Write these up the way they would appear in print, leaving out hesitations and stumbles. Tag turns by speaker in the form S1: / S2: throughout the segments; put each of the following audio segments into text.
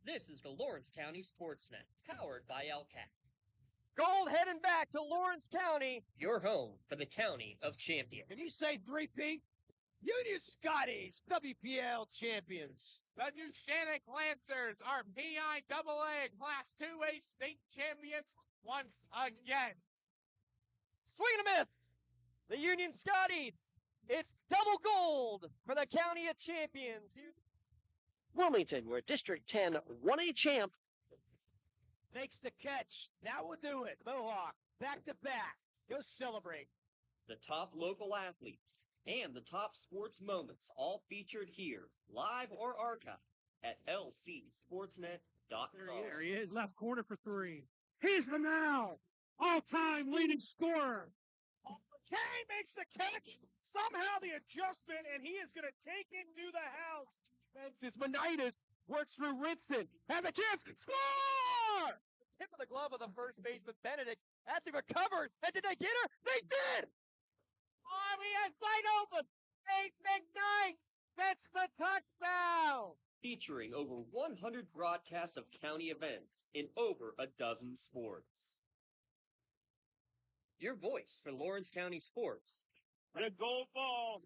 S1: This is the Lawrence County SportsNet, powered by LCAT.
S2: Gold heading back to Lawrence County.
S1: Your home for the County of Champions.
S2: Can you say 3-P? Union Scotties, WPIAL champions.
S3: The Newshannock Lancers are PIAA Class 2A state champions once again.
S2: Swing and a miss. The Union Scotties. It's double gold for the County of Champions.
S4: Wilmington, where District 10 1A champ
S2: Makes the catch. That will do it. Mohawk, back to back. Go celebrate.
S1: The top local athletes and the top sports moments all featured here, live or archived at lcsportsnet.com.
S3: There he is. Left corner for three. He's the now all-time leading scorer. Kay makes the catch. Somehow the adjustment, and he is going to take it to the house. Fences. Monitis works through Rinson. Has a chance. Score!
S2: Tip of the glove of the first baseman, Benedict. As he recovered. And did they get her? They did!
S3: Oh, he has wide open. 8-9. That's the touchdown.
S1: Featuring over 100 broadcasts of county events in over a dozen sports. Your voice for Lawrence County sports.
S3: The gold ball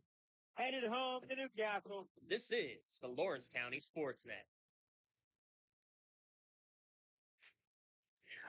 S3: headed home to Newcastle.
S1: This is the Lawrence County SportsNet.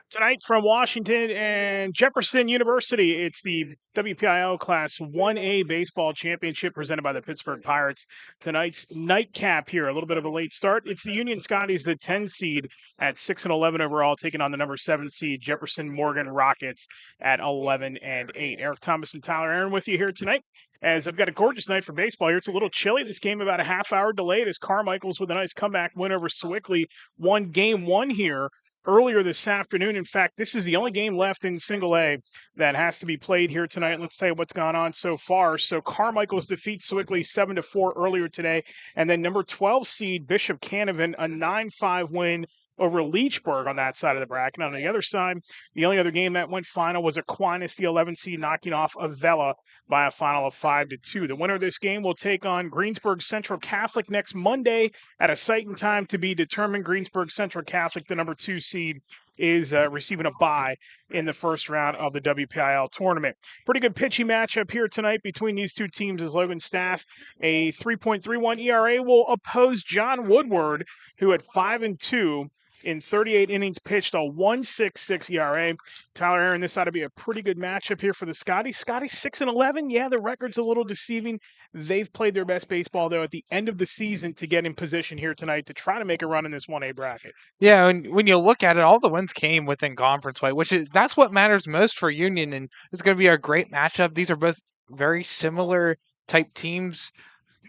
S5: Tonight from Washington and Jefferson University, it's the WPIAL Class 1A Baseball Championship presented by the Pittsburgh Pirates. Tonight's nightcap here, a little bit of a late start. It's the Union Scotties, the 10 seed at 6-11 overall, taking on the number 7 seed Jefferson-Morgan Rockets at 11-8. Eric Thomas and Tyler Aaron with you here tonight. As I've got a gorgeous night for baseball here. It's a little chilly. This game about a half-hour delayed as Carmichael's with a nice comeback win over Sewickley won Game 1 here earlier this afternoon. In fact, this is the only game left in Single A that has to be played here tonight. Let's tell you what's gone on so far. So Carmichael's defeats Sewickley 7-4 earlier today. And then number 12 seed Bishop Canavan, a 9-5 win over Leechburg on that side of the bracket. On the other side, the only other game that went final was Aquinas, the 11 seed, knocking off Avella by a final of 5-2. The winner of this game will take on Greensburg Central Catholic next Monday at a site and time to be determined. Greensburg Central Catholic, the number 2 seed, is receiving a bye in the first round of the WPIAL tournament. Pretty good pitching matchup here tonight between these two teams as Logan Staff, a 3.31 ERA, will oppose John Woodward, who at 5-2 in 38 innings pitched, a 1.66 ERA. Tyler Aaron, this ought to be a pretty good matchup here for the Scotties. Scotties 6-11. Yeah, the record's a little deceiving. They've played their best baseball, though, at the end of the season to get in position here tonight to try to make a run in this 1A bracket.
S6: Yeah, and when you look at it, all the wins came within conference play, that's what matters most for Union, and it's going to be a great matchup. These are both very similar type teams.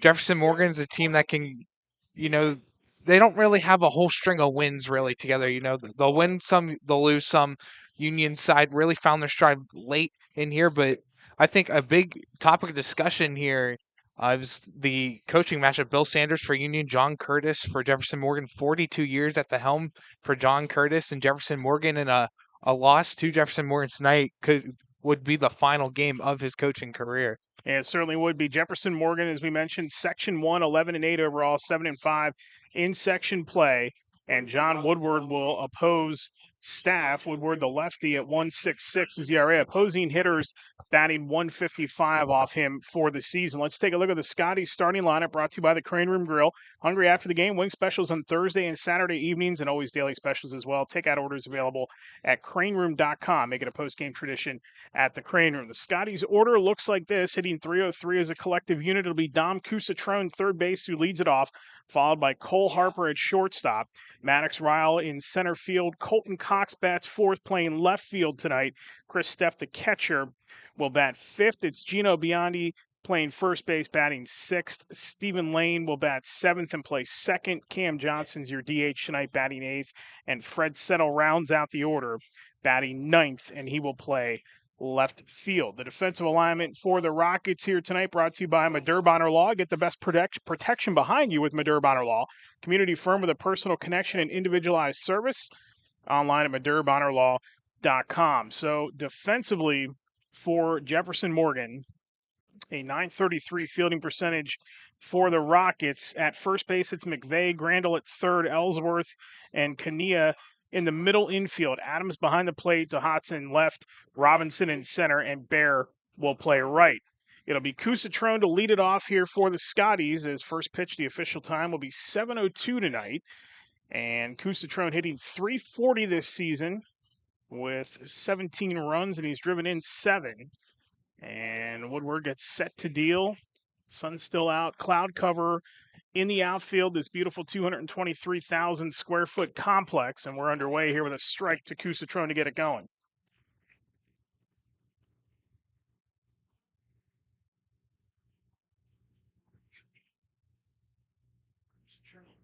S6: Jefferson-Morgan is a team that can, they don't really have a whole string of wins really together. They'll win some, they'll lose some. Union side really found their stride late in here, but I think a big topic of discussion here is the coaching matchup. Bill Sanders for Union, John Curtis for Jefferson-Morgan. 42 years at the helm for John Curtis and Jefferson-Morgan, and a loss to Jefferson-Morgan tonight would be the final game of his coaching career.
S5: Yeah, it certainly would be. Jefferson-Morgan, as we mentioned, Section 1, 11-8 overall, 7-5 in section play. And John Woodward will oppose Staff. Woodward, the lefty, at 1.66 is ERA. Opposing hitters batting 155 off him for the season. Let's take a look at the Scotties starting lineup brought to you by the Crane Room Grill. Hungry after the game? Wing specials on Thursday and Saturday evenings and always daily specials as well. Takeout orders available at craneroom.com. Make it a post-game tradition at the Crane Room. The Scotties order looks like this. Hitting 303 as a collective unit. It'll be Dom Cusatrone, third base, who leads it off, followed by Cole Harper at shortstop. Maddox Ryle in center field. Colton Cox bats fourth, playing left field tonight. Chris Steff, the catcher, will bat fifth. It's Gino Biondi playing first base, batting sixth. Stephen Lane will bat seventh and play second. Cam Johnson's your DH tonight, batting eighth. And Fred Settle rounds out the order, batting ninth, and he will play left field. The defensive alignment for the Rockets here tonight brought to you by Madur Bonner Law. Get the best protection behind you with Madur Bonner Law. Community firm with a personal connection and individualized service. Online at MadurBonnerLaw.com. So defensively for Jefferson-Morgan, A .933 fielding percentage for the Rockets. At first base, it's McVeigh, Grandal at third, Ellsworth, and Kania in the middle infield. Adams behind the plate, DeHotson left, Robinson in center, and Bear will play right. It'll be Cousatrone to lead it off here for the Scotties, as first pitch, the official time will be 7:02 tonight. And Cousatrone hitting .340 this season with 17 runs, and he's driven in 7. And Woodward gets set to deal. Sun's still out. Cloud cover in the outfield. This beautiful 223,000 square foot complex. And we're underway here with a strike to Cousatrone to get it going.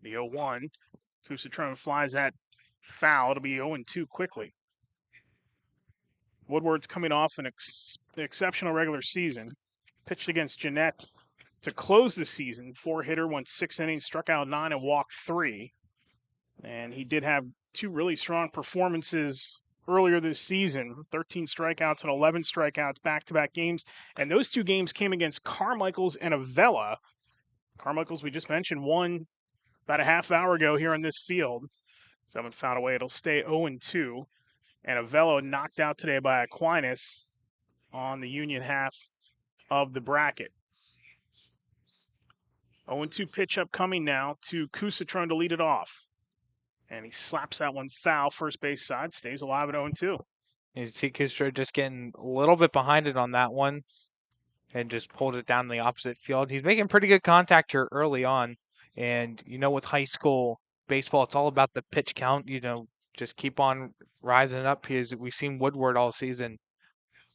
S5: The 0-1. Cousatrone flies that foul. It'll be 0-2 quickly. Woodward's coming off an exceptional regular season. Pitched against Jeanette to close the season. 4-hitter, went 6 innings, struck out 9 and walked 3. And he did have 2 really strong performances earlier this season. 13 strikeouts and 11 strikeouts back-to-back games. And those 2 games came against Carmichaels and Avella. Carmichaels, we just mentioned, won about a half hour ago here in this field. Someone found a way. It'll stay 0-2. And Avella knocked out today by Aquinas on the Union half of the bracket. 0-2 pitch upcoming now to Cousatrone to lead it off. And he slaps that one foul, first base side, stays alive at 0-2.
S6: You see Cousatrone just getting a little bit behind it on that one and just pulled it down in the opposite field. He's making pretty good contact here early on. And, with high school baseball, it's all about the pitch count, just keep on rising up. We've seen Woodward all season.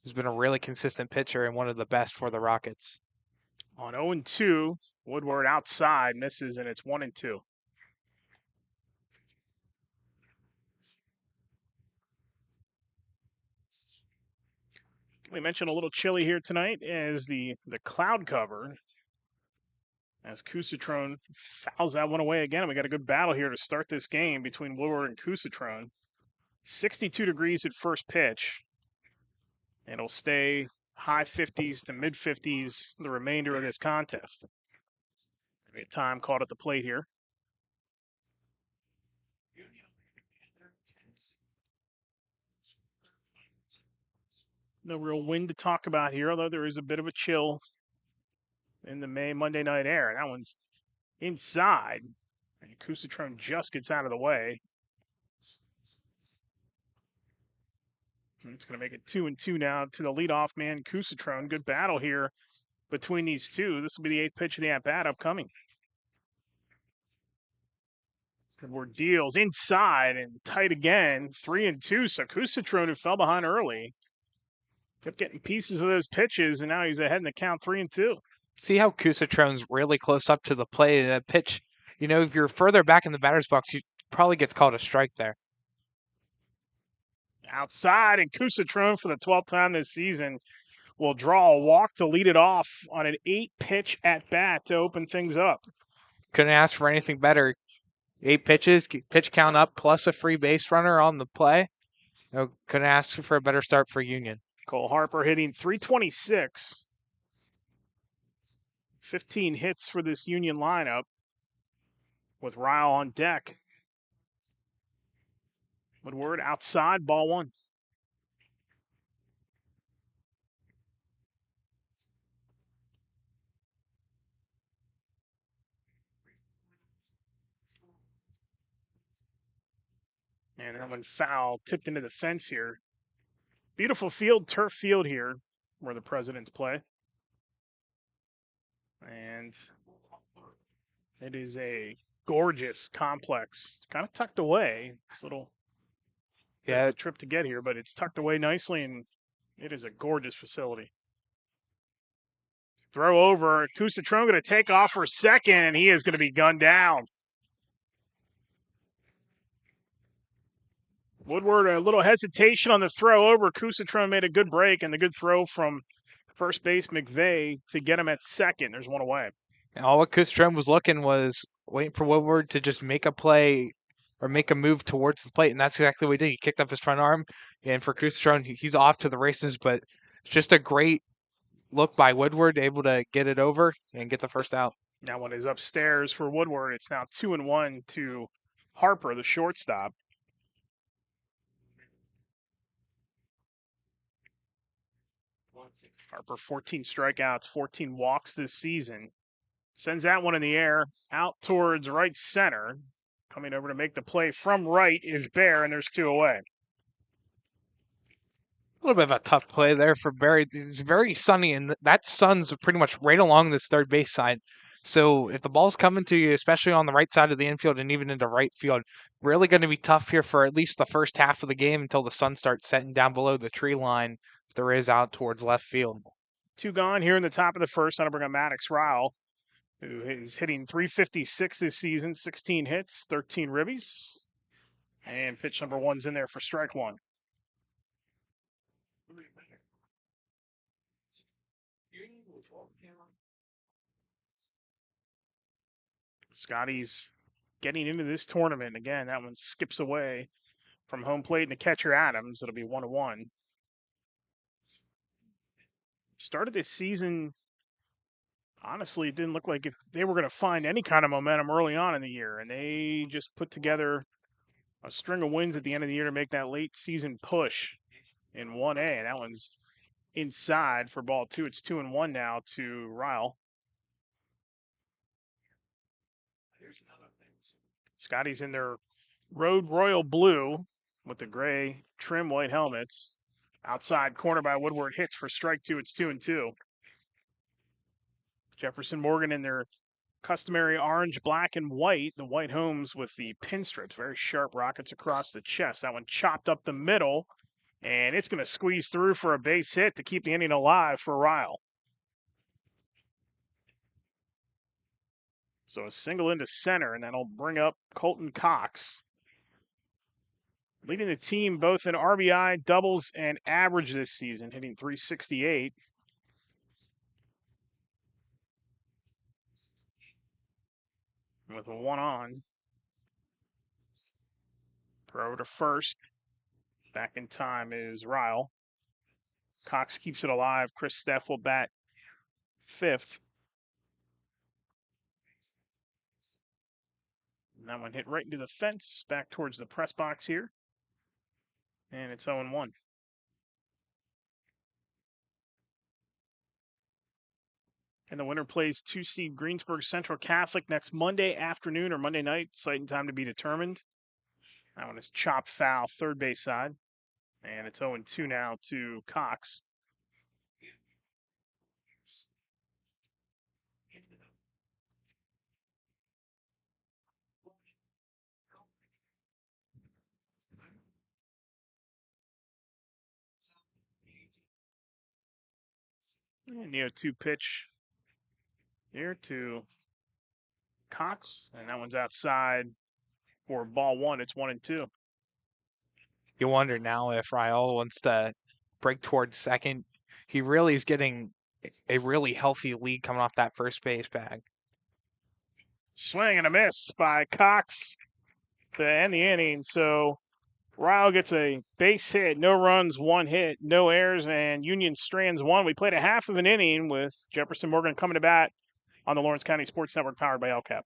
S6: He's been a really consistent pitcher and one of the best for the Rockets.
S5: On 0-2, Woodward outside, misses, and it's 1-2. We mentioned a little chilly here tonight as the cloud cover. As Cousatrone fouls that one away again. We got a good battle here to start this game between Woodward and Cousatrone. 62 degrees at first pitch. And it'll stay high 50s to mid 50s the remainder of this contest. Maybe a time called at the plate here. No real wind to talk about here, although there is a bit of a chill in the Monday night air. That one's inside. And Cousatrone just gets out of the way. And it's going to make it 2-2 now to the leadoff man, Cousatrone. Good battle here between these two. This will be the 8th pitch of the at-bat upcoming. Woodward deals inside and tight again. 3-2. So Cousatrone, who fell behind early, kept getting pieces of those pitches, and now he's ahead in the count 3-2.
S6: See how Cousatrone's really close up to the plate. That pitch, if you're further back in the batter's box, you probably gets called a strike there.
S5: Outside, and Cousatrone, for the 12th time this season, will draw a walk to lead it off on an 8-pitch at-bat to open things up.
S6: Couldn't ask for anything better. 8 pitches, pitch count up, plus a free base runner on the play. Couldn't ask for a better start for Union.
S5: Cole Harper hitting .326. 15 hits for this Union lineup with Ryle on deck. Woodward outside, ball 1. And that one foul, tipped into the fence here. Beautiful field, turf field here, where the Presidents play. And it is a gorgeous complex, kind of tucked away. This little trip to get here, but it's tucked away nicely, and it is a gorgeous facility. Throw over, Cousatrone going to take off for second, and he is going to be gunned down. Woodward, a little hesitation on the throw over. Cousatrone made a good break, and the good throw from first base McVeigh to get him at second. There's one away.
S6: And all what Cousatrone was looking was waiting for Woodward to just make a play or make a move towards the plate, and that's exactly what he did. He kicked up his front arm, and for Cousatrone, he's off to the races, but it's just a great look by Woodward, able to get it over and get the first out.
S5: That one is upstairs for Woodward. It's now 2-1 to Harper, the shortstop. Harper, 14 strikeouts, 14 walks this season. Sends that one in the air out towards right center. Coming over to make the play from right is Bear, and there's 2 away.
S6: A little bit of a tough play there for Barry. It's very sunny, and that sun's pretty much right along this third base side. So if the ball's coming to you, especially on the right side of the infield and even into right field, really going to be tough here for at least the first half of the game until the sun starts setting down below the tree line. If there is out towards left field.
S5: 2 gone here in the top of the first. I'm going to bring up Maddox Ryle, who is hitting .356 this season, 16 hits, 13 ribbies. And pitch number 1's in there for strike 1. Scotties getting into this tournament. Again, that one skips away from home plate and the catcher Adams. It'll be 1-1. Started this season, honestly, it didn't look like if they were going to find any kind of momentum early on in the year, and they just put together a string of wins at the end of the year to make that late season push in 1A. And that one's inside for ball 2. It's 2-1 now to Ryle. Scotty's in their Road Royal blue with the gray trim white helmets. Outside corner by Woodward, hits for strike 2. It's 2-2. Jefferson-Morgan in their customary orange, black, and white. The white homes with the pinstripes, very sharp rockets across the chest. That one chopped up the middle, and it's going to squeeze through for a base hit to keep the inning alive for Ryle. So a single into center, and that'll bring up Colton Cox. Leading the team both in RBI, doubles, and average this season, hitting .368. With a 1 on. Throw to first. Back in time is Ryle. Cox keeps it alive. Chris Steff will bat 5th. And that one hit right into the fence, back towards the press box here. And it's 0-1. And the winner plays 2-seed Greensburg Central Catholic next Monday afternoon or Monday night. Site and time to be determined. That one is chopped foul, third base side. And it's 0-2 now to Cox. And the 0-2 pitch here to Cox. And that one's outside for ball 1. It's 1-2.
S6: You wonder now if Ryle wants to break towards second. He really is getting a really healthy lead coming off that first base bag.
S5: Swing and a miss by Cox to end the inning. So Ryle gets a base hit, no runs, 1 hit, no errors, and Union strands 1. We played a half of an inning with Jefferson-Morgan coming to bat on the Lawrence County Sports Network powered by LCAP.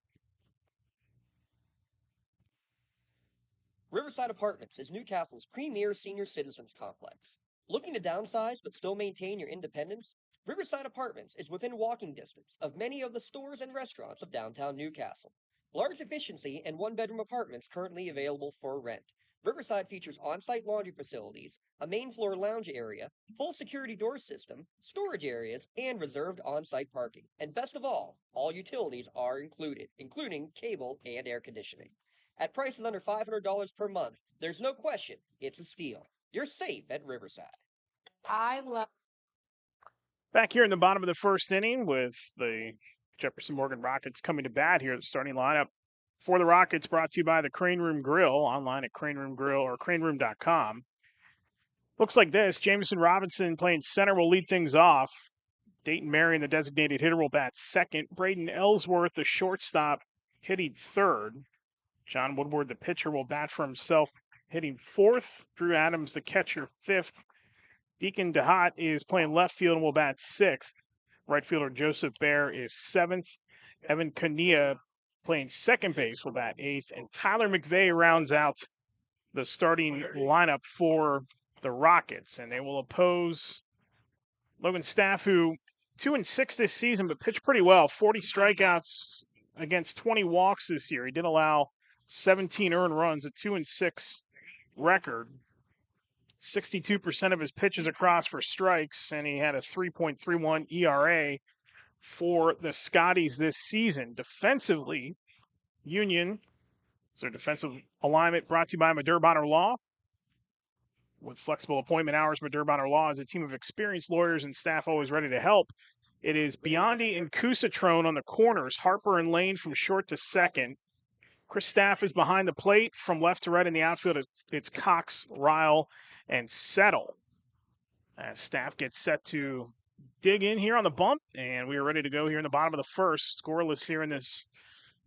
S1: Riverside Apartments is Newcastle's premier senior citizens complex. Looking to downsize but still maintain your independence? Riverside Apartments is within walking distance of many of the stores and restaurants of downtown Newcastle. Large efficiency and 1-bedroom apartments currently available for rent. Riverside features on-site laundry facilities, a main floor lounge area, full security door system, storage areas, and reserved on-site parking. And best of all utilities are included, including cable and air conditioning. At prices under $500 per month, there's no question it's a steal. You're safe at Riverside.
S5: Back here in the bottom of the first inning with the Jefferson-Morgan Rockets coming to bat here. The starting lineup for the Rockets brought to you by the Crane Room Grill, online at Crane Room Grill or craneroom.com. Looks like this. Jameson Robinson playing center will lead things off. Dayton Marion, the designated hitter, will bat second. Braden Ellsworth, the shortstop, hitting third. John Woodward, the pitcher, will bat for himself, hitting 4th. Drew Adams, the catcher, 5th. Deacon DeHaat is playing left field and will bat 6th. Right fielder Joseph Bear is 7th. Evan Kania playing second base will bat 8th. And Tyler McVeigh rounds out the starting lineup for the Rockets. And they will oppose Logan Staff, who 2-6 this season, but pitched pretty well. 40 strikeouts against 20 walks this year. He did allow 17 earned runs, a 2-6 record. 62% of his pitches across for strikes, and he had a 3.31 ERA for the Scotties this season. Defensively, Union, so defensive alignment brought to you by Madure Bonner Law. With flexible appointment hours, Madure Bonner Law is a team of experienced lawyers and staff always ready to help. It is Biondi and Kusatrone on the corners, Harper and Lane from short to second. Chris Staff is behind the plate. From left to right in the outfield, it's Cox, Ryle, and Settle. As Staff gets set to dig in here on the bump, and we are ready to go here in the bottom of the first. Scoreless here in this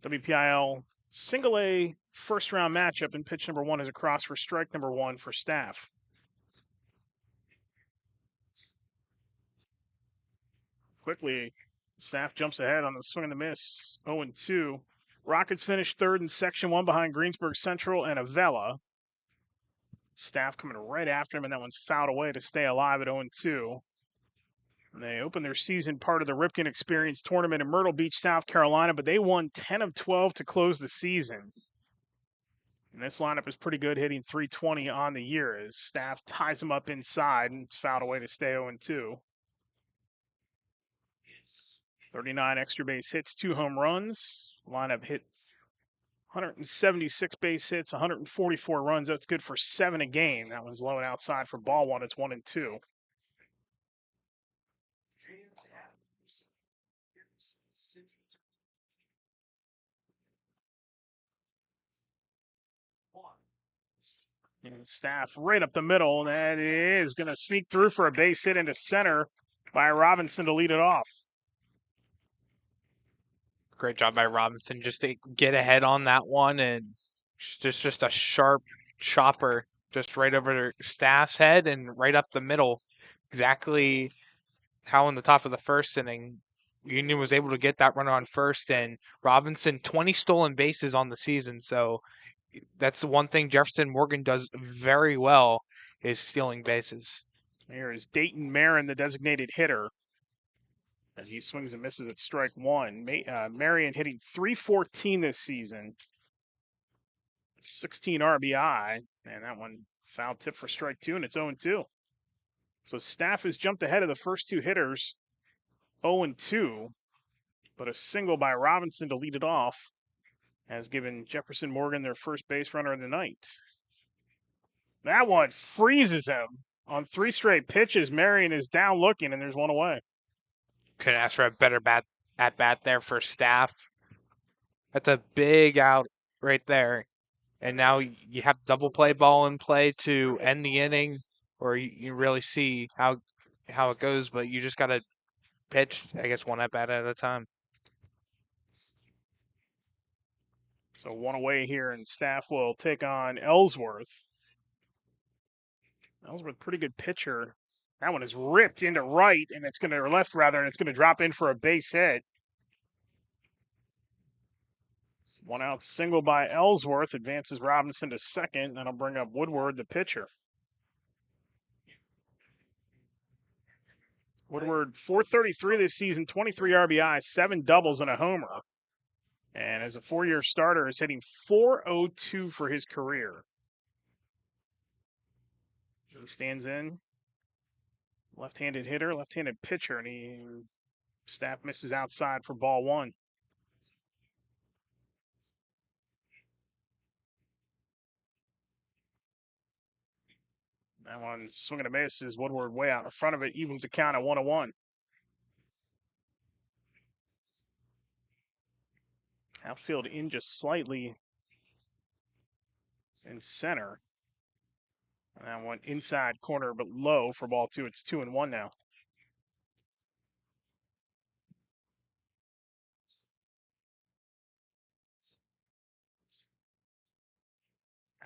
S5: WPIAL Single A first-round matchup, and pitch number 1 is across for strike number 1 for Staff. Quickly, Staff jumps ahead on the swing and the miss, 0-2. Rockets finished 3rd in Section 1 behind Greensburg Central and Avella. Staff coming right after him, and that one's fouled away to stay alive at 0-2. And they opened their season part of the Ripken Experience Tournament in Myrtle Beach, South Carolina, but they won 10 of 12 to close the season. And this lineup is pretty good, hitting .320 on the year as Staff ties them up inside and it's fouled away to stay 0-2. 39 extra base hits, 2 home runs. Lineup hit 176 base hits, 144 runs. That's good for 7 a game. That one's low and outside for ball 1. It's 1-2. And Staff right up the middle. That is going to sneak through for a base hit into center by Robinson to lead it off.
S6: Great job by Robinson just to get ahead on that one, and just a sharp chopper just right over Staff's head and right up the middle. Exactly how in the top of the first inning, Union was able to get that runner on first, and Robinson 20 stolen bases on the season. So that's the one thing Jefferson-Morgan does very well is stealing bases.
S5: Here is Dayton Marin, the designated hitter. As he swings and misses at strike 1. Marion hitting .314 this season. 16 RBI. And that one foul tip for strike 2, and it's 0-2. So Staff has jumped ahead of the first 2 hitters, 0-2. But a single by Robinson to lead it off has given Jefferson-Morgan their first base runner of the night. That one freezes him. On 3 straight pitches, Marion is down looking, and there's one away.
S6: Couldn't ask for a better at bat there for Staff. That's a big out right there. And now you have double play ball in play to end the inning, or you really see how it goes, but you just got to pitch, I guess, 1 at bat at a time.
S5: So 1 away here, and Staff will take on Ellsworth. Ellsworth, pretty good pitcher. That one is ripped into right, and it's going to, or left rather, and it's going to drop in for a base hit. 1 out single by Ellsworth, advances Robinson to second. That'll bring up Woodward, the pitcher. Woodward, .433 this season, 23 RBI, 7 doubles and a homer. And as a 4-year starter, is hitting .402 for his career. So he stands in. Left-handed hitter, left-handed pitcher, and Staff misses outside for ball 1. That one swinging a miss is Woodward way out in front of it, evens the count at 1-1. Outfield in just slightly in center. And that one inside corner, but low for ball 2. It's 2-1 now.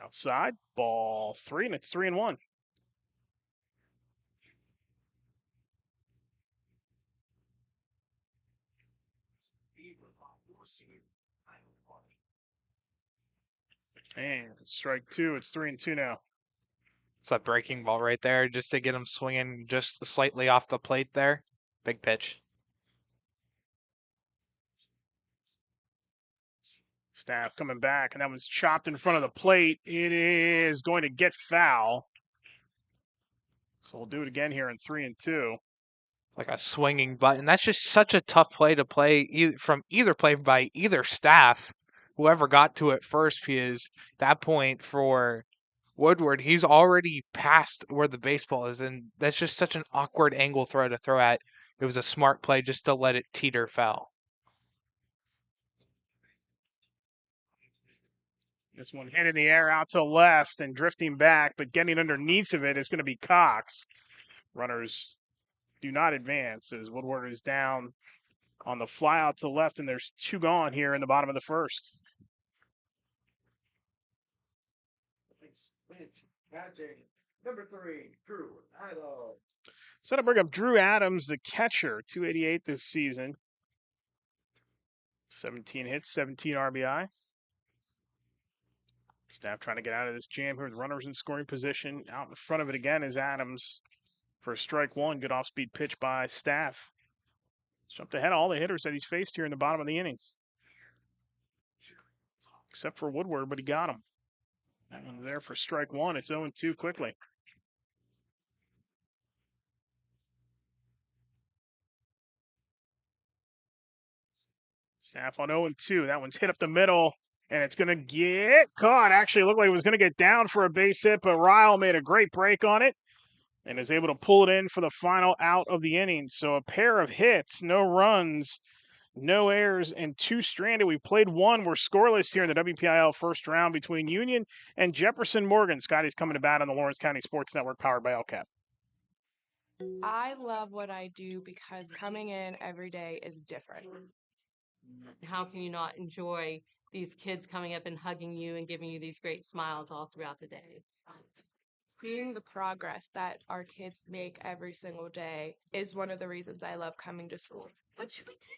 S5: Outside, ball 3, and it's 3-1. And strike two. It's 3-2 now.
S6: It's that breaking ball right there, just to get him swinging just slightly off the plate there. Big pitch.
S5: Staff coming back, and that one's chopped in front of the plate. It is going to get foul. So we'll do it again here in 3-2.
S6: Like a swinging button. That's just such a tough play to play from either play by either staff, whoever got to it first, because that point for Woodward, he's already past where the baseball is, and that's just such an awkward angle throw to throw at. It was a smart play just to let it teeter foul.
S5: This one hit in the air out to left and drifting back, but getting underneath of it is going to be Cox. Runners do not advance as Woodward is down on the fly out to left, and there's two gone here in the bottom of the first.
S3: Number 3, Drew Adams.
S5: So to bring up Drew Adams, the catcher, 288 this season. 17 hits, 17 RBI. Staff trying to get out of this jam here with runners in scoring position. Out in front of it again is Adams for strike one. Good off-speed pitch by Staff. Jumped ahead of all the hitters that he's faced here in the bottom of the inning. Except for Woodward, but he got him. That one's there for strike one. It's 0-2 quickly. Staff on 0-2. That one's hit up the middle, and it's going to get caught. Actually, it looked like it was going to get down for a base hit, but Ryle made a great break on it and is able to pull it in for the final out of the inning. So a pair of hits, no runs, no errors, and 2 stranded. We've played one. We're scoreless here in the WPIAL first round between Union and Jefferson-Morgan. Scotties coming to bat on the Lawrence County Sports Network, powered by LCAP.
S7: I love what I do because coming in every day is different.
S8: How can you not enjoy these kids coming up and hugging you and giving you these great smiles all throughout the day?
S7: Seeing the progress that our kids make every single day is one of the reasons I love coming to school.
S8: What should we do?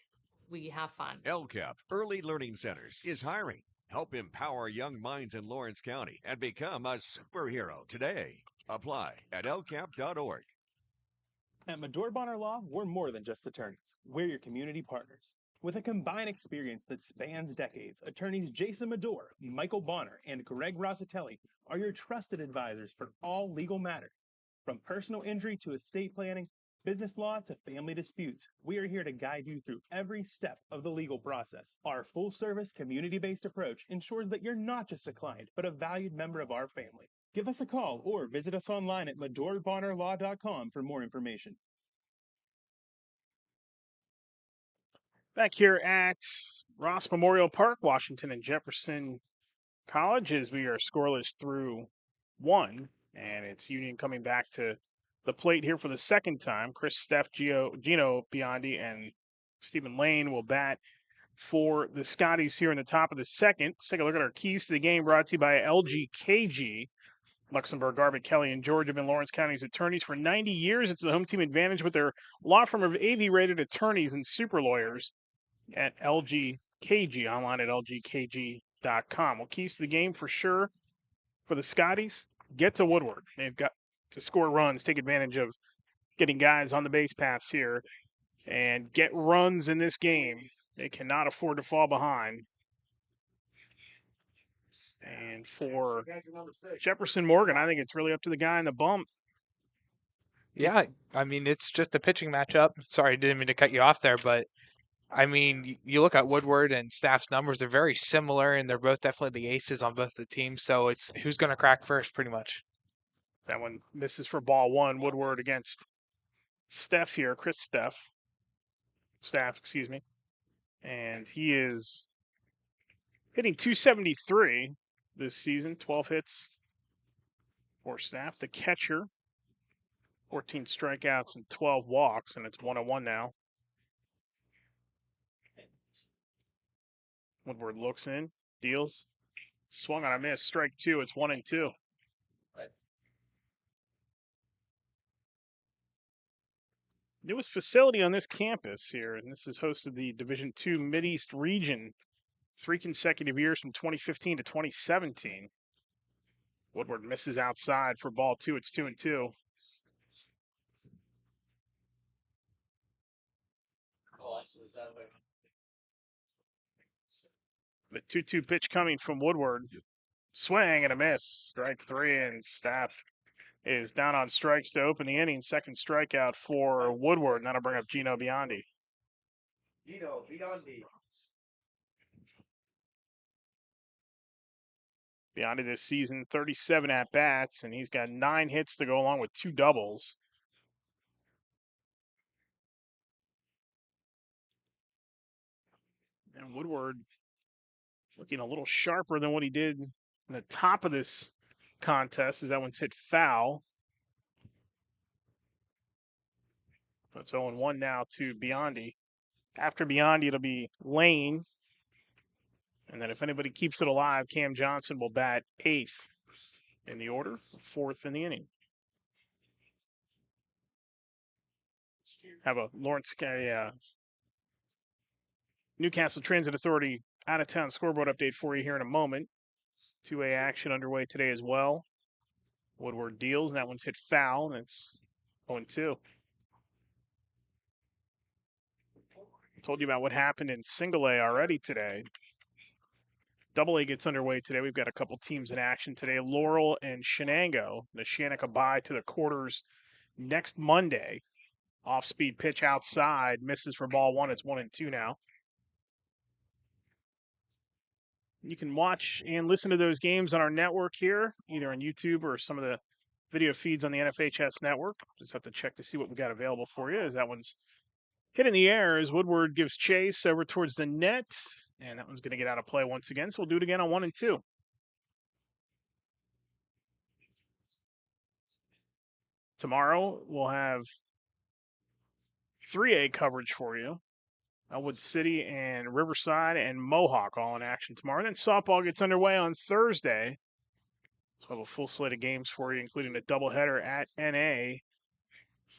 S8: We have fun.
S9: LCAP Early Learning Centers is hiring. Help empower young minds in Lawrence County and become a superhero today. Apply at lcap.org.
S10: At Medore Bonner Law, we're more than just attorneys. We're your community partners. With a combined experience that spans decades, attorneys Jason Medore, Michael Bonner, and Greg Rosatelli are your trusted advisors for all legal matters. From personal injury to estate planning, business law to family disputes, we are here to guide you through every step of the legal process. Our full-service, community-based approach ensures that you're not just a client, but a valued member of our family. Give us a call or visit us online at MedoreBonnerLaw.com for more information.
S5: Back here at Ross Memorial Park, Washington and Jefferson College, as we are scoreless through 1, and it's Union coming back to the plate here for the second time. Chris, Steph, Gino Biondi, and Stephen Lane will bat for the Scotties here in the top of the second. Let's take a look at our keys to the game, brought to you by LGKG. Luxembourg, Garbutt, Kelly, and George have been Lawrence County's attorneys for 90 years. It's the home team advantage with their law firm of AV-rated attorneys and super lawyers at LGKG, online at lgkg.com. Well, keys to the game for sure for the Scotties, get to Woodward. They've got to score runs, take advantage of getting guys on the base paths here, and get runs in this game. They cannot afford to fall behind. And for Jefferson-Morgan, I think it's really up to the guy in the bump.
S6: Yeah, I mean, it's just a pitching matchup. Sorry, I didn't mean to cut you off there, but I mean, you look at Woodward and Staff's numbers, they're very similar, and they're both definitely the aces on both the teams. So it's who's going to crack first, pretty much.
S5: That one misses for ball one. Woodward against Staff here, Staff, excuse me. And he is hitting 273 this season, 12 hits for Staff. The catcher, 14 strikeouts and 12 walks, and it's 1-1 now. Woodward looks in, deals, swung on a miss, strike 2. It's 1-2. Newest facility on this campus here, and this has hosted the Division II Mideast Region 3 consecutive years from 2015 to 2017. Woodward misses outside for ball 2. It's 2-2. The 2-2 pitch coming from Woodward. Swing and a miss. Strike 3, and Staff is down on strikes to open the inning. Second strikeout for Woodward, and that'll bring up Gino Biondi. Biondi this season, 37 at-bats, and he's got 9 hits to go along with 2 doubles. And Woodward looking a little sharper than what he did in the top of this contest as that one's hit foul. That's 0-1 now to Biondi. After Biondi, it'll be Lane. And then if anybody keeps it alive, Cam Johnson will bat 8th in the order, 4th in the inning. Have a Lawrence County Newcastle Transit Authority out-of-town scoreboard update for you here in a moment. 2A action underway today as well. Woodward deals, and that one's hit foul, and it's 0-2. Told you about what happened in Single A already today. Double A gets underway today. We've got a couple teams in action today. Laurel and Shenango. The Shannock bye to the quarters next Monday. Off-speed pitch outside. Misses for ball 1. It's 1-2 now. You can watch and listen to those games on our network here, either on YouTube or some of the video feeds on the NFHS network. Just have to check to see what we got available for you, as that one's hit in the air as Woodward gives chase over towards the net, and that one's going to get out of play once again, so we'll do it again on 1-2. Tomorrow, we'll have 3A coverage for you. Elwood City and Riverside and Mohawk all in action tomorrow. And then softball gets underway on Thursday. So we'll have a full slate of games for you, including a doubleheader at NA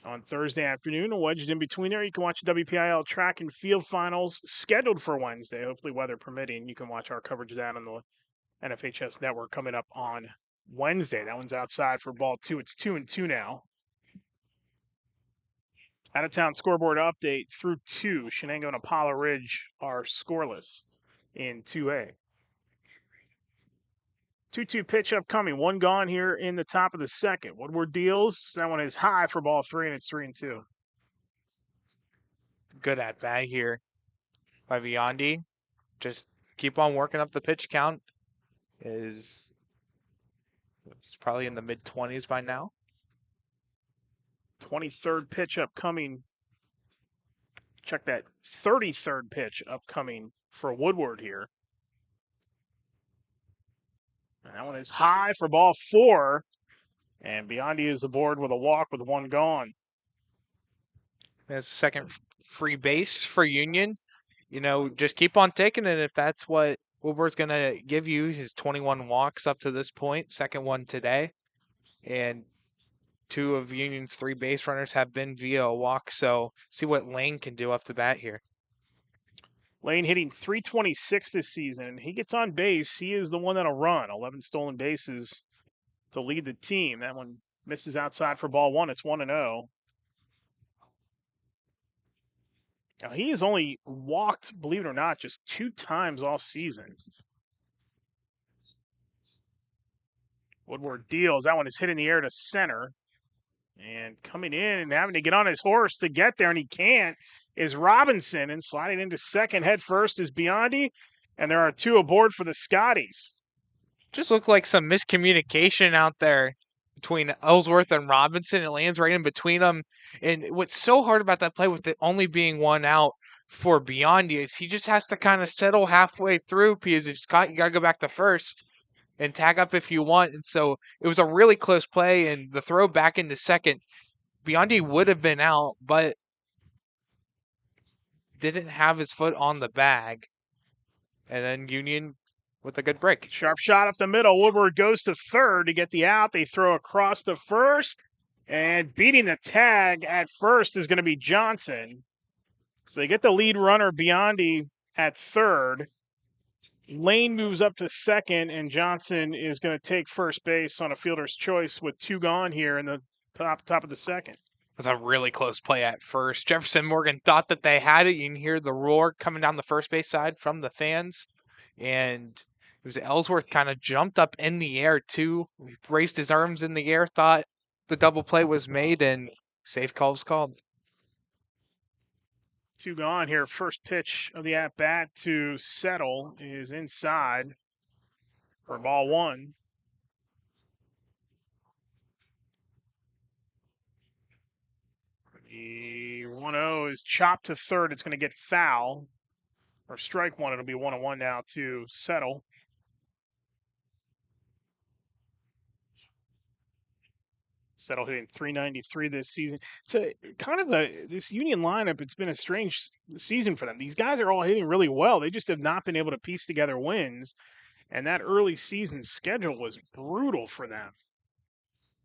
S5: on Thursday afternoon. And wedged in between there, you can watch WPIAL track and field finals scheduled for Wednesday, hopefully weather permitting. You can watch our coverage of that on the NFHS network coming up on Wednesday. That one's outside for ball 2. It's 2-2 now. Out-of-town scoreboard update through 2. Shenango and Apollo Ridge are scoreless in 2A. 2-2 pitch upcoming. 1 gone here in the top of the second. Woodward deals. That one is high for ball 3, and it's 3-2.
S6: Good at bat here by Biondi. Just keep on working up the pitch count. It's probably in the mid-20s by now.
S5: 23rd pitch upcoming. Check that. 33rd pitch upcoming for Woodward here. And that one is high for ball 4. And Biondi is aboard with a walk with 1 gone.
S6: There's a second free base for Union. You know, just keep on taking it if that's what Woodward's going to give you. His 21 walks up to this point. Second one today. And 2 of Union's 3 base runners have been via a walk, so see what Lane can do up the bat here.
S5: Lane hitting .326 this season. He gets on base. He is the one that'll run. 11 stolen bases to lead the team. That one misses outside for ball 1. It's 1-0. Now, he has only walked, believe it or not, just 2 times all season. Woodward deals. That one is hit in the air to center. And coming in and having to get on his horse to get there, and he can't, is Robinson. And sliding into second head first is Biondi. And there are 2 aboard for the Scotties.
S6: Just looked like some miscommunication out there between Ellsworth and Robinson. It lands right in between them. And what's so hard about that play with it only being 1 out for Biondi is he just has to kind of settle halfway through, because you got to go back to first and tag up if you want. And so it was a really close play, and the throw back into second, Biondi would have been out, but didn't have his foot on the bag. And then Union with a good break.
S5: Sharp shot up the middle. Woodward goes to third to get the out. They throw across to first, and beating the tag at first is going to be Johnson. So they get the lead runner Biondi at third. Lane moves up to second, and Johnson is going to take first base on a fielder's choice with 2 gone here in the top of the second.
S6: It was a really close play at first. Jefferson-Morgan thought that they had it. You can hear the roar coming down the first base side from the fans. And it was Ellsworth kind of jumped up in the air, too. He raised his arms in the air, thought the double play was made, and safe call was called.
S5: 2 gone here. First pitch of the at-bat to Settle is inside for ball 1. The 1-0 is chopped to third. It's going to get foul. Or strike 1. It'll be 1-1 now to Settle. Settle hitting .393 this season. It's this Union lineup. It's been a strange season for them. These guys are all hitting really well. They just have not been able to piece together wins, and that early season schedule was brutal for them.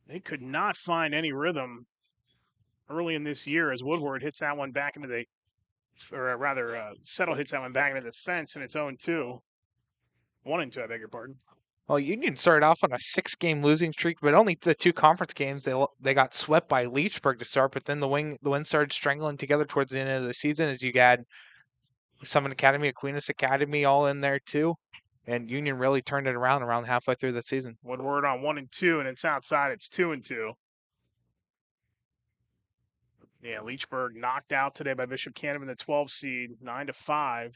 S5: They could not find any rhythm early in this year as Woodward hits that one back into Settle hits that one back into the fence, and it's 0-2. 1-2, I beg your pardon.
S6: Well, Union started off on a 6-game losing streak, but only the 2 conference games they got swept by Leechburg to start. But then the win started strangling together towards the end of the season as you had Summit Academy, Aquinas Academy all in there too, and Union really turned it around halfway through the season.
S5: Woodward on 1-2, and it's outside. It's 2-2. Yeah, Leechburg knocked out today by Bishop Canevin, the 12 seed, 9-5.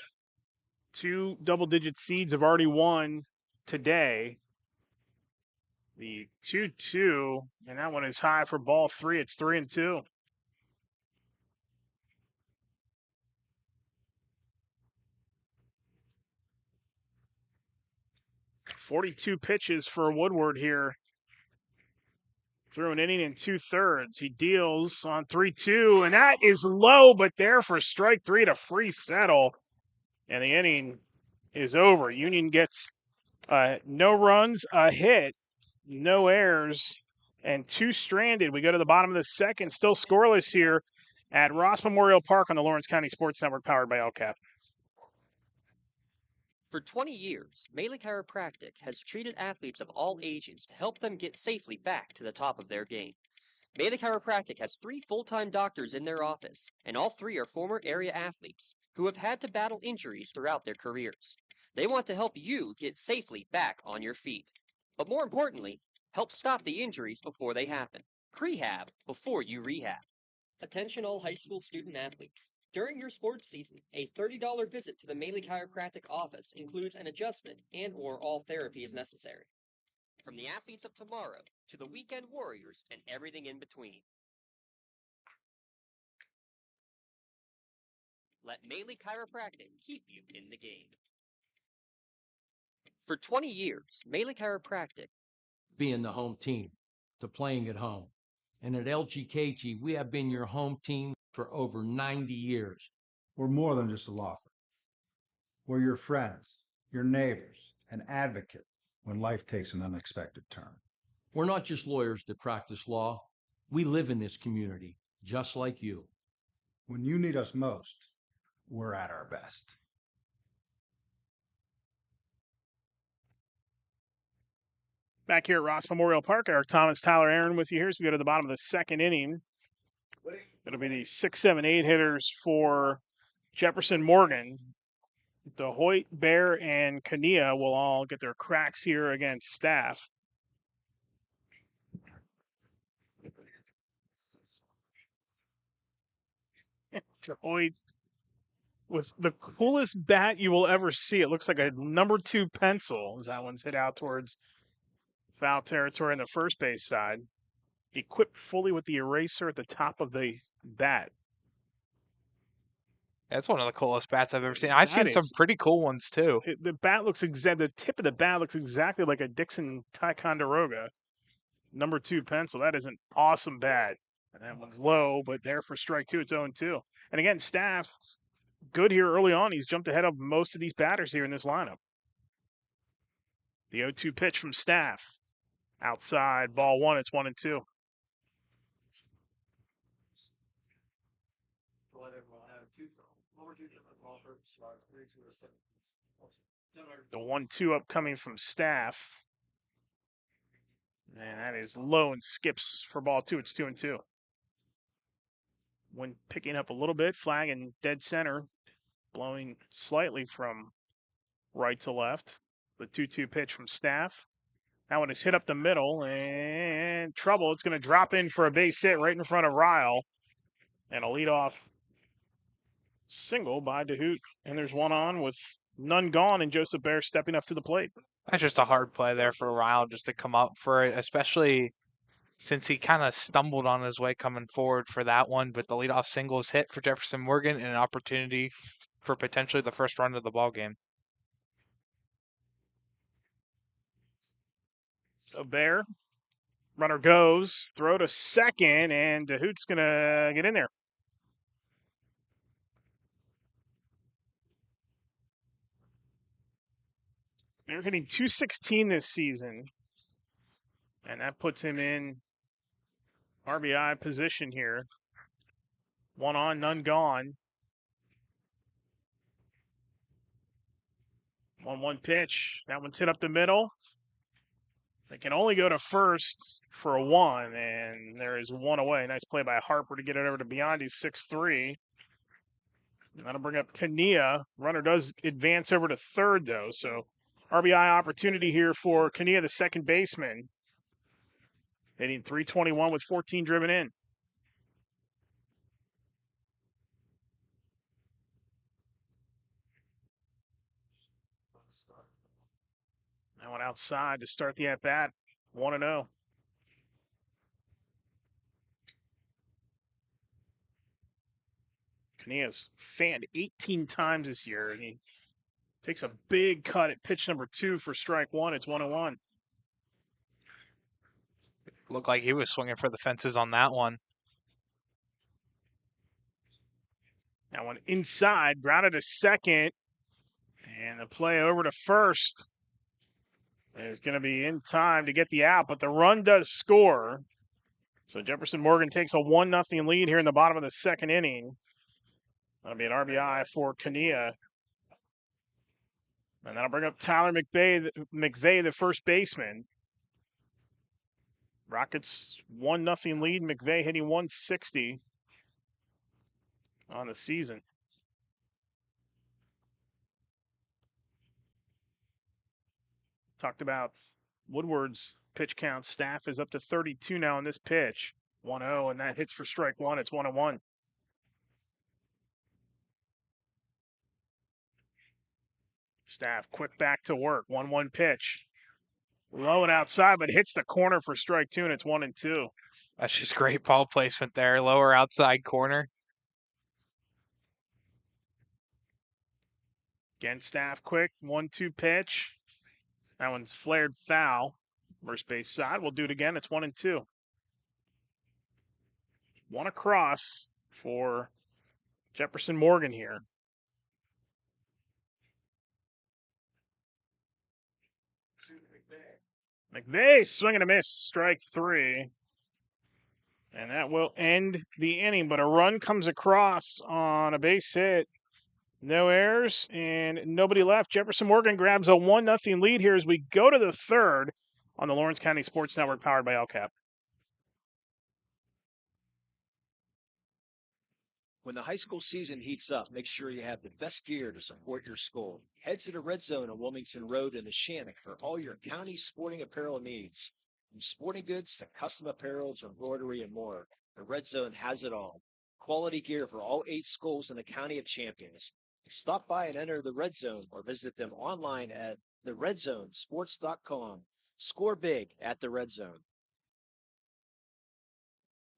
S5: 2 double-digit seeds have already won today. The 2-2, and that one is high for ball 3. It's 3-2. .42 pitches for Woodward here. Through an inning and 2/3. He deals on 3-2, and that is low, but there for strike 3 to free Settle. And the inning is over. Union gets no runs, a hit, no errors, and 2 stranded. We go to the bottom of the second, still scoreless here at Ross Memorial Park on the Lawrence County Sports Network, powered by LCAP.
S1: For 20 years, Melee Chiropractic has treated athletes of all ages to help them get safely back to the top of their game. Melee Chiropractic has 3 full-time doctors in their office, and all 3 are former area athletes who have had to battle injuries throughout their careers. They want to help you get safely back on your feet. But more importantly, help stop the injuries before they happen. Prehab before you rehab. Attention all high school student athletes. During your sports season, a $30 visit to the Melee Chiropractic office includes an adjustment and/or all therapy is necessary. From the athletes of tomorrow to the weekend warriors and everything in between. Let Melee Chiropractic keep you in the game. For 20 years, Melee Chiropractic
S11: being the home team to playing at home. And at LGKG, we have been your home team for over 90 years.
S12: We're more than just a law firm. We're your friends, your neighbors, an advocate when life takes an unexpected turn.
S11: We're not just lawyers that practice law. We live in this community, just like you.
S12: When you need us most, we're at our best.
S5: Back here at Ross Memorial Park, Eric Thomas, Tyler Aaron with you here as we go to the bottom of the second inning. It'll be the 6, 7, 8 hitters for Jefferson-Morgan. DeHoyt, Bear, and Kania will all get their cracks here against Staff. DeHoyt with the coolest bat you will ever see. It looks like a number 2 pencil as that one's hit out towards foul territory on the first base side. Equipped fully with the eraser at the top of the bat.
S6: That's one of the coolest bats I've ever seen. I've seen some pretty cool ones too.
S5: The bat looks the tip of the bat looks exactly like a Dixon Ticonderoga number 2 pencil. That is an awesome bat. And that one's low, but there for strike 2. It's 0-2. And again, Staff good here early on. He's jumped ahead of most of these batters here in this lineup. The 0-2 pitch from Staff. Outside, ball 1. It's 1-2. The 1-2 upcoming from Staff. And that is low and skips for ball 2. It's 2-2. Wind picking up a little bit, flag in dead center, blowing slightly from right to left. The 2-2 pitch from Staff. That one is hit up the middle and trouble. It's going to drop in for a base hit right in front of Ryle. And a leadoff single by DeHoot. And there's one on with none gone, and Joseph Bear stepping up to the plate.
S6: That's just a hard play there for Ryle just to come up for it, especially since he kind of stumbled on his way coming forward for that one. But the leadoff single is hit for Jefferson-Morgan and an opportunity for potentially the first run of the ball game.
S5: So Bear, runner goes, throw to second, and DeHoot's going to get in there. They're hitting .216 this season, and that puts him in RBI position here. One on, none gone. 1-1 pitch. That one's hit up the middle. They can only go to first for a 1, and there is one away. Nice play by Harper to get it over to Beyond. He's 6'3". And that'll bring up Kania. Runner does advance over to third, though, so RBI opportunity here for Kania, the second baseman. Hitting .321 with 14 driven in. That one outside to start the at-bat. 1-0. Kania's fanned 18 times this year, and he takes a big cut at pitch number 2 for strike 1. It's 1-1.
S6: Looked like he was swinging for the fences on that one.
S5: That one inside, grounded to second, and the play over to first is going to be in time to get the out, but the run does score. So Jefferson-Morgan takes a 1-0 lead here in the bottom of the second inning. That'll be an RBI for Kania. And that'll bring up Tyler McVeigh, the first baseman. Rockets 1-0 lead. McVeigh hitting 160 on the season. Talked about Woodward's pitch count. Staff is up to 32 now on this pitch. 1-0, and that hits for strike 1. It's 1-1. Staff quick back to work. 1-1 pitch. Low and outside, but hits the corner for strike 2, and it's 1-2.
S6: That's just great ball placement there. Lower outside corner.
S5: Again, Staff quick. 1-2 pitch. That one's flared foul. First base side. We'll do it again. It's 1-2. One across for Jefferson-Morgan here. McVeigh swing and a miss, strike 3. And that will end the inning, but a run comes across on a base hit. No errors and nobody left. Jefferson-Morgan grabs a 1-0 lead here as we go to the third on the Lawrence County Sports Network powered by LCAP.
S13: When the high school season heats up, make sure you have the best gear to support your school. Head to the Red Zone on Wilmington Road in the Shannock for all your county sporting apparel needs. From sporting goods to custom apparel to embroidery and more, the Red Zone has it all. Quality gear for all 8 schools in the County of Champions. Stop by and enter the Red Zone or visit them online at theredzonesports.com. Score big at the Red Zone.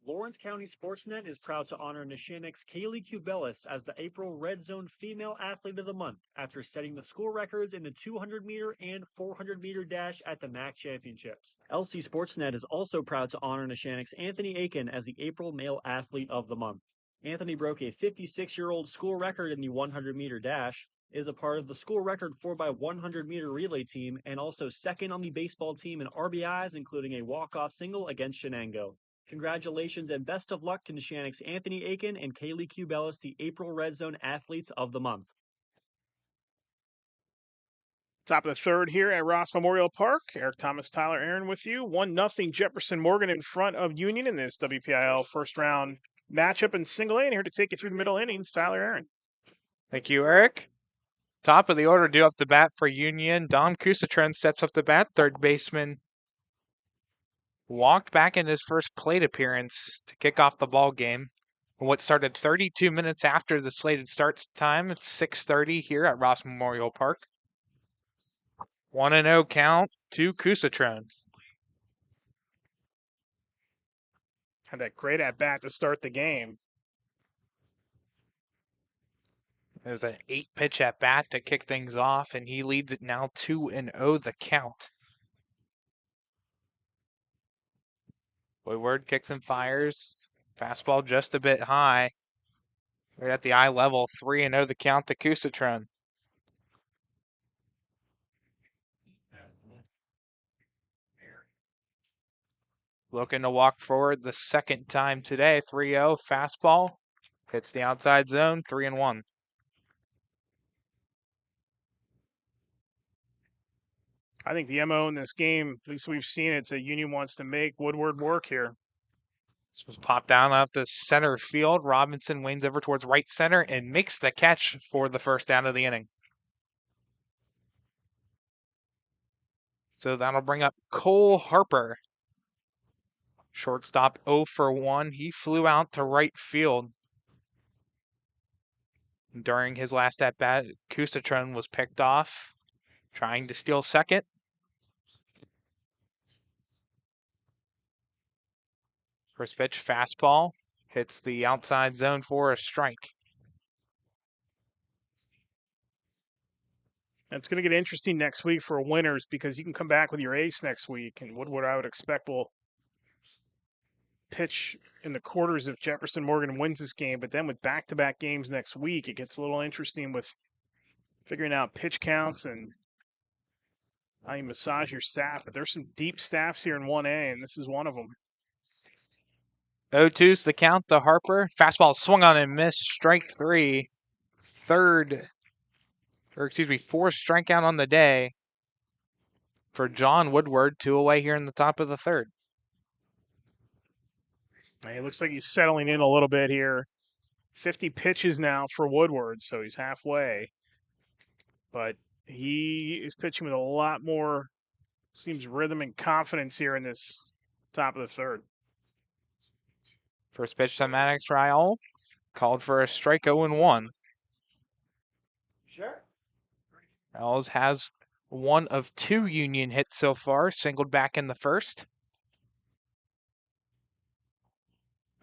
S14: Lawrence County SportsNet is proud to honor Neshannock's Kaylee Cubelis as the April Red Zone Female Athlete of the Month after setting the school records in the 200-meter and 400-meter dash at the MAC Championships. LC SportsNet is also proud to honor Neshannock's Anthony Aiken as the April Male Athlete of the Month. Anthony broke a 56-year-old school record in the 100-meter dash, is a part of the school record 4x100-meter relay team, and also second on the baseball team in RBIs, including a walk-off single against Shenango. Congratulations and best of luck to Neshannock's Anthony Aiken and Kaylee Cubelis, the April Red Zone Athletes of the Month.
S5: Top of the third here at Ross Memorial Park. Eric Thomas, Tyler Aaron with you. 1-0 Jefferson-Morgan in front of Union in this WPIL first round matchup in single A. And here to take you through the middle innings, Tyler Aaron.
S6: Thank you, Eric. Top of the order due up the bat for Union. Don Kusatren steps up the bat. Third baseman walked back in his first plate appearance to kick off the ball game. What started 32 minutes after the slated start time. It's 6:30 here at Ross Memorial Park. 1-0 count to Kusatren.
S5: Had that great at bat to start the game.
S6: It was an 8-pitch at bat to kick things off, and he leads it now 2-0 the count. Woodward kicks and fires. Fastball just a bit high. Right at the eye level, 3-0 the count to Kusatren. Looking to walk forward the second time today. 3-0 fastball. Hits the outside zone, 3-1.
S5: I think the MO in this game, at least we've seen it, so Union wants to make Woodward work here.
S6: This was popped down off the center field. Robinson wanes over towards right center and makes the catch for the first down of the inning. So that'll bring up Cole Harper. Shortstop 0 for 1. He flew out to right field. During his last at-bat, Kusatren was picked off, trying to steal second. First pitch, fastball. Hits the outside zone for a strike.
S5: It's going to get interesting next week for winners because you can come back with your ace next week. And Woodward, I would expect, will pitch in the quarters if Jefferson-Morgan wins this game. But then with back-to-back games next week, it gets a little interesting with figuring out pitch counts and how you massage your staff. But there's some deep staffs here in 1A, and this is one of them.
S6: 0-2's the count to Harper. Fastball swung on and missed. Strike 3. Fourth strikeout on the day for John Woodward. 2 away here in the top of the third.
S5: It looks like he's settling in a little bit here. 50 pitches now for Woodward, so he's halfway. But he is pitching with a lot more, seems, rhythm and confidence here in this top of the third.
S6: First pitch to Maddox Raul. Called for a strike, 0-1.
S13: Sure.
S6: Raul has one of 2 Union hits so far, singled back in the first.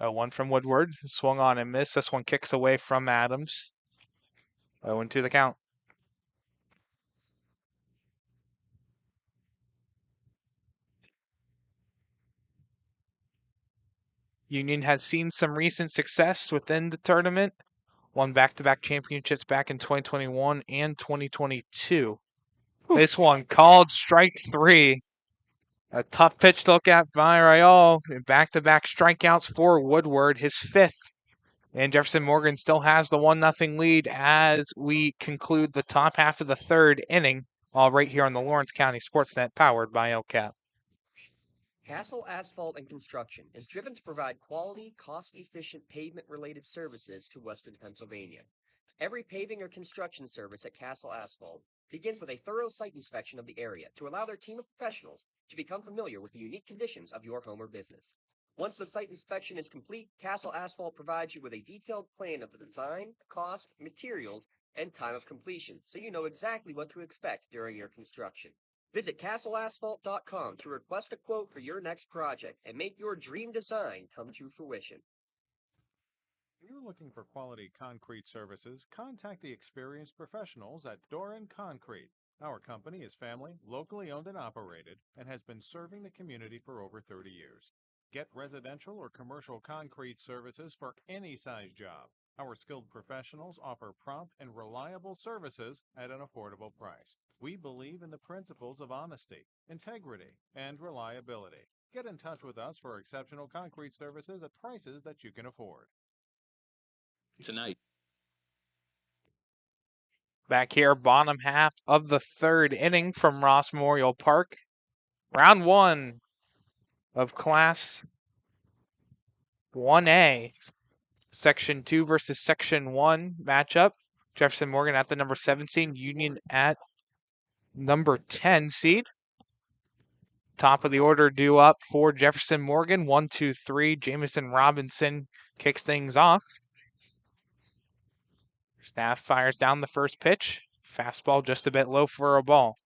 S6: 0-1 from Woodward. Swung on and missed. This one kicks away from Adams. 0-2 the count. Union has seen some recent success within the tournament. Won back-to-back championships back in 2021 and 2022. This one called strike 3. A tough pitch to look at by Raul. Back-to-back strikeouts for Woodward, his 5th. And Jefferson-Morgan still has the 1-0 lead as we conclude the top half of the third inning, all right here on the Lawrence County SportsNet, powered by LCAP.
S1: Castle Asphalt and Construction is driven to provide quality, cost-efficient pavement-related services to Western Pennsylvania. Every paving or construction service at Castle Asphalt begins with a thorough site inspection of the area to allow their team of professionals to become familiar with the unique conditions of your home or business. Once the site inspection is complete, Castle Asphalt provides you with a detailed plan of the design, cost, materials, and time of completion, so you know exactly what to expect during your construction. Visit castleasphalt.com to request a quote for your next project and make your dream design come to fruition.
S15: If you're looking for quality concrete services, contact the experienced professionals at Doran Concrete. Our company is family, locally owned and operated, and has been serving the community for over 30 years. Get residential or commercial concrete services for any size job. Our skilled professionals offer prompt and reliable services at an affordable price. We believe in the principles of honesty, integrity, and reliability. Get in touch with us for exceptional concrete services at prices that you can afford.
S16: Tonight.
S6: Back here, bottom half of the third inning from Ross Memorial Park. Round 1 of Class 1A. Section 2 versus Section 1 matchup. Jefferson-Morgan at the number 17, Union at number 10 seed. Top of the order due up for Jefferson-Morgan. 1, 2, 3. Jamison Robinson kicks things off. Staff fires down the first pitch. Fastball just a bit low for a ball.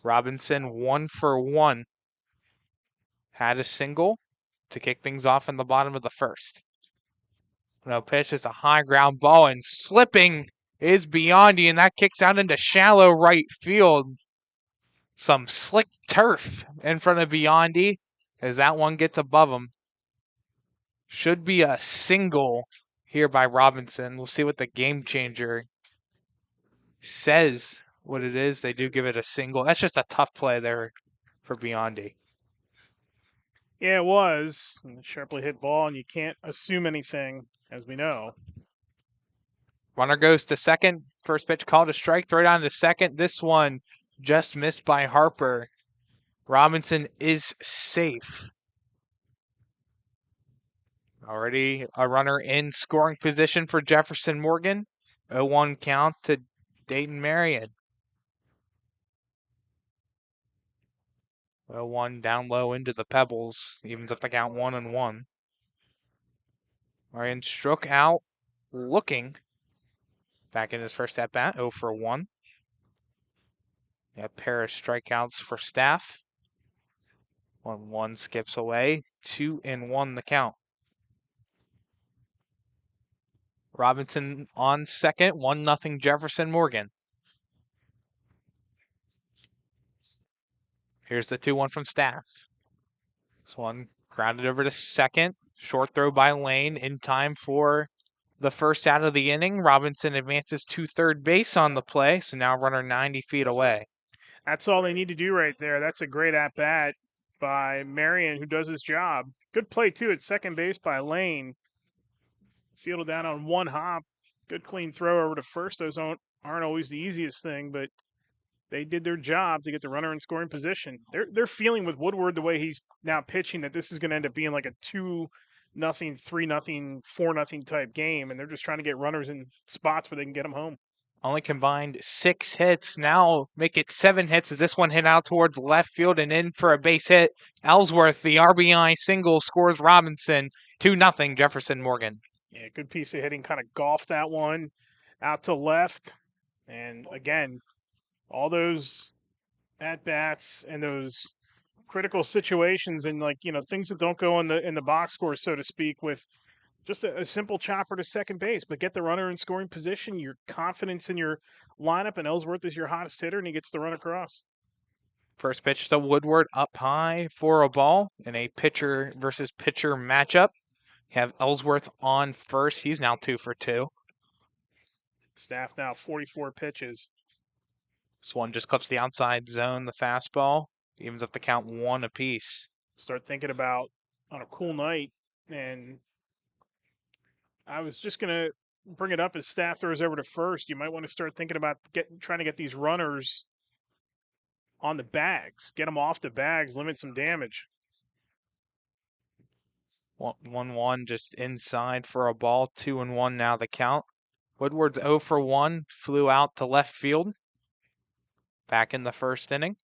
S6: Robinson 1 for 1. Had a single to kick things off in the bottom of the first. No pitch is a high ground ball, and slipping is Biondi, and that kicks out into shallow right field. Some slick turf in front of Biondi as that one gets above him. Should be a single here by Robinson. We'll see what the game changer says what it is. They do give it a single. That's just a tough play there for Biondi.
S5: Yeah, it was. A sharply hit ball, and you can't assume anything, as we know.
S6: Runner goes to second. First pitch called a strike. Throw down to second. This one just missed by Harper. Robinson is safe. Already a runner in scoring position for Jefferson-Morgan. 0-1 count to Dayton Marion. 0-1 down low into the Pebbles. Evens up the count 1-1. Marion struck out looking. Back in his first at bat, 0 for 1. A pair of strikeouts for Staff. 1-1 skips away. 2-1 the count. Robinson on second. 1-0 Jefferson-Morgan. Here's the 2-1 from Staff. This one grounded over to second. Short throw by Lane in time for the first out of the inning. Robinson advances to third base on the play, so now runner 90 feet away.
S5: That's all they need to do right there. That's a great at-bat by Marion, who does his job. Good play, too, at second base by Lane. Fielded down on one hop. Good clean throw over to first. Those aren't always the easiest thing, but they did their job to get the runner in scoring position. They're feeling with Woodward the way he's now pitching that this is going to end up being like a 2-0, 3-0, 4-0 type game, and they're just trying to get runners in spots where they can get them home.
S6: Only combined 6 hits. Now make it 7 hits as this one hit out towards left field and in for a base hit. Ellsworth, the RBI single, scores Robinson. 2-0 Jefferson-Morgan.
S5: Yeah, good piece of hitting. Kind of golfed that one out to left. And again, all those at-bats and those critical situations and things that don't go in the box score, so to speak, with just a simple chopper to second base, but get the runner in scoring position, your confidence in your lineup, and Ellsworth is your hottest hitter, and he gets the run across.
S6: First pitch to Woodward up high for a ball in a pitcher versus pitcher matchup. You have Ellsworth on first. He's now 2 for 2.
S5: Staff now 44 pitches.
S6: This one just clips the outside zone, the fastball. Evens up the count 1 apiece.
S5: Start thinking about on a cool night, and I was just going to bring it up as Staff throws over to first. You might want to start thinking about trying to get these runners on the bags. Get them off the bags, limit some damage.
S6: 1-1 just inside for a ball. 2-1 now the count. Woodward's 0 for 1. Flew out to left field. Back in the first inning.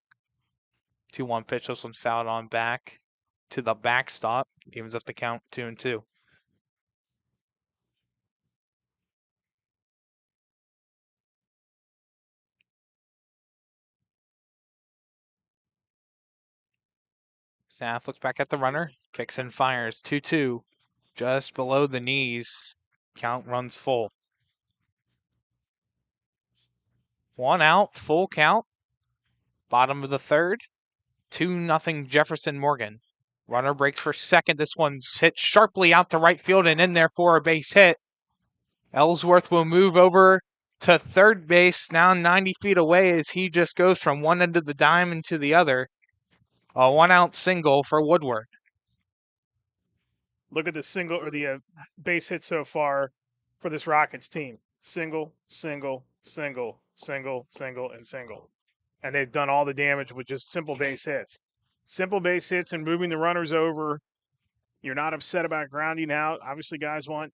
S6: 2-1 pitch. This one's fouled on back to the backstop. Evens up the count 2-2. Staff looks back at the runner, kicks and fires. 2-2, just below the knees. Count runs full. 1 out, full count. Bottom of the third. 2-0 Jefferson-Morgan. Runner breaks for second. This one's hit sharply out to right field and in there for a base hit. Ellsworth will move over to third base, now 90 feet away as he just goes from one end of the diamond to the other. A 1-out single for Woodward.
S5: Look at the single or the base hit so far for this Rockets team. Single, single, single, single, single, and single. And they've done all the damage with just simple base hits. Simple base hits and moving the runners over. You're not upset about grounding out. Obviously, guys want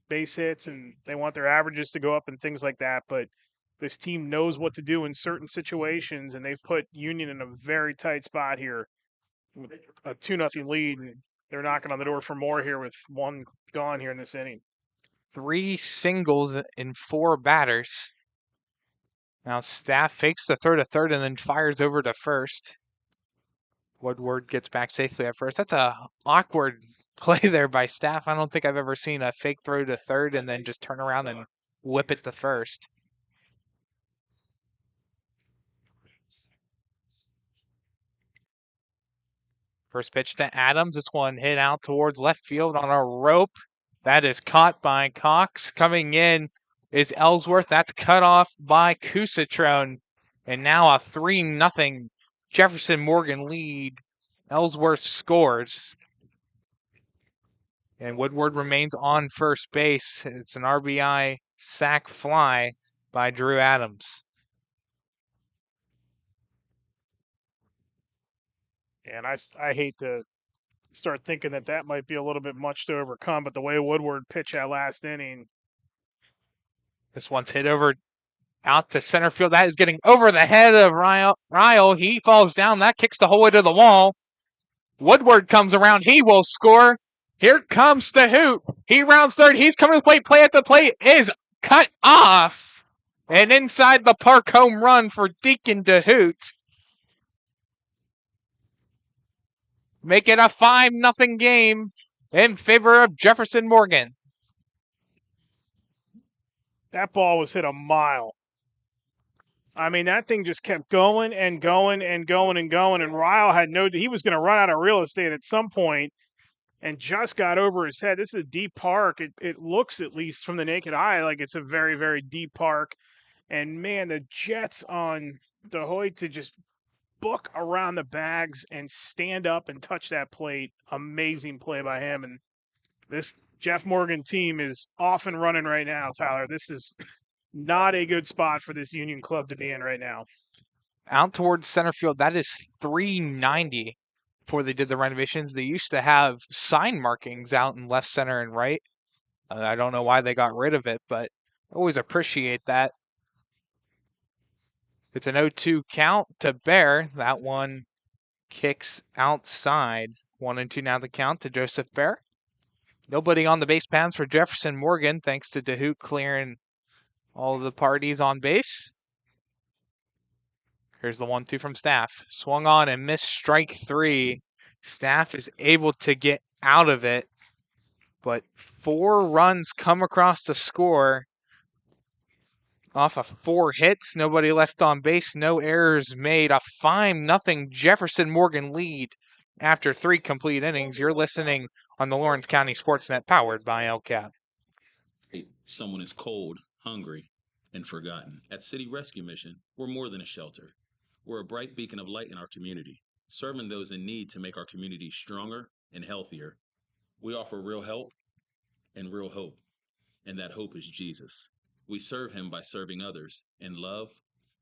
S5: base hits and they want their averages to go up and things like that. But this team knows what to do in certain situations, and they've put Union in a very tight spot here with a 2-0 lead. They're knocking on the door for more here with one gone here in this inning.
S6: 3 singles in 4 batters. Now Staff fakes the throw to third and then fires over to first. Woodward gets back safely at first. That's a awkward play there by Staff. I don't think I've ever seen a fake throw to third and then just turn around and whip it to first. First pitch to Adams. This one hit out towards left field on a rope. That is caught by Cox. Coming in is Ellsworth. That's cut off by Cousitrone. And now a 3-0 Jefferson-Morgan lead. Ellsworth scores. And Woodward remains on first base. It's an RBI sac fly by Drew Adams.
S5: And I hate to start thinking that might be a little bit much to overcome, but the way Woodward pitched that last inning.
S6: This one's hit over out to center field. That is getting over the head of Ryle. He falls down. That kicks the whole way to the wall. Woodward comes around. He will score. Here comes DeHoot. He rounds third. He's coming to the plate. Play at the plate is cut off. And inside the park home run for Deacon DeHoot. Make it a 5-0 game in favor of Jefferson-Morgan.
S5: That ball was hit a mile. I mean, that thing just kept going and going and going and going. And Ryle had he was going to run out of real estate at some point and just got over his head. This is a deep park. It looks, at least from the naked eye, like it's a very, very deep park. And, man, the Jets on DeHoot to just book around the bags and stand up and touch that plate. Amazing play by him. And this Jeff Morgan team is off and running right now, Tyler. This is not a good spot for this Union club to be in right now.
S6: Out towards center field, that is 390 before they did the renovations. They used to have sign markings out in left center and right. I don't know why they got rid of it, but I always appreciate that. It's an 0-2 count to Bear. That one kicks outside. 1-2 now the count to Joseph Bear. Nobody on the base paths for Jefferson-Morgan, thanks to DeHoot clearing all of the parties on base. Here's the 1-2 from Staff. Swung on and missed strike 3. Staff is able to get out of it, but 4 runs come across to score. Off of 4 hits, nobody left on base, no errors made. A 5-0 Jefferson-Morgan lead after 3 complete innings. You're listening on the Lawrence County SportsNet, powered by LCAP.
S16: Someone is cold, hungry, and forgotten. At City Rescue Mission, we're more than a shelter. We're a bright beacon of light in our community, serving those in need to make our community stronger and healthier. We offer real help and real hope, and that hope is Jesus. We serve him by serving others in love,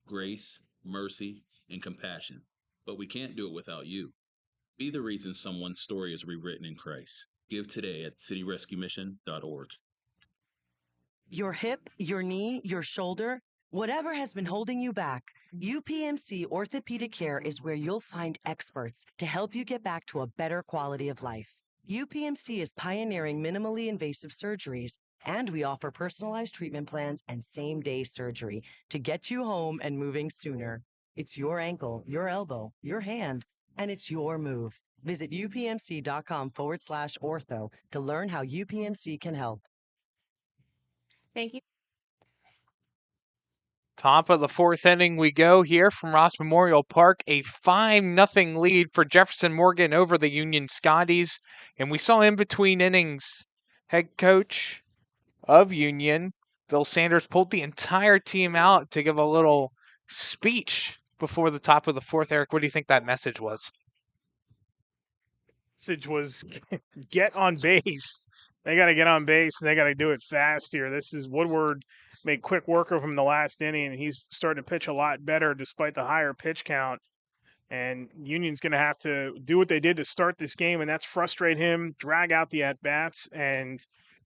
S16: grace, mercy, and compassion. But we can't do it without you. Be the reason someone's story is rewritten in Christ. Give today at cityrescuemission.org.
S17: Your hip, your knee, your shoulder, whatever has been holding you back, UPMC Orthopedic Care is where you'll find experts to help you get back to a better quality of life. UPMC is pioneering minimally invasive surgeries, and we offer personalized treatment plans and same-day surgery to get you home and moving sooner. It's your ankle, your elbow, your hand, and it's your move. Visit upmc.com/ortho to learn how UPMC can help.
S7: Thank you.
S6: Top of the 4th inning we go here from Ross Memorial Park. A 5-0 lead for Jefferson-Morgan over the Union Scotties. And we saw in between innings, head coach of Union, Bill Sanders, pulled the entire team out to give a little speech before the top of the 4th. Eric, what do you think that message was?
S5: Message was get on base. They got to get on base, and they got to do it fast here. This is Woodward made quick work of him the last inning, and he's starting to pitch a lot better despite the higher pitch count. And Union's going to have to do what they did to start this game, and that's frustrate him, drag out the at-bats, and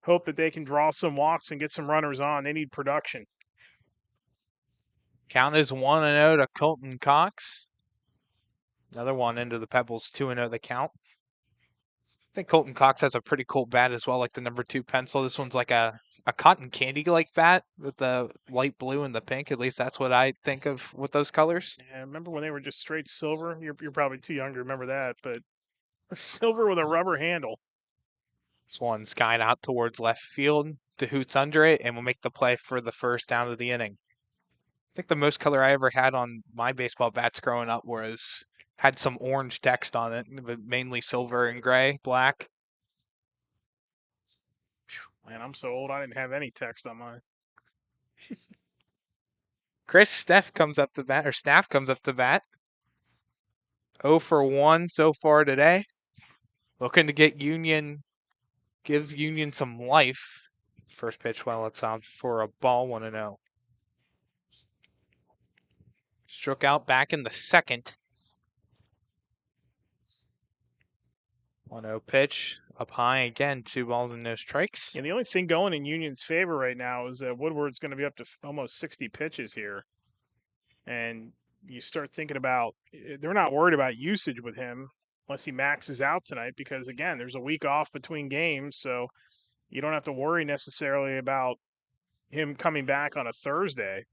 S5: hope that they can draw some walks and get some runners on. They need production.
S6: Count is 1-0 to Colton Cox. Another one into the Pebbles, 2-0 the count. I think Colton Cox has a pretty cool bat as well, like the number 2 pencil. This one's like a cotton candy-like bat with the light blue and the pink. At least that's what I think of with those colors.
S5: Yeah, remember when they were just straight silver? You're probably too young to remember that, but silver with a rubber handle.
S6: This one's skied out towards left field. DeHoot's under it and will make the play for the first down of the inning. I think the most color I ever had on my baseball bats growing up had some orange text on it, but mainly silver and gray, black.
S5: Man, I'm so old I didn't have any text on mine.
S6: Staff comes up to bat. 0 for 1 so far today. Looking to give Union some life. First pitch, well, it's out for a ball, 1-0. Struck out back in the second. 1-0 pitch, up high again, 2 balls and no strikes.
S5: Yeah, the only thing going in Union's favor right now is that Woodward's going to be up to almost 60 pitches here. And you start thinking about, they're not worried about usage with him unless he maxes out tonight because, again, there's a week off between games, so you don't have to worry necessarily about him coming back on a Thursday.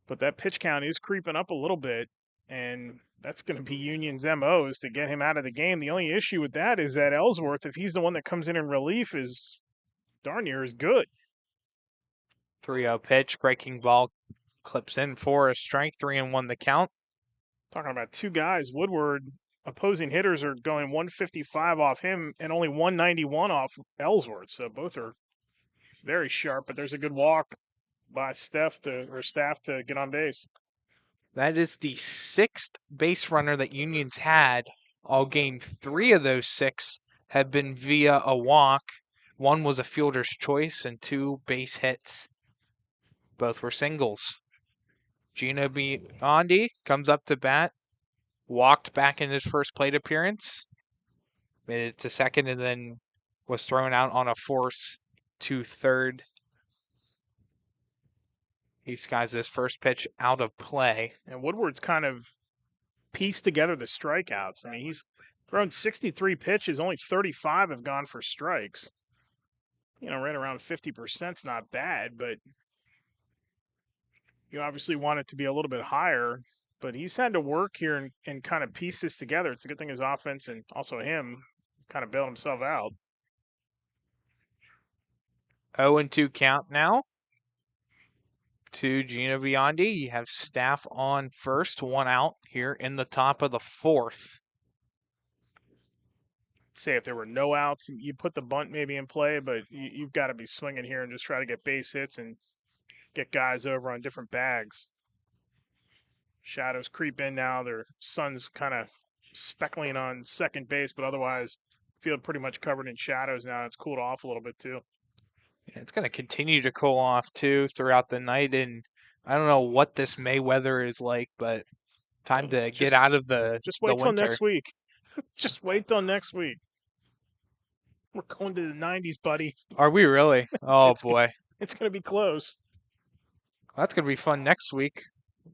S5: But that pitch count is creeping up a little bit, and that's going to be Union's MO is to get him out of the game. The only issue with that is that Ellsworth, if he's the one that comes in relief, is darn near as good.
S6: 3-0 pitch, breaking ball, clips in for a strike, 3-1 the count.
S5: Talking about 2 guys, Woodward, opposing hitters are going 155 off him and only 191 off Ellsworth, so both are very sharp, but there's a good walk by Staff to get on base.
S6: That is the 6th base runner that Union's had all game. 3 of those 6 have been via a walk. 1 was a fielder's choice and 2 base hits. Both were singles. Gino Biondi comes up to bat, walked back in his first plate appearance, made it to second, and then was thrown out on a force to third. He skies this first pitch out of play.
S5: And Woodward's kind of pieced together the strikeouts. I mean, he's thrown 63 pitches, only 35 have gone for strikes. Right around 50% is not bad, but you obviously want it to be a little bit higher. But he's had to work here and kind of piece this together. It's a good thing his offense and also him kind of bailed himself out.
S6: 0-2 count now to Gino Biondi. You have Staff on first, 1 out here in the top of the 4th.
S5: Say if there were no outs, you put the bunt maybe in play, but you've got to be swinging here and just try to get base hits and get guys over on different bags. Shadows creep in now. Their sun's kind of speckling on second base, but otherwise field pretty much covered in shadows now. It's cooled off a little bit too.
S6: Yeah, it's going to continue to cool off too throughout the night, and I don't know what this May weather is like, but time to get out of the
S5: Just wait
S6: the
S5: till
S6: winter.
S5: next week. Just wait till next week. We're going to the 90s, buddy.
S6: Are we really? Oh, boy.
S5: It's going to be close.
S6: Well, that's going to be fun next week.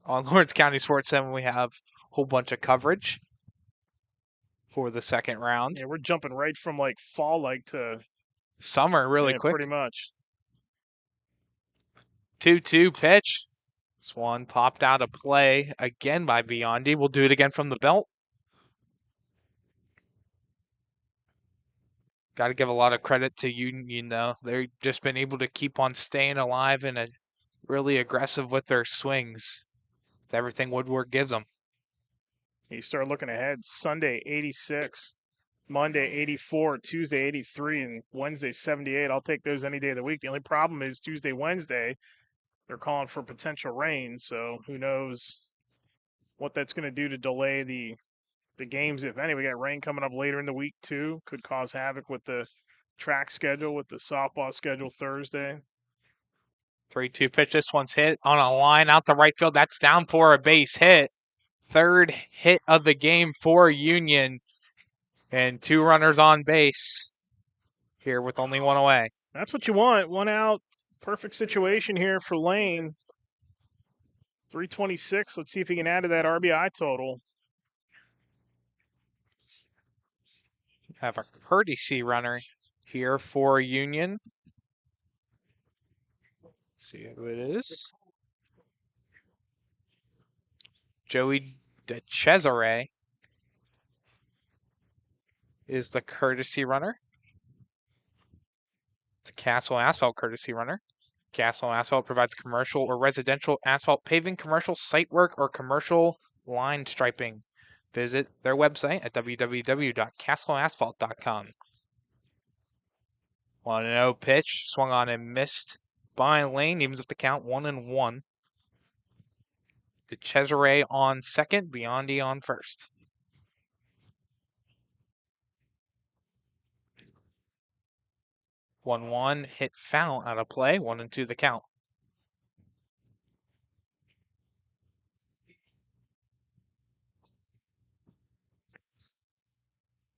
S6: On Lawrence County SportsNet, we have a whole bunch of coverage for the second round.
S5: Yeah, we're jumping right from like fall-like to
S6: summer really quick.
S5: Pretty much.
S6: 2-2 pitch. This one popped out of play again by Biondi. We'll do it again from the belt. Got to give a lot of credit to Union, though. They've just been able to keep on staying alive and really aggressive with their swings. With everything Woodward gives them.
S5: You start looking ahead. Sunday, 86. Monday, 84. Tuesday, 83. And Wednesday, 78. I'll take those any day of the week. The only problem is Tuesday, Wednesday, they're calling for potential rain. So who knows what that's going to do to delay the games, if any. We got rain coming up later in the week, too. Could cause havoc with the track schedule, with the softball schedule Thursday.
S6: 3-2 pitch. This one's hit on a line out the right field. That's down for a base hit. Third hit of the game for Union. And 2 runners on base here with only 1 away.
S5: That's what you want. 1 out. Perfect situation here for Lane. 326. Let's see if he can add to that RBI total.
S6: Have a courtesy runner here for Union. See who it is. Joey DeCesare is the courtesy runner. It's a Castle Asphalt courtesy runner. Castle Asphalt provides commercial or residential asphalt paving, commercial site work, or commercial line striping. Visit their website at www.castleasphalt.com. 1-0 pitch, swung on and missed by Lane, evens up the count 1-1. Cesare on second, Biondi on first. One hit foul out of play, 1-2 the count.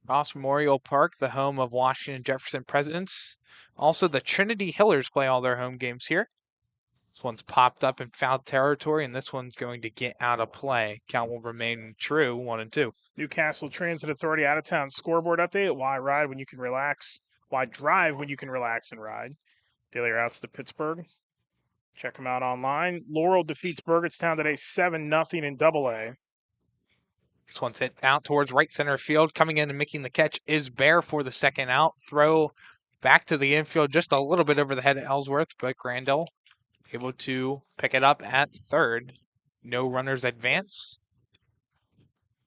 S6: Ross Memorial Park, the home of Washington Jefferson Presidents. Also, the Trinity Hillers play all their home games here. This one's popped up in foul territory, and this one's going to get out of play. Count will remain true, 1-2.
S5: Newcastle Transit Authority out-of-town scoreboard update. Why ride when you can relax? Why drive when you can relax and ride? Daily routes to Pittsburgh. Check them out online. Laurel defeats Burgettstown today 7-0 in AA.
S6: This one's hit out towards right center field. Coming in and making the catch is Bear for the second out. Throw back to the infield just a little bit over the head of Ellsworth, but Grandel able to pick it up at third. No runners advance.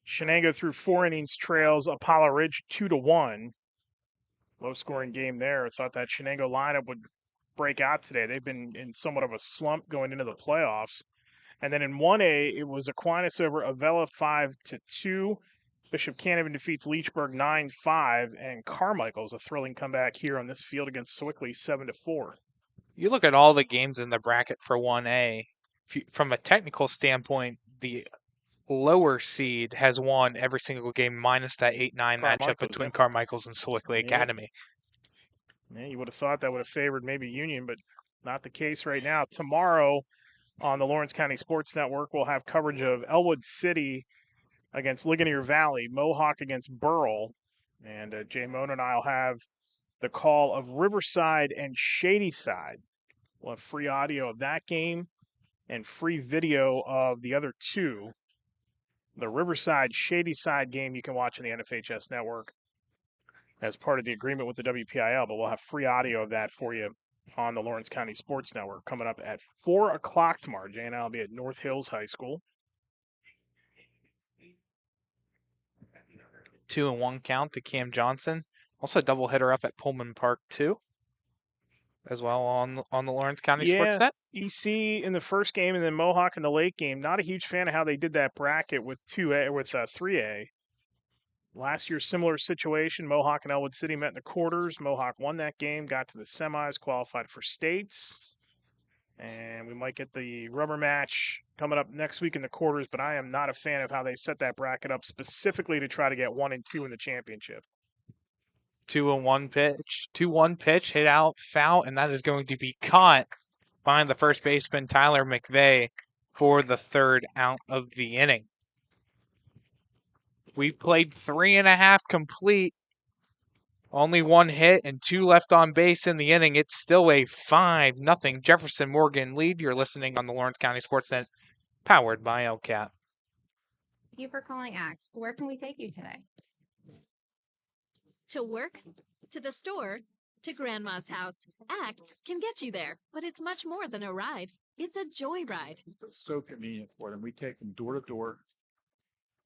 S5: Shenango through 4 innings trails Apollo Ridge 2-1. Low scoring game there. Thought that Shenango lineup would break out today. They've been in somewhat of a slump going into the playoffs. And then in 1A, it was Aquinas over Avella 5-2. Bishop Canevin defeats Leechburg 9-5. And Carmichael's a thrilling comeback here on this field against Sewickley 7-4.
S6: You look at all the games in the bracket for 1A. From a technical standpoint, the lower seed has won every single game minus that 8-9 matchup between Carmichael's and Sewickley Academy.
S5: Yeah, you would have thought that would have favored maybe Union, but not the case right now. Tomorrow on the Lawrence County Sports Network, we'll have coverage of Elwood City against Ligonier Valley, Mohawk against Burrell, and Jay Mona and I will have the call of Riverside and Shadyside. We'll have free audio of that game and free video of the other two. The Riverside Shadyside game you can watch on the NFHS network as part of the agreement with the WPIAL, but we'll have free audio of that for you on the Lawrence County Sports Network coming up at 4 o'clock tomorrow. Jay and I will be at North Hills High School.
S6: 2-1 count to Cam Johnson. Also a doubleheader up at Pullman Park too, as well on the Lawrence County SportsNet.
S5: EC in the first game and then Mohawk in the late game. Not a huge fan of how they did that bracket with 3A. Last year, similar situation. Mohawk and Elwood City met in the quarters. Mohawk won that game, got to the semis, qualified for states. And we might get the rubber match coming up next week in the quarters, but I am not a fan of how they set that bracket up specifically to try to get 1 and 2 in the championship.
S6: 2-1 pitch, hit out, foul, and that is going to be caught by the first baseman, Tyler McVeigh, for the third out of the inning. We played 3.5 complete. Only 1 hit and 2 left on base in the inning. It's still a 5-0 Jefferson-Morgan lead. You're listening on the Lawrence County SportsNet, powered by LCAP.
S18: Thank you for calling Axe. Where can we take you today?
S19: To work, to the store, to Grandma's house. Axe can get you there, but it's much more than a ride. It's a joyride.
S20: It's so convenient for them. We take them door to door.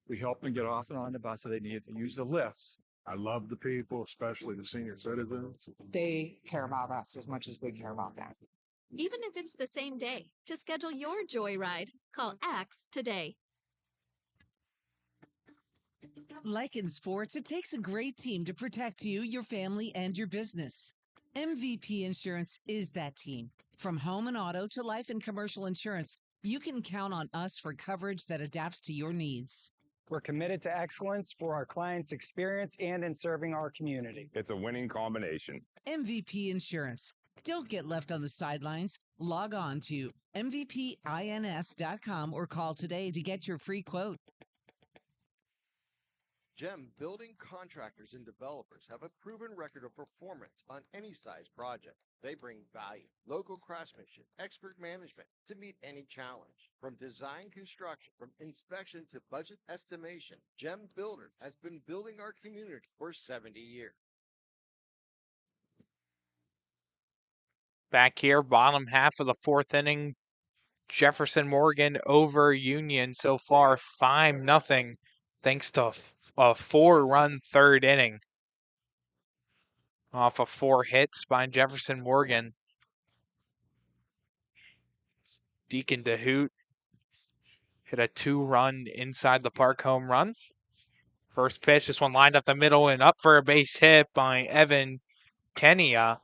S20: We help them get off and on the bus if they need to use the lifts. I love the people, especially the senior citizens.
S21: They care about us as much as we care about them.
S19: Even if it's the same day, to schedule your joyride, call Axe today.
S17: Like in sports, it takes a great team to protect you, your family, and your business. MVP Insurance is that team. From home and auto to life and commercial insurance, you can count on us for coverage that adapts to your needs.
S4: We're committed to excellence for our clients' experience and in serving our community.
S22: It's a winning combination.
S17: MVP Insurance. Don't get left on the sidelines. Log on to mvpins.com or call today to get your free quote.
S23: GEM building contractors and developers have a proven record of performance on any size project. They bring value, local craftsmanship, expert management to meet any challenge. From design construction, from inspection to budget estimation, GEM Builders has been building our community for 70 years.
S6: Back here, bottom half of the fourth inning, Jefferson-Morgan over Union so far 5-0, thanks to a 4-run third inning. Off of 4 hits by Jefferson-Morgan. Deacon DeHoot hit a 2-run inside the park home run. First pitch, this one lined up the middle and up for a base hit by Evan Kenya.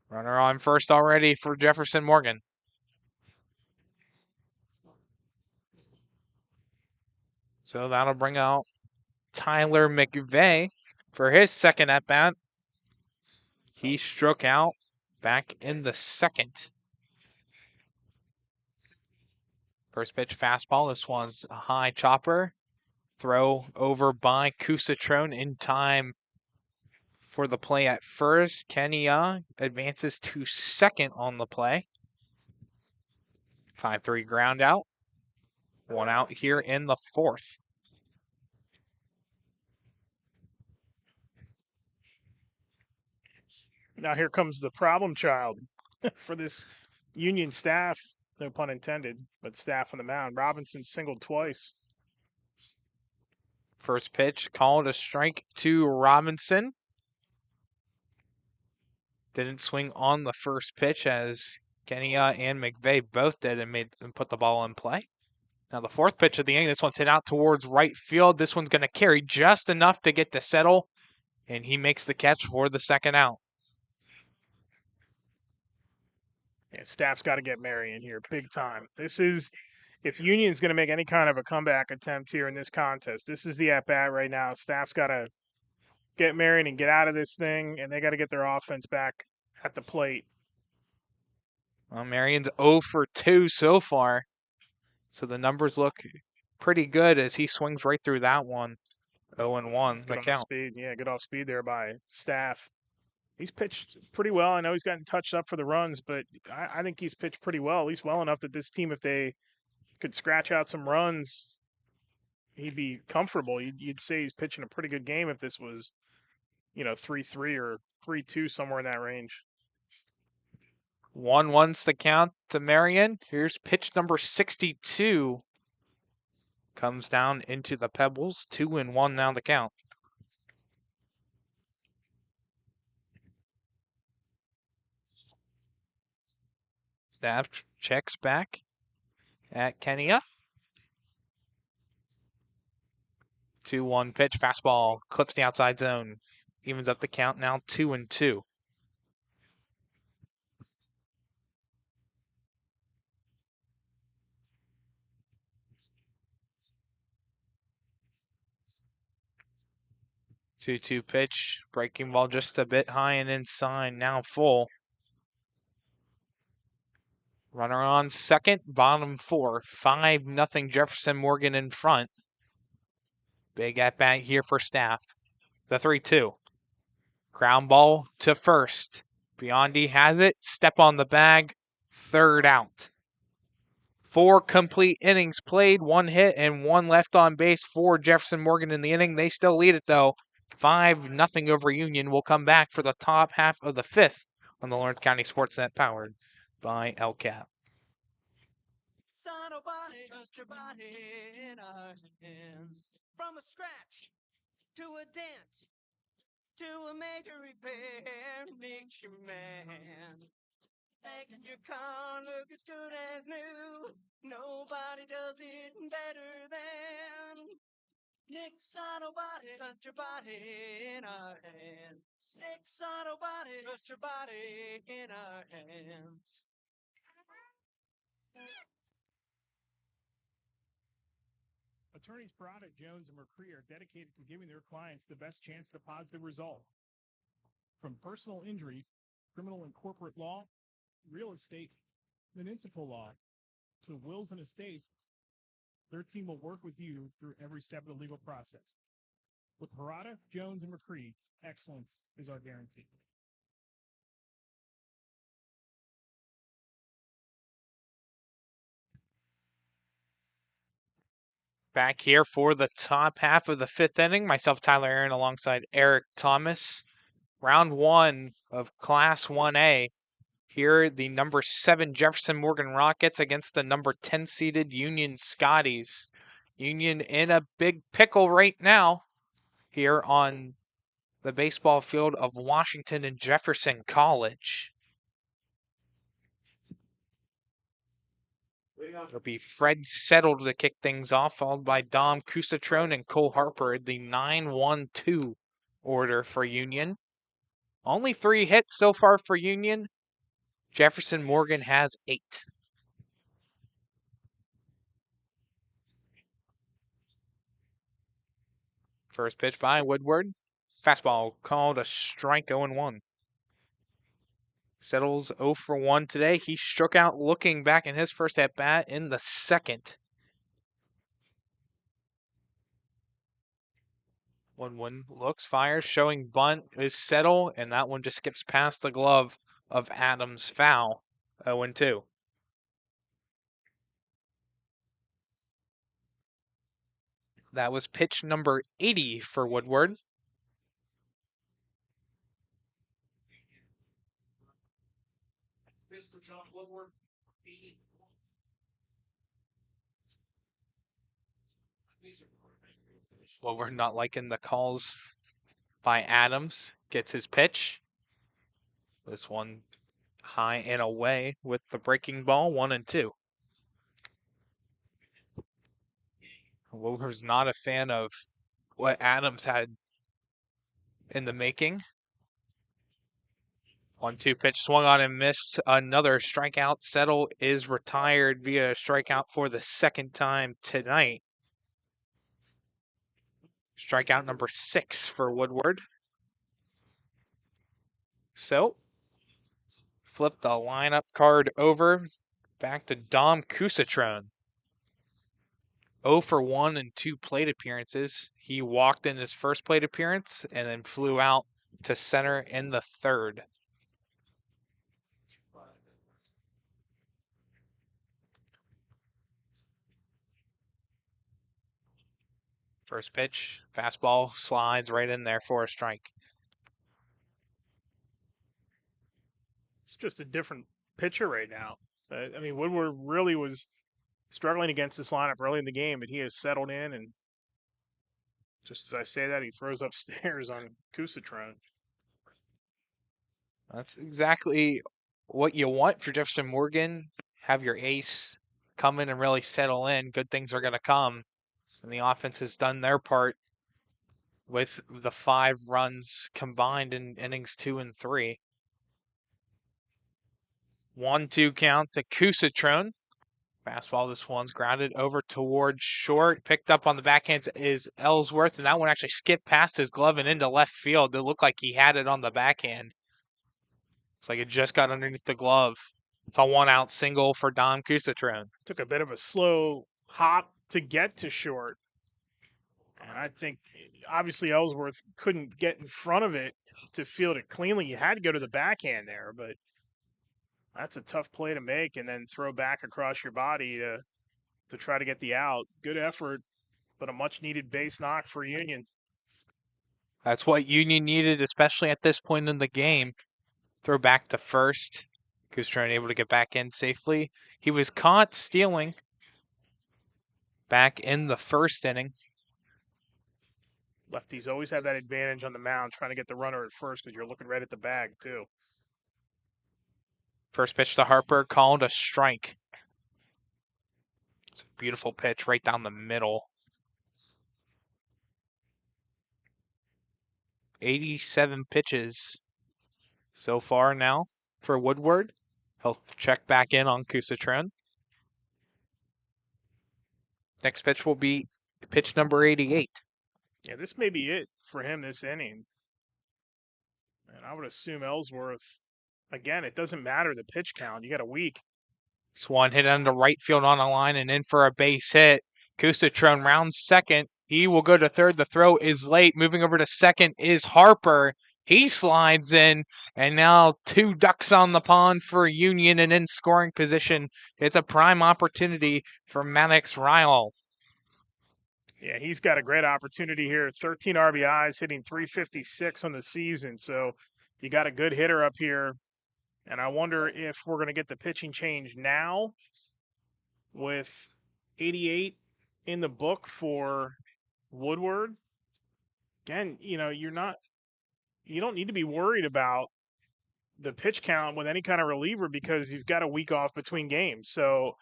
S6: Runner on first already for Jefferson-Morgan. So that'll bring out Tyler McVeigh for his second at-bat. He struck out back in the second. First pitch fastball. This one's a high chopper. Throw over by Kusatrone in time for the play at first. Kenya advances to second on the play. 5-3 ground out. 1 out here in the fourth.
S5: Now here comes the problem child for this Union staff. No pun intended, but staff on the mound. Robinson singled twice.
S6: First pitch called a strike to Robinson. Didn't swing on the first pitch as Kenya and McVeigh both did and put the ball in play. Now the fourth pitch of the inning, this one's hit out towards right field. This one's going to carry just enough to get to settle, and he makes the catch for the second out.
S5: Yeah, staff's got to get Marion here big time. This is, if Union's going to make any kind of a comeback attempt here in this contest, this is the at-bat right now. Staff's got to get Marion and get out of this thing, and they got to get their offense back at the plate.
S6: Well, Marion's 0 for 2 so far, so the numbers look pretty good as he swings right through that one. 0-1, the count.
S5: Speed. Yeah, good off speed there by Staff. He's pitched pretty well. I know he's gotten touched up for the runs, but I think he's pitched pretty well, at least well enough that this team, if they could scratch out some runs, he'd be comfortable. You'd say he's pitching a pretty good game if this was, 3-3 or 3-2, somewhere in that range.
S6: 1-1's the count to Marion. Here's pitch number 62. Comes down into the Pebbles. 2-1 now the count. Staff checks back at Kenya. 2-1 pitch. Fastball clips the outside zone. Evens up the count now 2-2. Two pitch. Breaking ball just a bit high and inside. Now full. Runner on second, bottom 4. 5-0 Jefferson-Morgan in front. Big at-bat here for Staff. The 3-2. Ground ball to first. Biondi has it. Step on the bag. Third out. 4 complete innings played. 1 hit and 1 left on base for Jefferson-Morgan in the inning. They still lead it, though. 5-0 over Union. Will come back for the top half of the 5th on the Lawrence County SportsNet, powered by LCAP.
S2: Trust your body in our hands. From a scratch to a dent to a major repair makes you man. Making your car look as good as new. Nobody does it better than Nick's Auto Body, put your body in our hands. Nick's Auto Body, put your body in our hands.
S5: Attorneys Parada, Jones, and McCree are dedicated to giving their clients the best chance at a positive result. From personal injury, criminal and corporate law, real estate, municipal law, to wills and estates, their team will work with you through every step of the legal process. With Parada, Jones, and McCree, excellence is our guarantee.
S6: Back here for the top half of the fifth inning. Myself, Tyler Aaron, alongside Eric Thomas. Round one of Class 1A. Here, the number 7 Jefferson-Morgan Rockets against the number 10 seeded Union Scotties. Union in a big pickle right now here on the baseball field of Washington and Jefferson College. It'll be Fred Settle to kick things off, followed by Dom Cusatrone and Cole Harper, the 9-1-2 order for Union. Only 3 hits so far for Union. Jefferson-Morgan has 8. First pitch by Woodward. Fastball called a strike, 0-1. Settles 0 for 1 today. He struck out looking back in his first at bat in the second. 1-1 looks, fires, showing bunt is Settle, and that one just skips past the glove of Adams, foul. 0-2. That was pitch number 80 for Woodward.
S5: Mr. John Woodward,
S6: Well, we're not liking the calls by Adams. Gets his pitch. This one high and away with the breaking ball, 1-2. Woodward's not a fan of what Adams had in the making. 1-2 pitch swung on and missed. Another strikeout. Settle is retired via strikeout for the second time tonight. Strikeout number 6 for Woodward. So, flip the lineup card over. Back to Dom Cusatrone. 0 for 1 in 2 plate appearances. He walked in his first plate appearance and then flew out to center in the third. First pitch, fastball slides right in there for a strike.
S5: it's just a different pitcher right now. So, I mean, Woodward really was struggling against this lineup early in the game, but he has settled in, and just as I say that, he throws upstairs on Cusatrone.
S6: That's exactly what you want for Jefferson-Morgan. Have your ace come in and really settle in. Good things are going to come. And the offense has done their part with the 5 runs combined in innings 2 and 3. 1-2 count to Cusatrone. Fastball, this one's grounded over towards short. Picked up on the backhand is Ellsworth, and that one actually skipped past his glove and into left field. It looked like he had it on the backhand. Looks like it just got underneath the glove. It's a 1-out single for Dom Cusatrone.
S5: Took a bit of a slow hop to get to short. And I think, obviously, Ellsworth couldn't get in front of it to field it cleanly. You had to go to the backhand there, but that's a tough play to make and then throw back across your body to try to get the out. Good effort, but a much-needed base knock for Union.
S6: That's what Union needed, especially at this point in the game. Throw back to first. Cusatrone able to get back in safely. He was caught stealing back in the first inning.
S5: Lefties always have that advantage on the mound, trying to get the runner at first because you're looking right at the bag, too.
S6: First pitch to Harper, called a strike. It's a beautiful pitch right down the middle. 87 pitches so far now for Woodward. He'll check back in on Kusatron. Next pitch will be pitch number 88.
S5: Yeah, this may be it for him this inning. And I would assume Ellsworth, again, it doesn't matter the pitch count. You got a week.
S6: Swan hit into right field on a line and in for a base hit. Kusatron rounds second. He will go to third. The throw is late. Moving over to second is Harper. He slides in, and now 2 ducks on the pond for Union and in scoring position. It's a prime opportunity for Maddox Ryle.
S5: Yeah, he's got a great opportunity here. 13 RBIs, hitting .356 on the season. So you got a good hitter up here. And I wonder if we're going to get the pitching change now with 88 in the book for Woodward. Again, you don't need to be worried about the pitch count with any kind of reliever because you've got a week off between games. So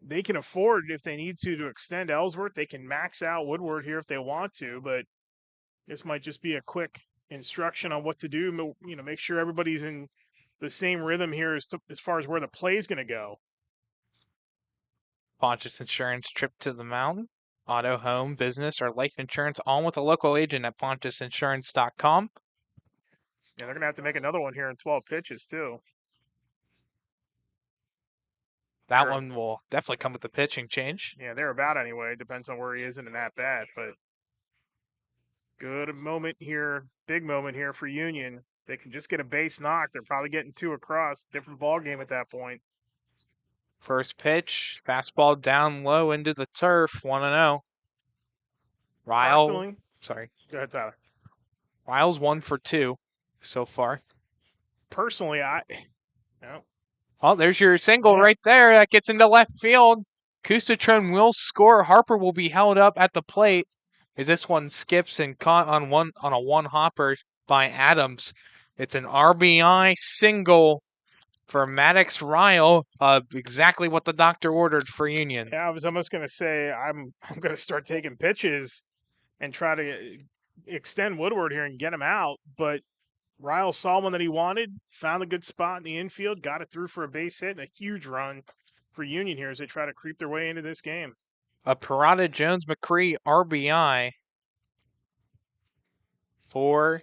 S5: they can afford, if they need to extend Ellsworth. They can max out Woodward here if they want to, but this might just be a quick instruction on what to do. Make sure everybody's in the same rhythm here as far as where the play is going to go.
S6: Pontius Insurance trip to the mountain. Auto, home, business, or life insurance, all with a local agent at pontiusinsurance.com.
S5: Yeah, they're going to have to make another one here in 12 pitches, too.
S6: That one will definitely come with the pitching change.
S5: Yeah, they're about anyway. Depends on where he is in an at-bat, but good moment here, big moment here for Union. They can just get a base knock. They're probably getting 2 across. Different ball game at that point.
S6: First pitch, fastball down low into the turf, 1-0. Ryle, sorry.
S5: Go ahead, Tyler.
S6: Ryle's 1 for 2 so far.
S5: Personally,
S6: Oh, there's your single right there. That gets into left field. Kusatron will score. Harper will be held up at the plate as this one skips and caught on a one-hopper by Adams. It's an RBI single for Maddox Ryle. Exactly what the doctor ordered for Union.
S5: Yeah, I was almost going to say I'm going to start taking pitches and try to extend Woodward here and get him out, but Ryle saw one that he wanted, found a good spot in the infield, got it through for a base hit, and a huge run for Union here as they try to creep their way into this game.
S6: A Parada Jones-McCree RBI for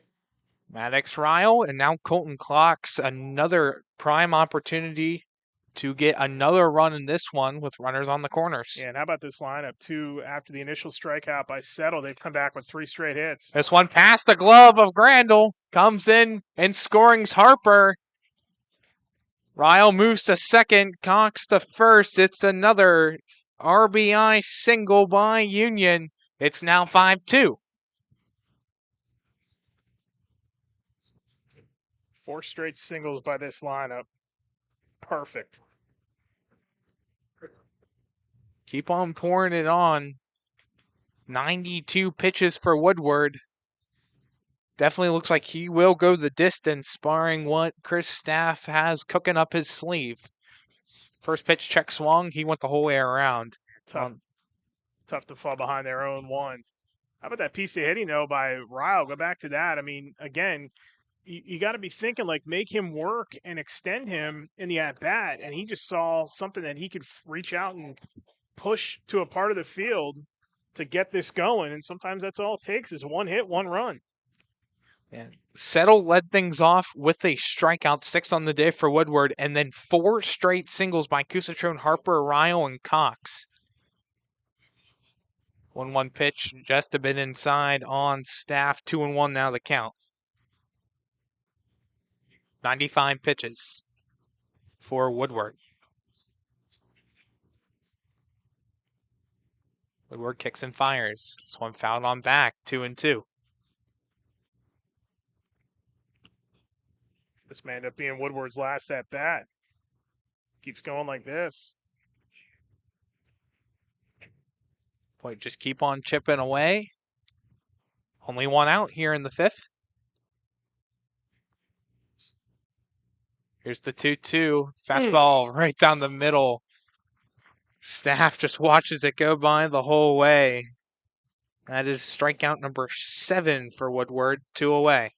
S6: Maddox Ryle, and now Colton Clocks, another prime opportunity to get another run in this one with runners on the corners.
S5: Yeah, and how about this lineup, too? After the initial strikeout by Settle, they've come back with 3 straight hits.
S6: This one past the glove of Grandel, comes in and scorings Harper. Ryle moves to second, Cox to first. It's another RBI single by Union. It's now 5-2.
S5: 4 straight singles by this lineup. Perfect.
S6: Keep on pouring it on. 92 pitches for Woodward. Definitely looks like he will go the distance, sparring what Chris Staff has cooking up his sleeve. First pitch check swung. He went the whole way around.
S5: Tough to fall behind their own one. How about that piece of hitting, though, by Ryle? Go back to that. I mean, again, you got to be thinking, like, make him work and extend him in the at-bat, and he just saw something that he could reach out and push to a part of the field to get this going, and sometimes that's all it takes is 1 hit, 1 run.
S6: And Settle led things off with a strikeout, 6 on the day for Woodward, and then 4 straight singles by Kusatron, Harper, Ryle, and Cox. 1-1 pitch, just a bit inside on Staff, 2-1 now the count. 95 pitches for Woodward. Woodward kicks and fires. This one fouled on back, 2-2.
S5: This may end up being Woodward's last at bat. Keeps going like this.
S6: Boy, just keep on chipping away. Only 1 out here in the 5th. Here's the 2-2. Fastball right down the middle. Staff just watches it go by the whole way. That is strikeout number 7 for Woodward, 2 away.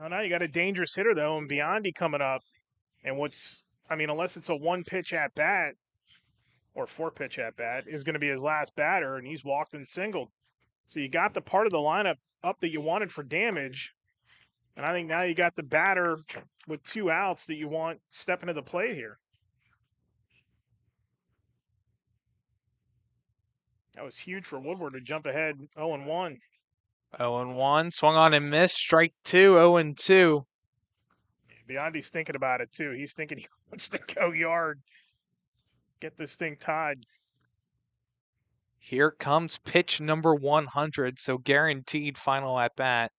S5: Oh, now you got a dangerous hitter, though, and Biondi coming up. And unless it's a 1-pitch at bat or 4-pitch at bat, is going to be his last batter, and he's walked and singled. So you got the part of the lineup up that you wanted for damage. And I think now you got the batter with 2 outs that you want stepping to the plate here. That was huge for Woodward to jump ahead 0-1.
S6: 0-1, swung on and missed. Strike 2, 0-2.
S5: Biondi's thinking about it, too. He's thinking he wants to go yard, get this thing tied.
S6: Here comes pitch number 100, so guaranteed final at bat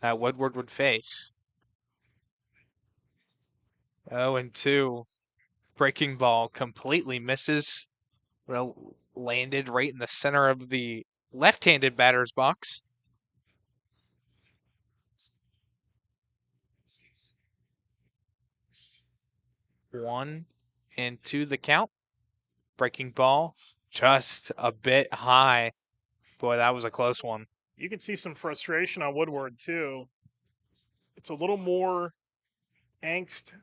S6: that Woodward would face. 0-2. Breaking ball completely misses. Well, landed right in the center of the left-handed batter's box. 1-2 the count. Breaking ball just a bit high. Boy, that was a close one.
S5: You can see some frustration on Woodward, too. It's a little more angst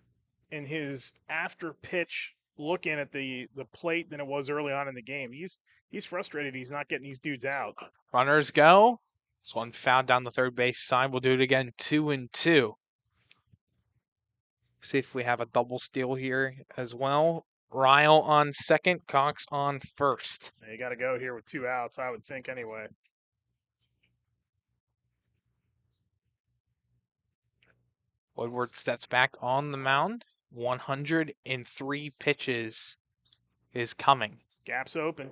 S5: in his after-pitch look in at the plate than it was early on in the game. He's frustrated he's not getting these dudes out.
S6: Runners go. This one fouled down the third base side. We'll do it again, 2-2. See if we have a double steal here as well. Ryle on second, Cox on first.
S5: You got to go here with 2 outs, I would think, anyway.
S6: Woodward steps back on the mound. 103 pitches is coming.
S5: Gap's open.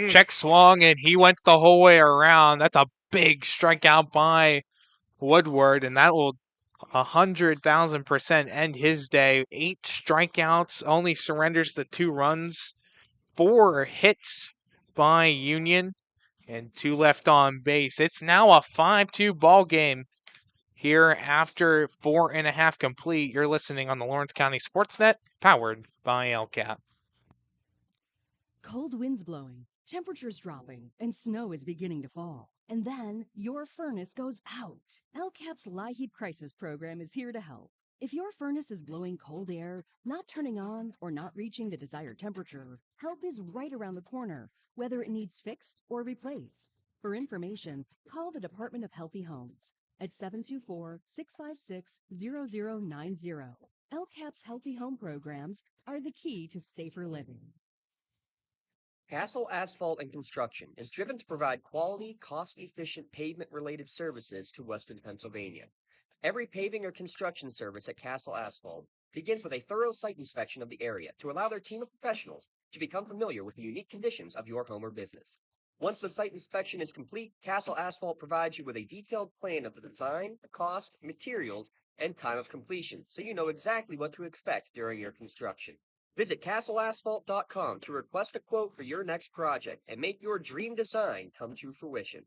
S6: Check swung, and he went the whole way around. That's a big strikeout by Woodward, and that will 100,000% end his day. 8 strikeouts, only surrenders the 2 runs, 4 hits by Union, and 2 left on base. It's now a 5-2 ball game here after 4.5 complete. You're listening on the Lawrence County SportsNet, powered by LCAP.
S3: Cold winds blowing, temperatures dropping, and snow is beginning to fall. And then your furnace goes out. LCAP's LIHEAT Crisis Program is here to help. If your furnace is blowing cold air, not turning on, or not reaching the desired temperature, help is right around the corner, whether it needs fixed or replaced. For information, call the Department of Healthy Homes at 724-656-0090. LCAP's Healthy Home programs are the key to safer living.
S1: Castle Asphalt and Construction is driven to provide quality, cost-efficient pavement-related services to Western Pennsylvania. Every paving or construction service at Castle Asphalt begins with a thorough site inspection of the area to allow their team of professionals to become familiar with the unique conditions of your home or business. Once the site inspection is complete, Castle Asphalt provides you with a detailed plan of the design, cost, materials, and time of completion, so you know exactly what to expect during your construction. Visit castleasphalt.com to request a quote for your next project and make your dream design come to fruition.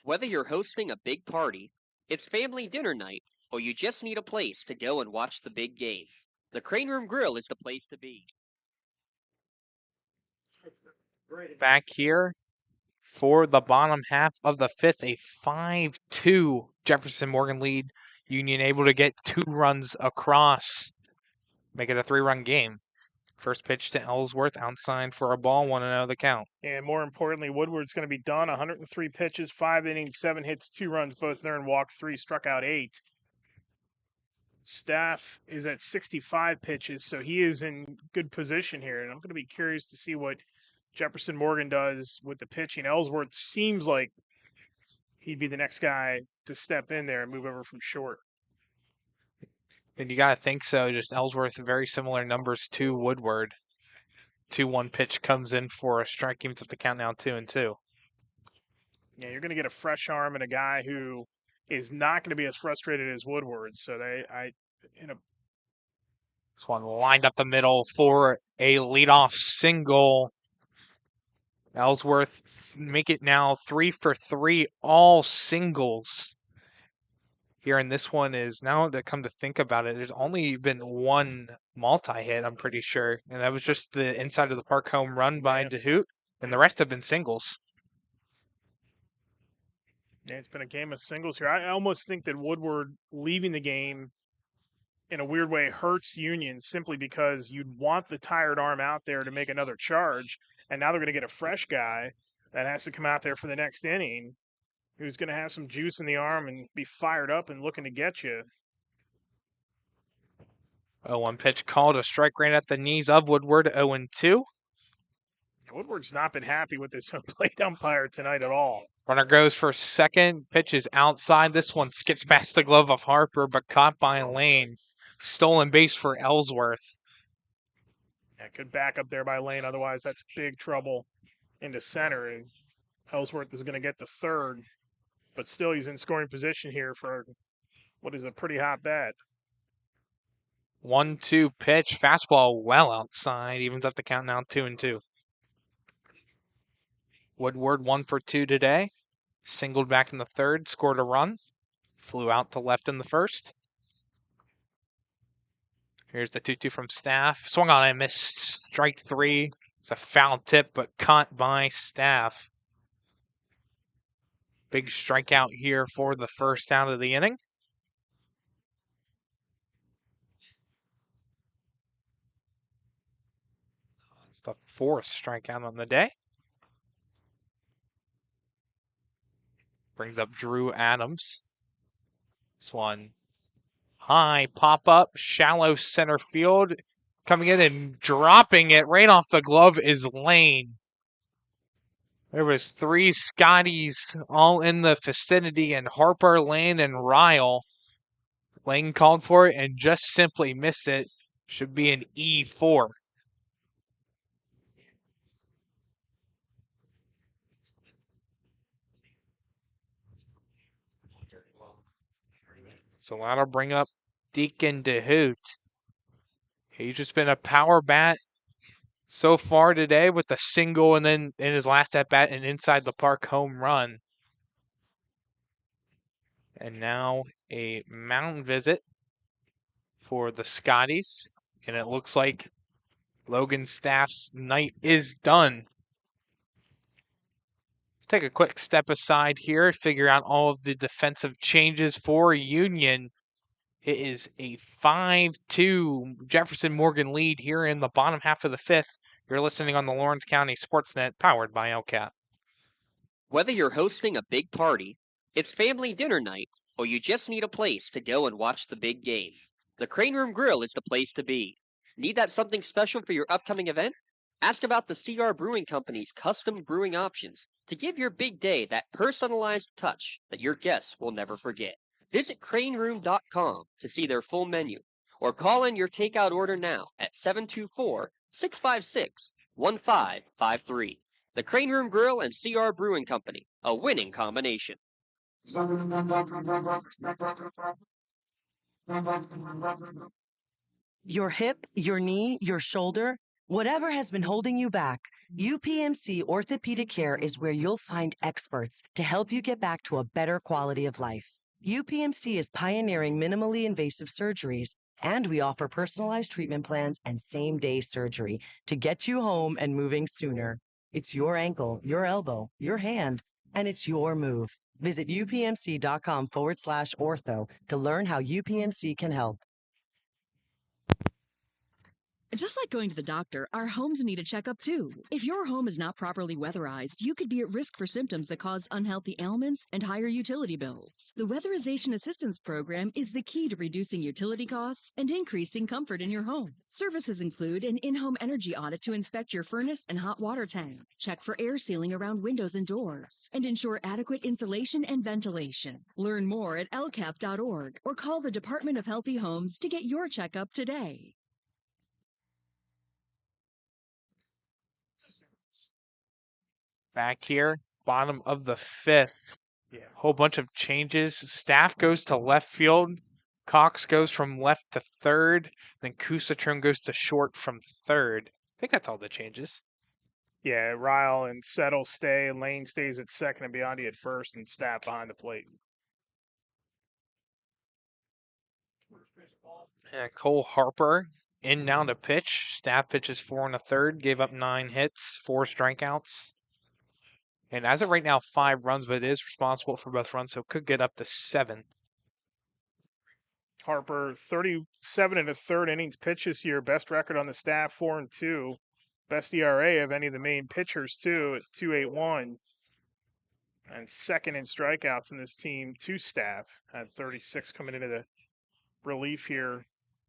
S1: Whether you're hosting a big party, it's family dinner night, or you just need a place to go and watch the big game, the Crane Room Grill is the place to be.
S6: Back here for the bottom half of the 5th, a 5-2 Jefferson-Morgan lead. Union able to get 2 runs across, make it a 3-run game. First pitch to Ellsworth, outside for a ball, 1-0 the count.
S5: And more importantly, Woodward's going to be done. 103 pitches, 5 innings, 7 hits, 2 runs, both earned, walked 3, struck out 8. Staff is at 65 pitches, so he is in good position here. And I'm going to be curious to see what Jefferson-Morgan does with the pitching. Ellsworth seems like he'd be the next guy to step in there and move over from short.
S6: And you got to think so. Just Ellsworth, very similar numbers to Woodward. 2-1 pitch comes in for a strike. Keeps up the count now 2-2.
S5: Yeah, you're going to get a fresh arm and a guy who is not going to be as frustrated as Woodward. So
S6: this one lined up the middle for a leadoff single. Ellsworth make it now 3 for 3, all singles. here in this one is, now to come to think about it, there's only been one multi-hit, I'm pretty sure, and that was just the inside of the park home run by DeHoot, and the rest have been singles.
S5: Yeah, it's been a game of singles here. I almost think that Woodward leaving the game in a weird way hurts Union simply because you'd want the tired arm out there to make another charge, and now they're going to get a fresh guy that has to come out there for the next inning who's going to have some juice in the arm and be fired up and looking to get you.
S6: 0-1 pitch called, a strike ran at the knees of Woodward, 0-2.
S5: Woodward's not been happy with this plate umpire tonight at all.
S6: Runner goes for second. Pitch is outside. This one skips past the glove of Harper, but caught by Lane. Stolen base for Ellsworth.
S5: Yeah, good back up there by Lane. Otherwise, that's big trouble into center. And Ellsworth is going to get the third. But still, he's in scoring position here for what is a pretty hot bat.
S6: 1-2 pitch. Fastball well outside. Evens up the count now 2-2. Woodward 1 for 2 today. Singled back in the third. Scored a run. Flew out to left in the first. Here's the 2-2 from Staff. Swung on and missed. Strike 3. It's a foul tip, but caught by Staff. Big strikeout here for the first out of the inning. It's the fourth strikeout on the day. Brings up Drew Adams. This one high, pop up, shallow center field. Coming in and dropping it right off the glove is Lane. There was 3 Scotties all in the vicinity, and Harper, Lane, and Ryle. Lane called for it and just simply missed it. Should be an E4. So that'll bring up Deacon DeHoot. He's just been a power bat so far today with a single, and then in his last at bat, an inside the park home run. And now a mound visit for the Scotties. And it looks like Logan Staff's night is done. Let's take a quick step aside here, figure out all of the defensive changes for Union. It is a 5-2 Jefferson-Morgan lead here in the bottom half of the fifth. You're listening on the Lawrence County SportsNet, powered by LCAP.
S1: Whether you're hosting a big party, it's family dinner night, or you just need a place to go and watch the big game, the Crane Room Grill is the place to be. Need that something special for your upcoming event? Ask about the CR Brewing Company's custom brewing options to give your big day that personalized touch that your guests will never forget. Visit craneroom.com to see their full menu, or call in your takeout order now at 724-656-1553. The Crane Room Grill and CR Brewing Company, a winning combination.
S17: Your hip, your knee, your shoulder, whatever has been holding you back, UPMC Orthopedic Care is where you'll find experts to help you get back to a better quality of life. UPMC is pioneering minimally invasive surgeries, and we offer personalized treatment plans and same-day surgery to get you home and moving sooner. It's your ankle, your elbow, your hand, and it's your move. Visit upmc.com/ortho to learn how UPMC can help.
S3: Just like going to the doctor, our homes need a checkup too. If your home is not properly weatherized, you could be at risk for symptoms that cause unhealthy ailments and higher utility bills. The Weatherization Assistance Program is the key to reducing utility costs and increasing comfort in your home. Services include an in-home energy audit to inspect your furnace and hot water tank, check for air sealing around windows and doors, and ensure adequate insulation and ventilation. Learn more at lcap.org or call the Department of Healthy Homes to get your checkup today.
S6: Back here, bottom of the fifth.
S5: Yeah.
S6: Whole bunch of changes. Staff goes to left field. Cox goes from left to third. Then Kusatron goes to short from third. I think that's all the changes.
S5: Yeah, Ryle and Settle stay. Lane stays at second and Biondi at first, and Staff behind the plate.
S6: Yeah, Cole Harper in now to pitch. Staff pitches 4 1/3, gave up 9 hits, 4 strikeouts. And as of right now, 5 runs, but it is responsible for both runs, so could get up to 7.
S5: Harper, 37 1/3 innings pitched this year. Best record on the staff, 4-2. Best ERA of any of the main pitchers, too, at 2.81. And second in strikeouts in this team, 2 staff. Had 36 coming into the relief here.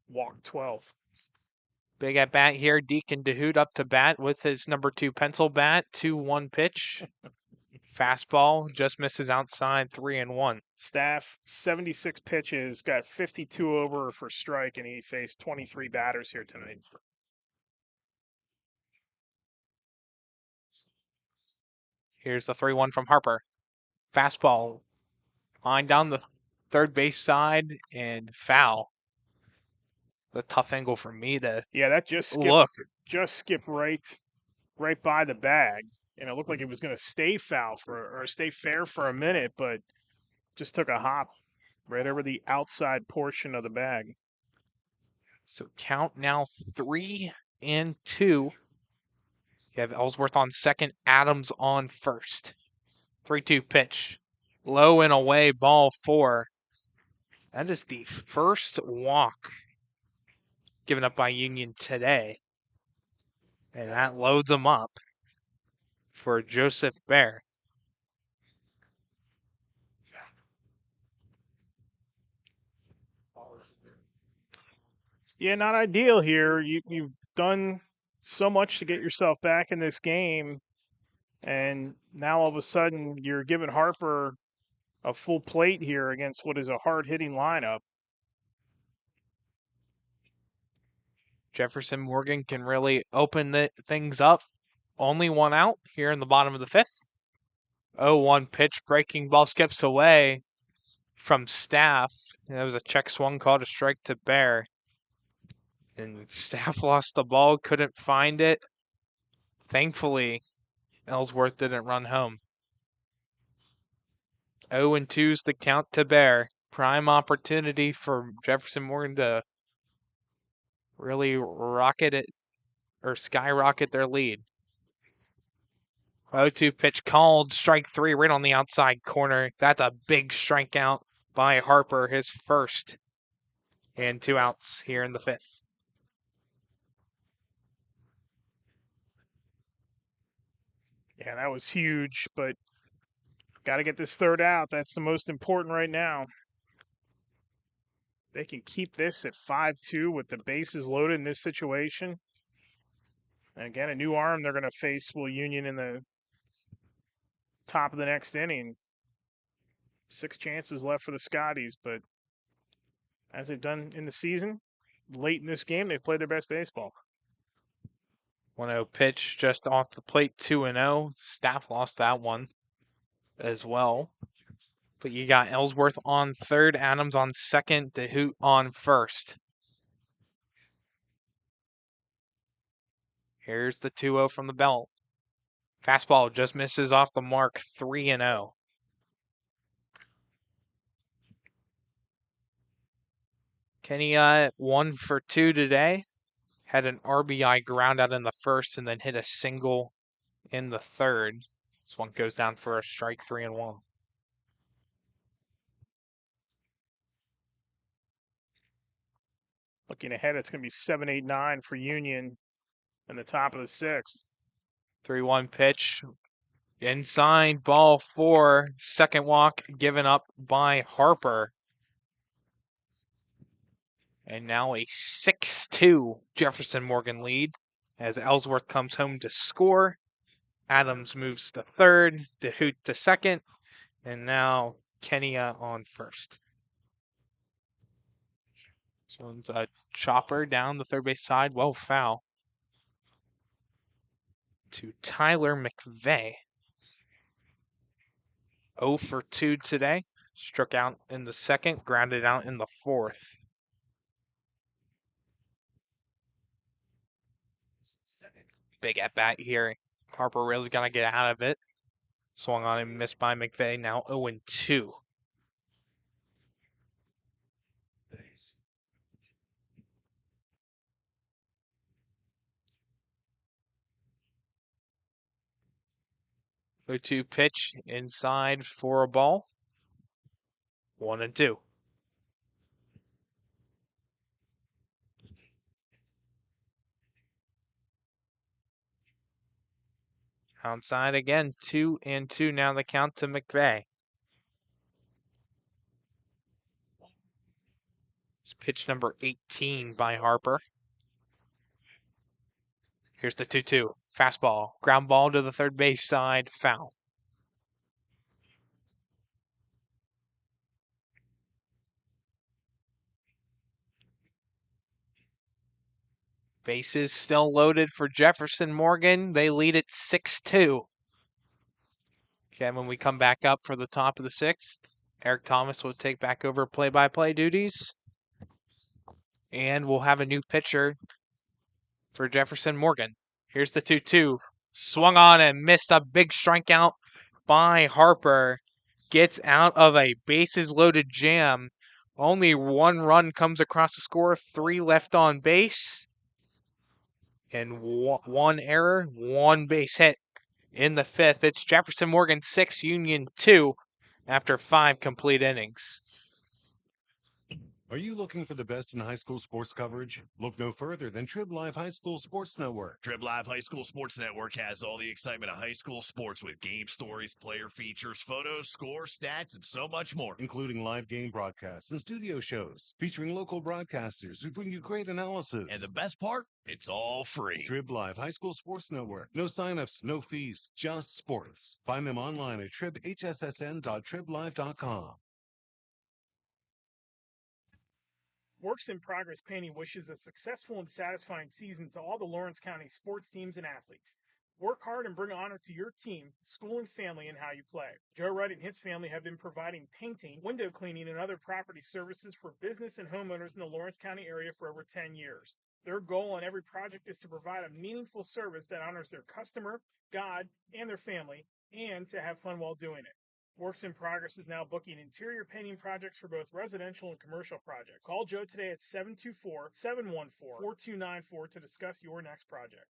S5: Walked 12.
S6: Big at bat here. Deacon DeHoot up to bat with his number 2 pencil bat. 2-1 pitch. Fastball just misses outside, 3-1.
S5: Staff, 76 pitches, got 52 over for strike, and he faced 23 batters here tonight.
S6: Here's the 3-1 from Harper. Fastball. Line down the third base side and foul. The tough angle for me to
S5: that just skipped right by the bag, and it looked like it was going to stay stay fair for a minute, but just took a hop right over the outside portion of the bag.
S6: So count now 3-2. You have Ellsworth on second, Adams on first. 3-2 pitch. Low and away, ball 4. That is the first walk given up by Union today. And that loads them up for Joseph Bear.
S5: Yeah, not ideal here. You've done so much to get yourself back in this game, and now all of a sudden you're giving Harper a full plate here against what is a hard-hitting lineup.
S6: Jefferson-Morgan can really open things up. Only 1 out here in the bottom of the 5th. 0-1 pitch, breaking ball skips away from Staff. That was a check swung call to strike to Bear. And Staff lost the ball, couldn't find it. Thankfully, Ellsworth didn't run home. 0-2's the count to Bear. Prime opportunity for Jefferson-Morgan to really skyrocket their lead. 0-2 pitch called, strike 3 right on the outside corner. That's a big strikeout by Harper, his first. And 2 outs here in the 5th.
S5: Yeah, that was huge, but got to get this third out. That's the most important right now. They can keep this at 5-2 with the bases loaded in this situation. And again, a new arm they're going to face will Union in the top of the next inning. 6 chances left for the Scotties, but as they've done in the season, late in this game, they've played their best baseball.
S6: 1-0 pitch just off the plate, 2-0. Staff lost that one as well. But you got Ellsworth on third, Adams on second, DeHoot on first. Here's the 2-0 from the belt. Fastball just misses off the mark, 3-0. Kenny 1 for 2 today. Had an RBI ground out in the first and then hit a single in the third. This one goes down for a strike, 3-1.
S5: Looking ahead, it's going to be 7, 8, 9 for Union in the top of the 6th.
S6: 3-1 pitch. Inside, ball 4. Second walk given up by Harper. And now a 6-2 Jefferson-Morgan lead as Ellsworth comes home to score. Adams moves to third, DeHoot to second, and now Kenya on first. This one's a chopper down the third base side, well foul. To Tyler McVeigh. 0 for 2 today. Struck out in the second, grounded out in the fourth. Big at bat here. Harper really got to get out of it. Swung on and missed by McVeigh. Now 0-2. 0-2 pitch inside for a ball. 1-2. Outside again, 2-2 now the count to McVeigh. It's pitch number 18 by Harper. Here's the 2-2. Fastball. Ground ball to the third base side. Foul. Bases still loaded for Jefferson-Morgan. They lead it 6-2. Okay, when we come back up for the top of the sixth, Eric Thomas will take back over play-by-play duties. And we'll have a new pitcher for Jefferson-Morgan. Here's the 2-2. Swung on and missed a big strikeout by Harper. Gets out of a bases-loaded jam. Only one run comes across the score. 3 left on base. And one error, 1 base hit in the 5th. It's Jefferson-Morgan 6, Union 2 after 5 complete innings.
S8: Are you looking for the best in high school sports coverage? Look no further than Trib Live High School Sports Network.
S9: Trib Live High School Sports Network has all the excitement of high school sports with game stories, player features, photos, scores, stats, and so much more.
S8: Including live game broadcasts and studio shows featuring local broadcasters who bring you great analysis.
S9: And the best part? It's all free.
S8: Trib Live High School Sports Network. No signups, no fees, just sports. Find them online at tribhssn.triblive.com.
S5: Works in Progress Painting wishes a successful and satisfying season to all the Lawrence County sports teams and athletes. Work hard and bring honor to your team, school, and family in how you play. Joe Wright and his family have been providing painting, window cleaning, and other property services for business and homeowners in the Lawrence County area for over 10 years. Their goal on every project is to provide a meaningful service that honors their customer, God, and their family, and to have fun while doing it. Works in Progress is now booking interior painting projects for both residential and commercial projects. Call Joe today at 724-714-4294 to discuss your next project.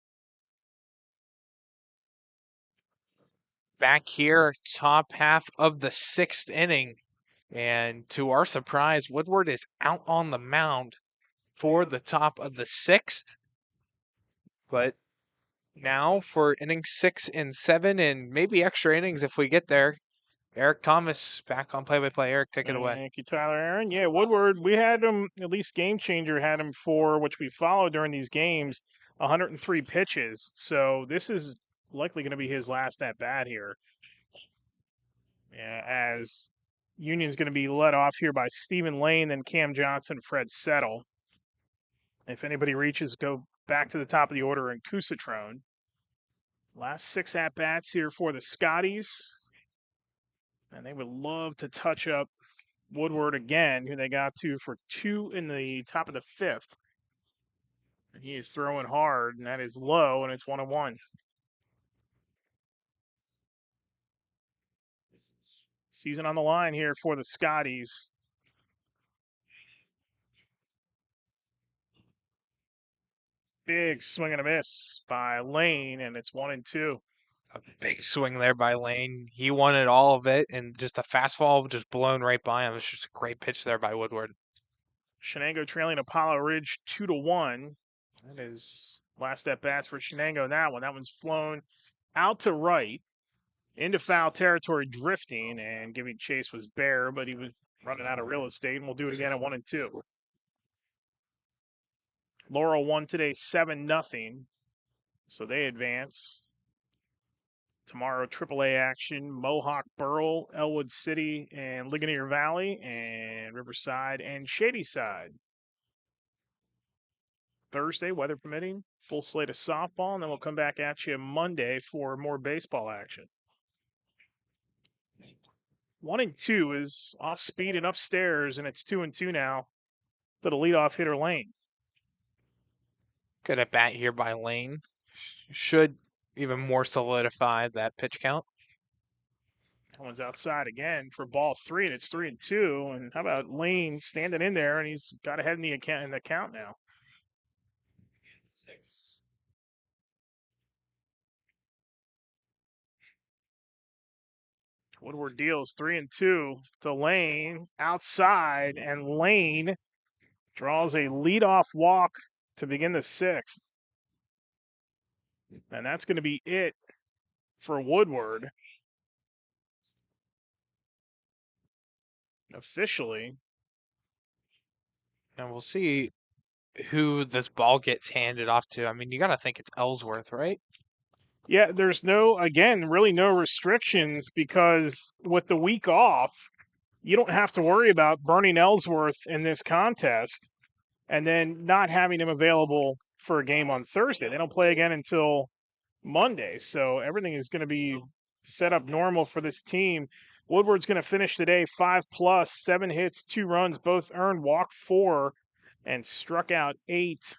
S6: Back here, top half of the 6th inning. And to our surprise, Woodward is out on the mound for the top of the 6th. But now for innings 6 and 7 and maybe extra innings if we get there, Eric Thomas back on play-by-play. Eric, take it away.
S5: Thank you, Tyler Aaron. Yeah, Woodward, we had him, at least Game Changer had him for, which we followed during these games, 103 pitches. So this is likely going to be his last at-bat here. Yeah, as Union's going to be led off here by Stephen Lane, then Cam Johnson, Fred Settle. If anybody reaches, go back to the top of the order in Cousitrone. Last 6 at-bats here for the Scotties. And they would love to touch up Woodward again, who they got to for 2 in the top of the 5th. And he is throwing hard, and that is low, and it's 1-1. Season on the line here for the Scotties. Big swing and a miss by Lane, and it's 1-2.
S6: A big swing there by Lane. He wanted all of it, and just a fastball just blown right by him. It's just a great pitch there by Woodward.
S5: Shenango trailing Apollo Ridge 2-1. That is last at bats for Shenango in that one. That one's flown out to right into foul territory, drifting, and giving chase was Bear, but he was running out of real estate, and we'll do it again at 1-2. Laurel won today 7-0, so they advance. Tomorrow, AAA action, Mohawk, Burrell, Elwood City, and Ligonier Valley, and Riverside, and Shadyside. Thursday, weather permitting, full slate of softball, and then we'll come back at you Monday for more baseball action. 1-2 is off speed and upstairs, and it's 2-2 now to the leadoff hitter Lane.
S6: Good at bat here by Lane. Should even more solidify that pitch count.
S5: That one's outside again for ball 3, and it's 3-2. And how about Lane standing in there, and he's got ahead in the count now. Woodward deals 3-2 to Lane outside, and Lane draws a leadoff walk to begin the sixth. And that's going to be it for Woodward. Officially.
S6: And we'll see who this ball gets handed off to. I mean, you got to think it's Ellsworth, right?
S5: Yeah, there's really no restrictions because with the week off, you don't have to worry about burning Ellsworth in this contest and then not having him available for a game on Thursday. They don't play again until Monday, so everything is going to be set up normal for this team. Woodward's going to finish today 5+, 7 hits, 2 runs, both earned, walked 4, and struck out 8.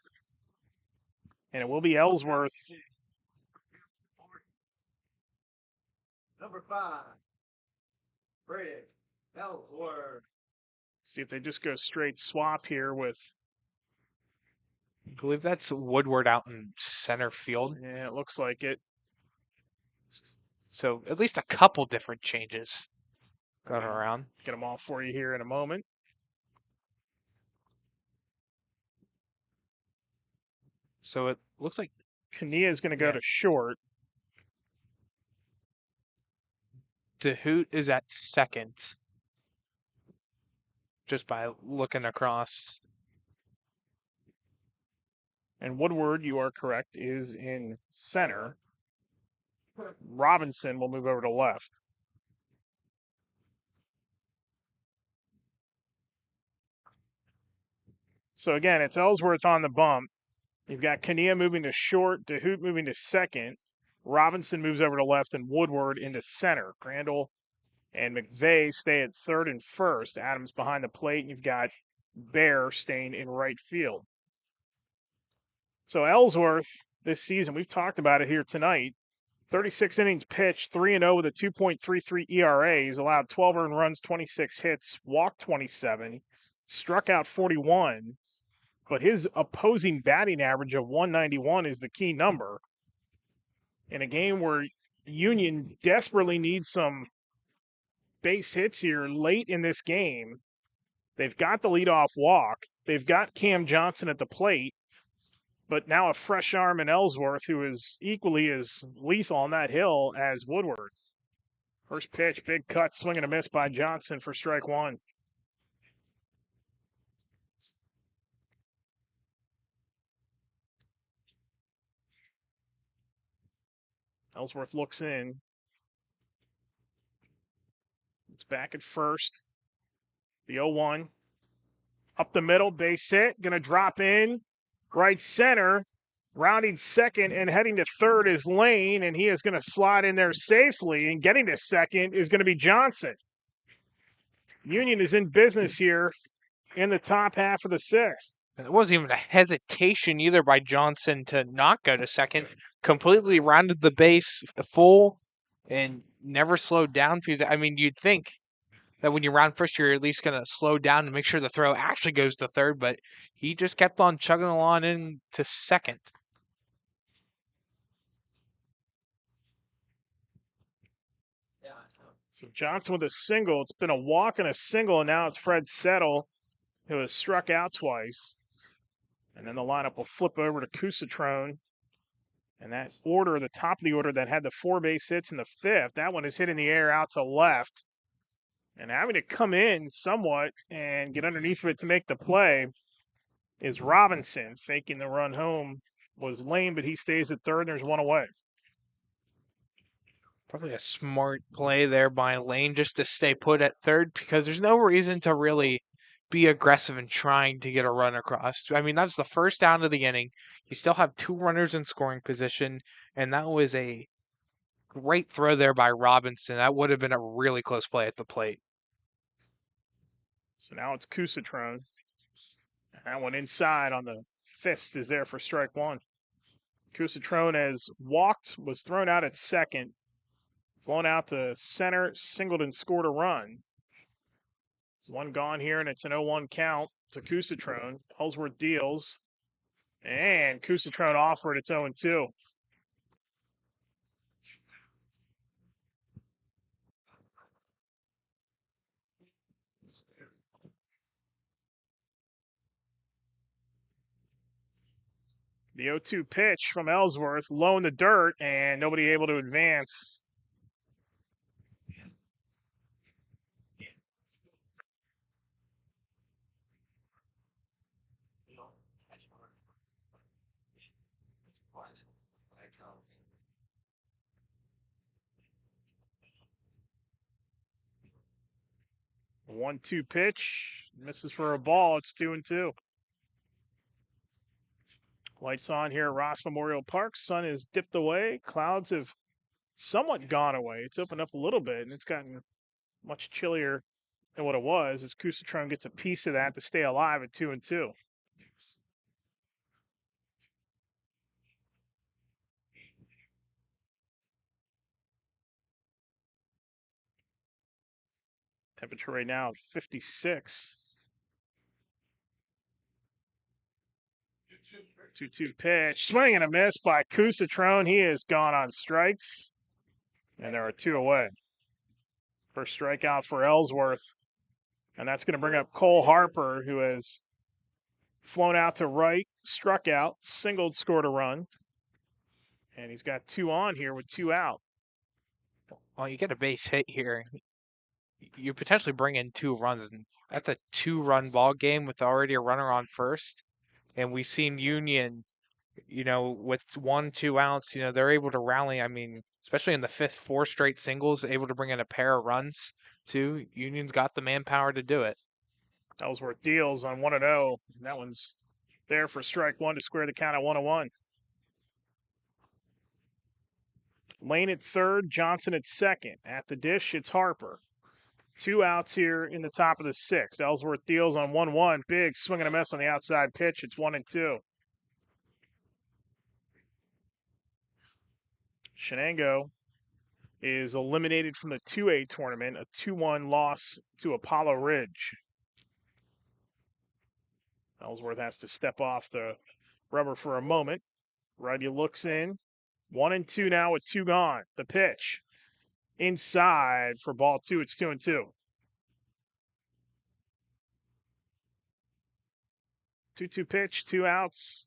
S5: And it will be Ellsworth.
S2: Number 5, Fred Ellsworth.
S5: See if they just go straight swap here with.
S6: I believe that's Woodward out in center field.
S5: Yeah, it looks like it.
S6: So at least a couple different changes going around.
S5: Get them all for you here in a moment.
S6: So it looks like
S5: Kania is going to go to short.
S6: DeHoot is at second. Just by looking across.
S5: And Woodward, you are correct, is in center. Robinson will move over to left. So again, it's Ellsworth on the bump. You've got Kania moving to short, DeHoot moving to second. Robinson moves over to left, and Woodward into center. Crandall and McVeigh stay at third and first. Adams behind the plate, and you've got Bear staying in right field. So Ellsworth this season, we've talked about it here tonight. 36 innings pitched, 3-0 with a 2.33 ERA. He's allowed 12 earned runs, 26 hits, walked 27, struck out 41. But his opposing batting average of 191 is the key number. In a game where Union desperately needs some base hits here late in this game, they've got the leadoff walk. They've got Cam Johnson at the plate. But now a fresh arm in Ellsworth, who is equally as lethal on that hill as Woodward. First pitch, big cut, swing and a miss by Johnson for strike 1. Ellsworth looks in. It's back at first. The 0-1. Up the middle, base hit. Going to drop in. Right center. Rounding second and heading to third is Lane, and he is going to slide in there safely. And getting to second is going to be Johnson. Union is in business here in the top half of the sixth.
S6: It wasn't even a hesitation either by Johnson to not go to second. Completely rounded the base full and never slowed down. Because, I mean, you'd think that when you round first, you're at least going to slow down to make sure the throw actually goes to third. But he just kept on chugging along into second.
S5: So Johnson with a single. It's been a walk and a single, and now it's Fred Settle, who has struck out twice. And then the lineup will flip over to Cusitrone. And that order, the top of the order that had the 4 base hits in the 5th, that one is hit in the air out to left. And having to come in somewhat and get underneath of it to make the play is Robinson. Faking the run home was Lane, but he stays at third, and there's one away.
S6: Probably a smart play there by Lane just to stay put at third because there's no reason to really be aggressive in trying to get a run across. I mean, that's the first down of the inning. You still have 2 runners in scoring position, and that was a great throw there by Robinson. That would have been a really close play at the plate.
S5: So now it's Cusitrone. That one inside on the fist is there for strike 1. Cusitrone has walked, was thrown out at second, flown out to center, singled and scored a run. One gone here, and it's an 0-1 count to Cusitrone. Ellsworth deals, and Cusitrone offered. It's 0-2. The 0-2 pitch from Ellsworth, low in the dirt, and nobody able to advance. A 1-2 pitch, misses for a ball. It's 2-2. Lights on here at Ross Memorial Park. Sun is dipped away. Clouds have somewhat gone away. It's opened up a little bit, and it's gotten much chillier than what it was as Kusatron gets a piece of that to stay alive at 2-2. Temperature right now at 56. 2-2 pitch. Swing and a miss by Kusatron. He has gone on strikes, and there are 2 away. First strikeout for Ellsworth. And that's going to bring up Cole Harper, who has flown out to right, struck out, singled, scored a run. And he's got 2 on here with 2 out.
S6: Well, you get a base hit here. You potentially bring in 2 runs, and that's a 2-run ball game with already a runner on first. And we've seen Union, with 1-2 outs, they're able to rally. I mean, especially in the 5th, 4 straight singles, able to bring in a pair of runs too. Union's got the manpower to do it.
S5: Ellsworth deals on 1-0. That one's there for strike 1 to square the count at 1-1. Lane at third, Johnson at second. At the dish, it's Harper. 2 outs here in the top of the 6th. Ellsworth deals on 1-1. Big swing and a miss on the outside pitch. It's 1-2. Shenango is eliminated from the 2A tournament, a 2-1 loss to Apollo Ridge. Ellsworth has to step off the rubber for a moment. Righty looks in. 1-2 now with 2 gone. The pitch. Inside for ball 2. It's 2-2. 2-2 pitch, 2 outs.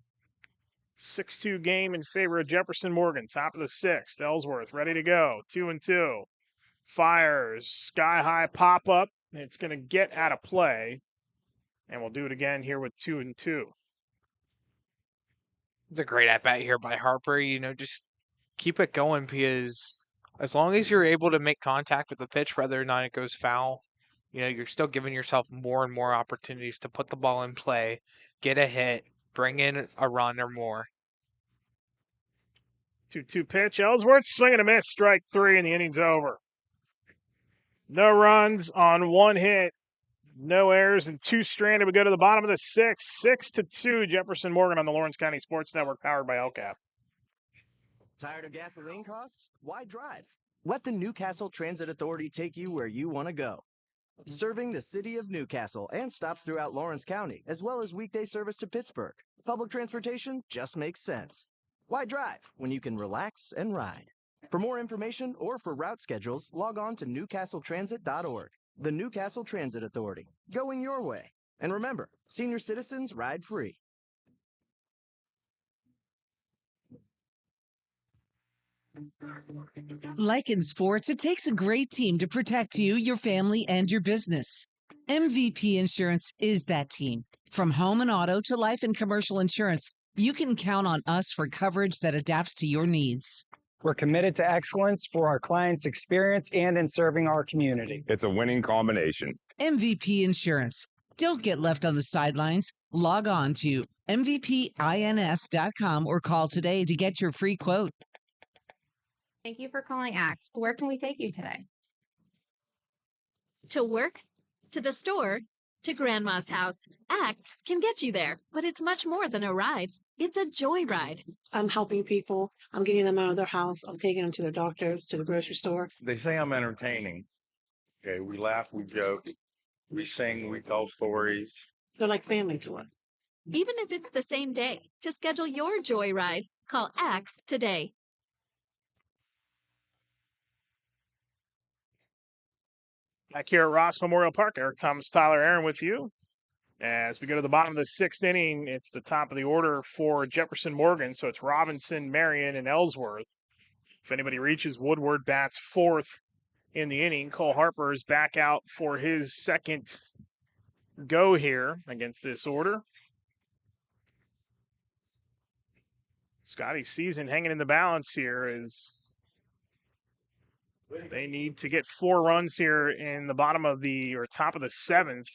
S5: 6-2 game in favor of Jefferson-Morgan. Top of the 6th. Ellsworth ready to go. 2-2. Fires. Sky-high pop-up. It's going to get out of play. And we'll do it again here with 2-2.
S6: It's a great at-bat here by Harper. Just keep it going, because as long as you're able to make contact with the pitch, whether or not it goes foul, you're still giving yourself more and more opportunities to put the ball in play, get a hit, bring in a run or more.
S5: 2-2 pitch. Ellsworth swing and a miss. Strike 3, and the inning's over. No runs on 1 hit. No errors and 2 stranded. We go to the bottom of the 6th. 6-2. Jefferson-Morgan on the Lawrence County Sports Network, powered by LCAP.
S10: Tired of gasoline costs? Why drive? Let the Newcastle Transit Authority take you where you want to go. Serving the city of Newcastle and stops throughout Lawrence County, as well as weekday service to Pittsburgh. Public transportation just makes sense. Why drive when you can relax and ride? For more information or for route schedules, log on to newcastletransit.org. The Newcastle Transit Authority, going your way. And remember, senior citizens ride free.
S11: Like in sports, it takes a great team to protect you, your family, and your business. MVP Insurance is that team. From home and auto to life and commercial insurance, you can count on us for coverage that adapts to your needs.
S4: We're committed to excellence for our clients' experience and in serving our community.
S22: It's a winning combination.
S11: MVP Insurance. Don't get left on the sidelines. Log on to mvpins.com or call today to get your free quote.
S18: Thank you for calling Axe. Where can we take you today?
S19: To work, to the store, to Grandma's house. Axe can get you there, but it's much more than a ride. It's a joyride.
S24: I'm helping people. I'm getting them out of their house. I'm taking them to the doctor, to the grocery store.
S22: They say I'm entertaining. Okay, we laugh, we joke, we sing, we tell stories.
S24: They're like family to us.
S19: Even if it's the same day, to schedule your joyride, call Axe today.
S5: Back here at Ross Memorial Park, Eric Thomas, Tyler Aaron with you. As we go to the bottom of the 6th inning, it's the top of the order for Jefferson-Morgan. So it's Robinson, Marion, and Ellsworth. If anybody reaches, Woodward bats 4th in the inning. Cole Harper is back out for his second go here against this order. Scotty's season hanging in the balance here as they need to get 4 runs here in the bottom of the, or top of the 7th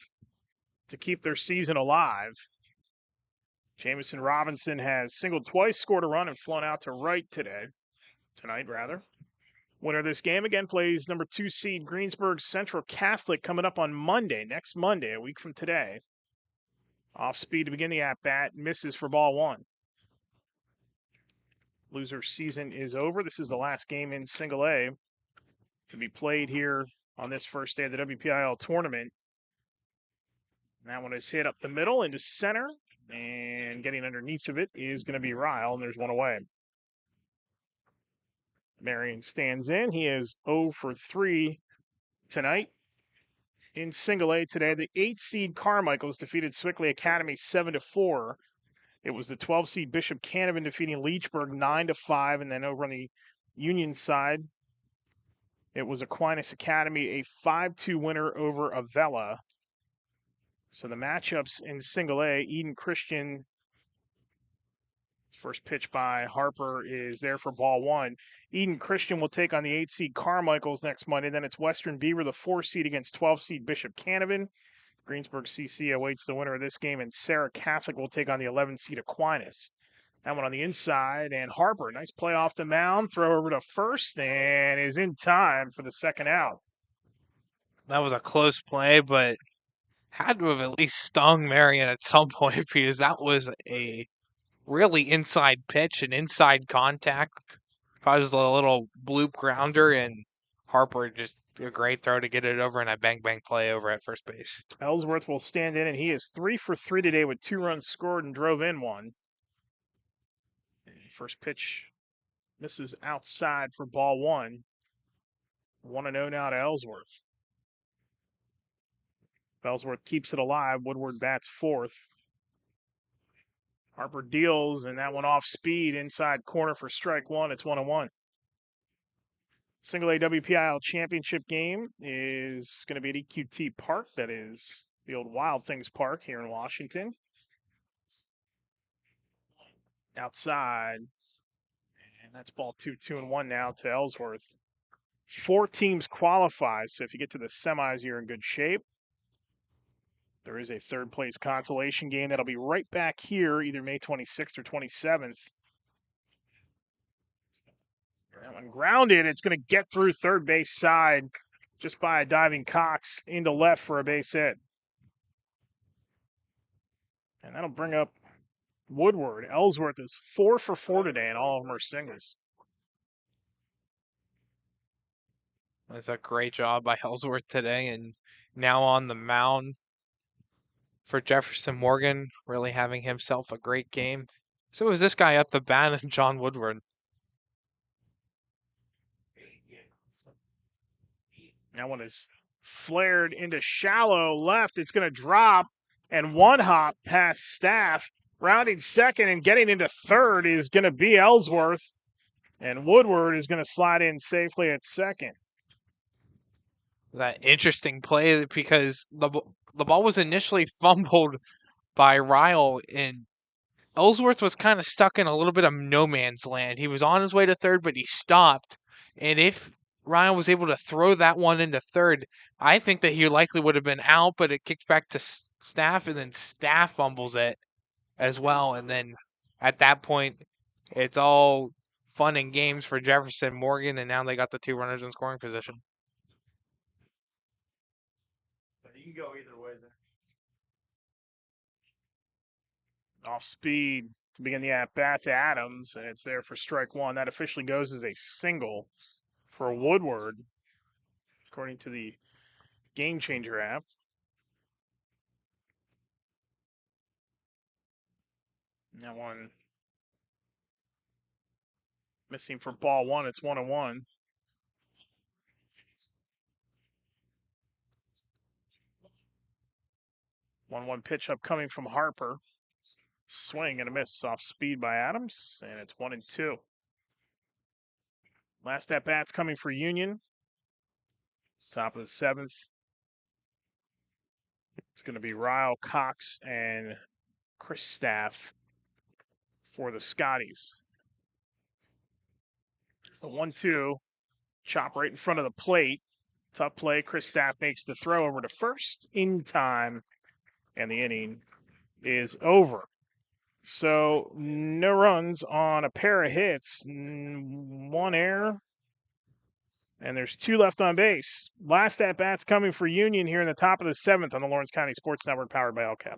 S5: to keep their season alive. Jamison Robinson has singled twice, scored a run, and flown out to right tonight. Winner of this game again plays number 2 seed Greensburg Central Catholic coming up on next Monday, a week from today. Off speed to begin the at-bat, misses for ball 1. Loser season is over. This is the last game in Single A to be played here on this first day of the WPIAL tournament. And that one is hit up the middle into center, and getting underneath of it is going to be Ryle, and there's one away. Marion stands in. He is 0 for 3 tonight. In Single A today, the 8 seed Carmichaels defeated Swickley Academy 7-4. It was the 12 seed Bishop Canavan defeating Leechburg 9-5, and then over on the Union side, it was Aquinas Academy, a 5-2 winner over Avella. So the matchups in Single A, Eden Christian, first pitch by Harper is there for ball 1. Eden Christian will take on the 8 seed Carmichaels next Monday. Then it's Western Beaver, the 4 seed against 12 seed Bishop Canavan. Greensburg CC awaits the winner of this game, and Sarah Catholic will take on the 11 seed Aquinas. That one on the inside, and Harper, nice play off the mound, throw over to first, and is in time for the second out.
S6: That was a close play, but had to have at least stung Marion at some point because that was a really inside pitch and inside contact. Causes a little bloop grounder, and Harper just a great throw to get it over and a bang play over at first base.
S5: Ellsworth will stand in, and he is 3 for 3 today with 2 runs scored and drove in 1. First pitch misses outside for ball 1. 1-0 now to Ellsworth. Ellsworth keeps it alive. Woodward bats 4th. Harper deals, and that one off speed inside corner for strike 1. It's 1-1. Single A WPIAL championship game is going to be at EQT Park. That is the old Wild Things Park here in Washington. Outside. And that's ball 2, 2-1 now to Ellsworth. 4 teams qualify, so if you get to the semis, you're in good shape. There is a third place consolation game that'll be right back here, either May 26th or 27th. That one grounded. It's going to get through third base side just by a diving Cox into left for a base hit. And that'll bring up Woodward. Ellsworth is 4 for 4 today, and all of them are singles.
S6: That's a great job by Ellsworth today, and now on the mound for Jefferson-Morgan, really having himself a great game. So is this guy up the bat, and John Woodward.
S5: That one is flared into shallow left. It's going to drop, and one hop past Staff. Rounding second and getting into third is going to be Ellsworth, and Woodward is going to slide in safely at second.
S6: That interesting play because the ball was initially fumbled by Ryle, and Ellsworth was kind of stuck in a little bit of no man's land. He was on his way to third, but he stopped. And if Ryle was able to throw that one into third, I think that he likely would have been out, but it kicked back to Staff, and then Staff fumbles it as well. And then at that point, it's all fun and games for Jefferson-Morgan, and now they got the 2 runners in scoring position.
S5: You can go either way there. Off speed to begin the at-bat to Adams, and it's there for strike 1. That officially goes as a single for Woodward, according to the Game Changer app. That one missing for ball 1. It's 1-1. 1-1 pitch up coming from Harper. Swing and a miss off speed by Adams, and it's 1-2. Last at bat's coming for Union. Top of the 7th. It's going to be Ryle, Cox, and Chris Staff for the Scotties. The 1-2, chop right in front of the plate. Tough play. Chris Staff makes the throw over to first in time, and the inning is over. So no runs on a pair of hits, 1 error, and there's 2 left on base. Last at bat's coming for Union here in the top of the 7th on the Lawrence County Sports Network, powered by LCAP.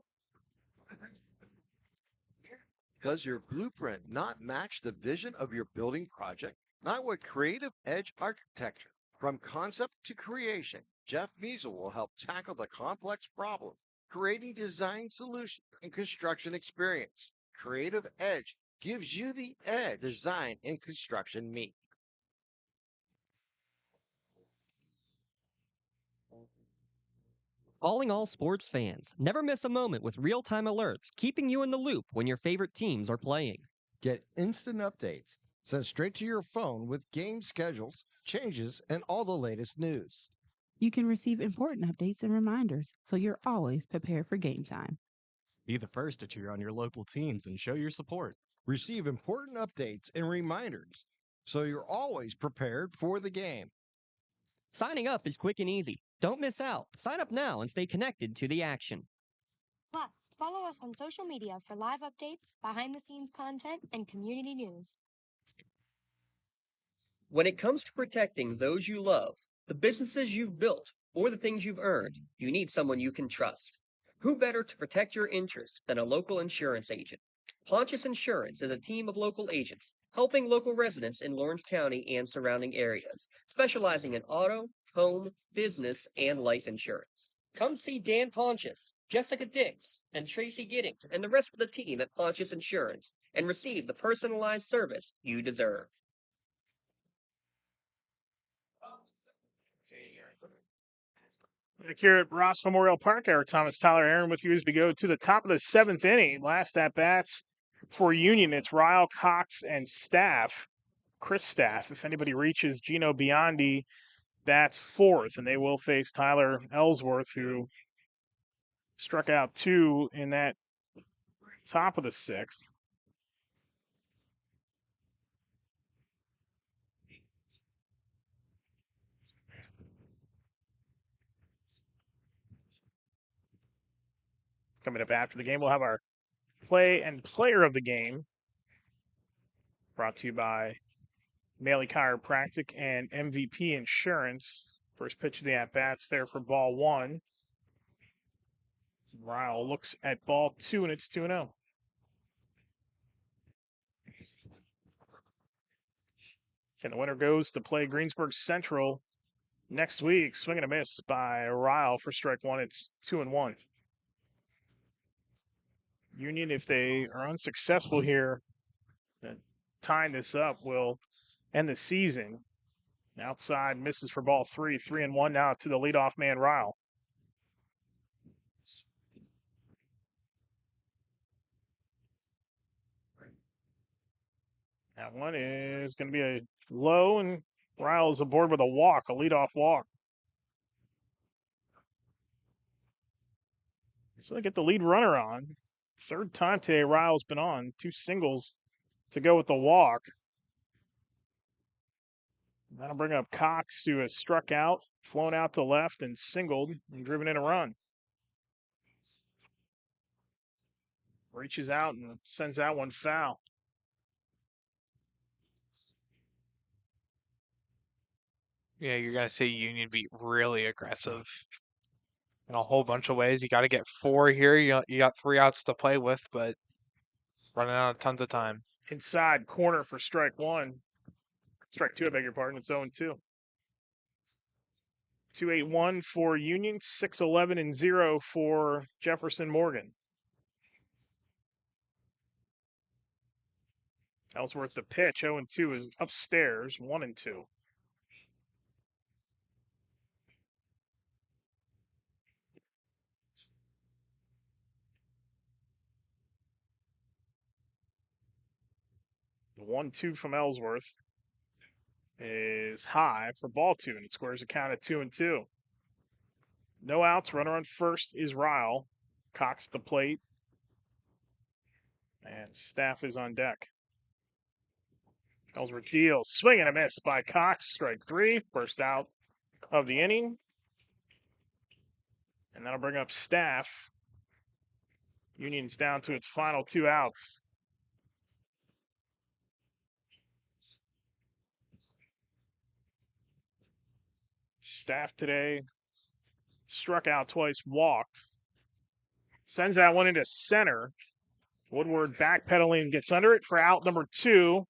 S23: Does your blueprint not match the vision of your building project? Not with Creative Edge Architecture. From concept to creation, Jeff Measel will help tackle the complex problem, creating design solutions and construction experience. Creative Edge gives you the edge design and construction meet.
S1: Calling all sports fans. Never miss a moment with real-time alerts, keeping you in the loop when your favorite teams are playing.
S23: Get instant updates sent straight to your phone with game schedules, changes, and all the latest news.
S12: You can receive important updates and reminders, so you're always prepared for game time.
S13: Be the first to cheer on your local teams and show your support.
S23: Receive important updates and reminders, so you're always prepared for the game.
S1: Signing up is quick and easy. Don't miss out. Sign up now and stay connected to the action.
S14: Plus, follow us on social media for live updates, behind-the-scenes content, and community news.
S1: When it comes to protecting those you love, the businesses you've built, or the things you've earned, you need someone you can trust. Who better to protect your interests than a local insurance agent? Pontius Insurance is a team of local agents helping local residents in Lawrence County and surrounding areas, specializing in auto, home, business, and life insurance. Come see Dan Pontius, Jessica Dix, and Tracy Giddings, and the rest of the team at Pontius Insurance, and receive the personalized service you deserve.
S5: Back here at Ross Memorial Park, Eric Thomas, Tyler Aaron with you as we go to the top of the 7th inning. Last at bats for Union, it's Ryle, Cox, and Staff. Chris Staff. If anybody reaches Gino Biondi, that's 4th, and they will face Tyler Ellsworth, who struck out 2 in that top of the 6th. Coming up after the game, we'll have our play and player of the game, brought to you by Maley Chiropractic and MVP Insurance. First pitch of the at-bats there for ball 1. Ryle looks at ball 2, and it's 2-0. And the winner goes to play Greensburg Central next week. Swing and a miss by Ryle for strike 1. It's 2-1. Union, if they are unsuccessful here, tying this up, will end the season. Outside misses for ball 3. 3-1 now to the leadoff man, Ryle. That one is going to be a low, and Ryle is aboard with a walk, a leadoff walk. So they get the lead runner on. 3rd time today Ryle's been on. 2 singles to go with the walk. That'll bring up Cox, who has struck out, flown out to left, and singled and driven in a run. Reaches out and sends out one foul.
S6: Yeah, you're going to see Union be really aggressive in a whole bunch of ways. You got to get 4 here. You got 3 outs to play with, but running out of tons of time.
S5: Inside corner for strike 1. Strike 2, I beg your pardon. It's 0-2. 2-8-1 for Union, 6-11-0 for Jefferson-Morgan. Ellsworth the pitch, 0-2 is upstairs, 1-2. The 1-2 from Ellsworth is high for ball 2, and it scores a count of 2-2. No outs. Runner on first is Ryle. Cocks the plate. And Staff is on deck. Ellsworth deals. Swing and a miss by Cox. Strike 3. First out of the inning. And that'll bring up Staff. Union's down to its final 2 outs. Staff today struck out twice, walked. Sends that one into center. Woodward backpedaling, gets under it for out number 2.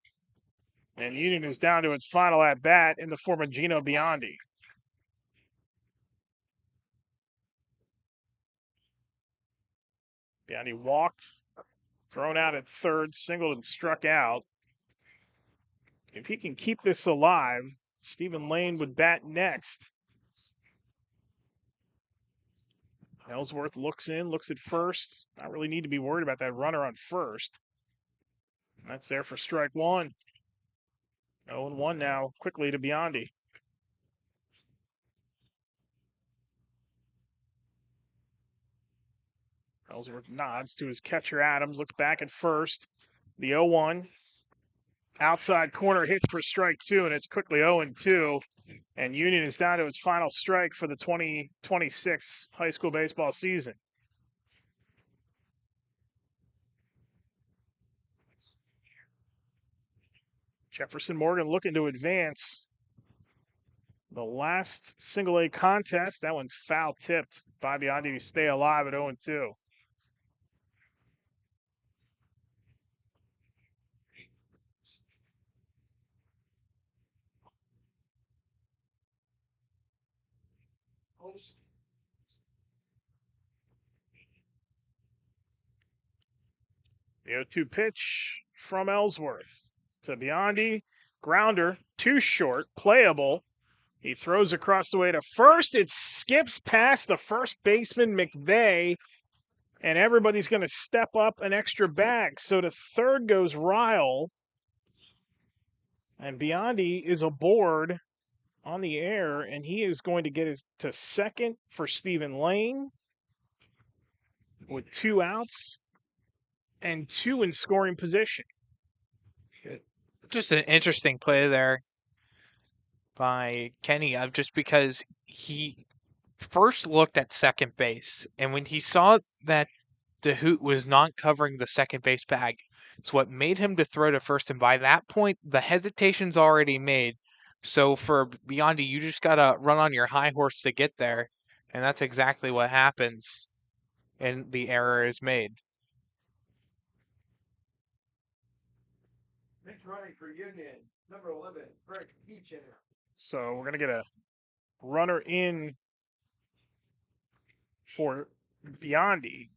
S5: And Union is down to its final at bat in the form of Gino Biondi. Biondi walked, thrown out at third, singled and struck out. If he can keep this alive, Stephen Lane would bat next. Ellsworth looks in, looks at first. Not really need to be worried about that runner on first. That's there for strike 1. 0-1 now, quickly to Biondi. Ellsworth nods to his catcher, Adams, looks back at first. The 0-1. Outside corner hit for strike 2, and it's quickly 0-2. And Union is down to its final strike for the 2026 high school baseball season. Jefferson-Morgan looking to advance. The last single-A contest, that one's foul-tipped by Biondi to stay alive at 0-2. The 0-2 pitch from Ellsworth to Biondi. Grounder, too short, playable. He throws across the way to first. It skips past the first baseman, McVeigh, and everybody's going to step up an extra bag. So to third goes Ryle, and Biondi is aboard on the air, and he is going to get to second for Stephen Lane with 2 outs and 2 in scoring position.
S6: Just an interesting play there by Kenny, just because he first looked at second base, and when he saw that DeHoot was not covering the second base bag, it's what made him to throw to first, and by that point, the hesitation's already made. So for Biondi, you just gotta run on your high horse to get there, and that's exactly what happens, and the error is made.
S23: Next running for Union, number 11, Frank Beechen.
S5: So we're going to get a runner in for Biondi.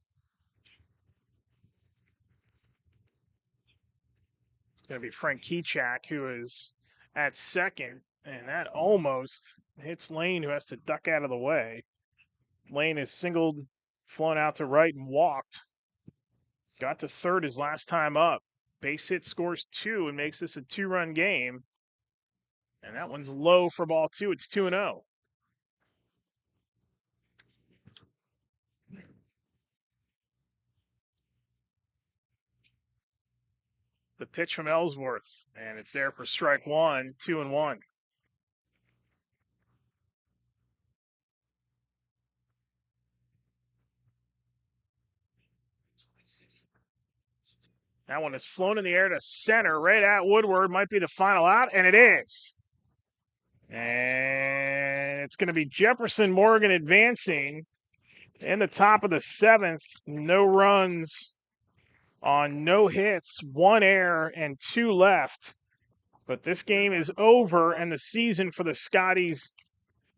S5: It's going to be Frank Kechak, who is at second, and that almost hits Lane, who has to duck out of the way. Lane is singled, flown out to right, and walked. Got to third his last time up. Base hit, scores 2 and makes this a 2-run game. And that one's low for ball 2. It's 2-0. The pitch from Ellsworth, and it's there for strike 1, 2-1. That one is flown in the air to center, right at Woodward. Might be the final out, and it is. And it's going to be Jefferson-Morgan advancing in the top of the 7th. No runs on no hits, 1 error, and 2 left. But this game is over, and the season for the Scotties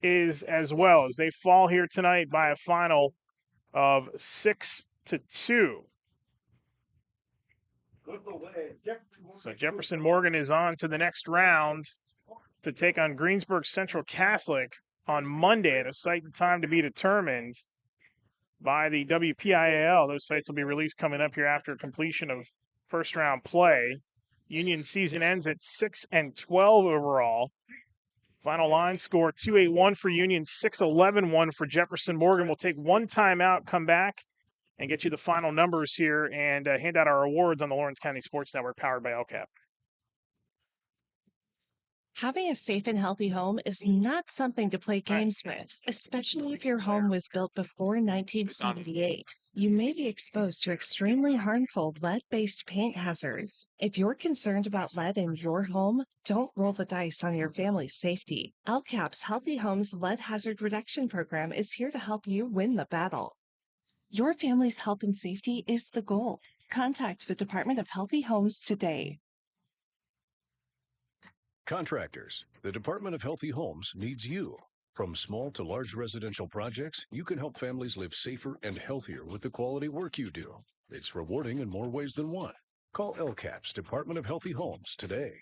S5: is as well, as they fall here tonight by a final of 6-2. So Jefferson-Morgan is on to the next round to take on Greensburg Central Catholic on Monday at a site and time to be determined by the WPIAL. Those sites will be released coming up here after completion of first round play. Union season ends at 6-12 overall. Final line score 2-8-1 for Union, 6-11-1 for Jefferson-Morgan. We'll take one timeout, come back, and get you the final numbers here and hand out our awards on the Lawrence County Sports Network powered by LCAP.
S7: Having a safe and healthy home is not something to play games with, especially if your home was built before 1978. You may be exposed to extremely harmful lead-based paint hazards. If you're concerned about lead in your home, don't roll the dice on your family's safety. LCAP's Healthy Homes Lead Hazard Reduction Program is here to help you win the battle. Your family's health and safety is the goal. Contact the Department of Healthy Homes today.
S15: Contractors, the Department of Healthy Homes needs you. From small to large residential projects, you can help families live safer and healthier with the quality work you do. It's rewarding in more ways than one. Call LCAP's Department of Healthy Homes today.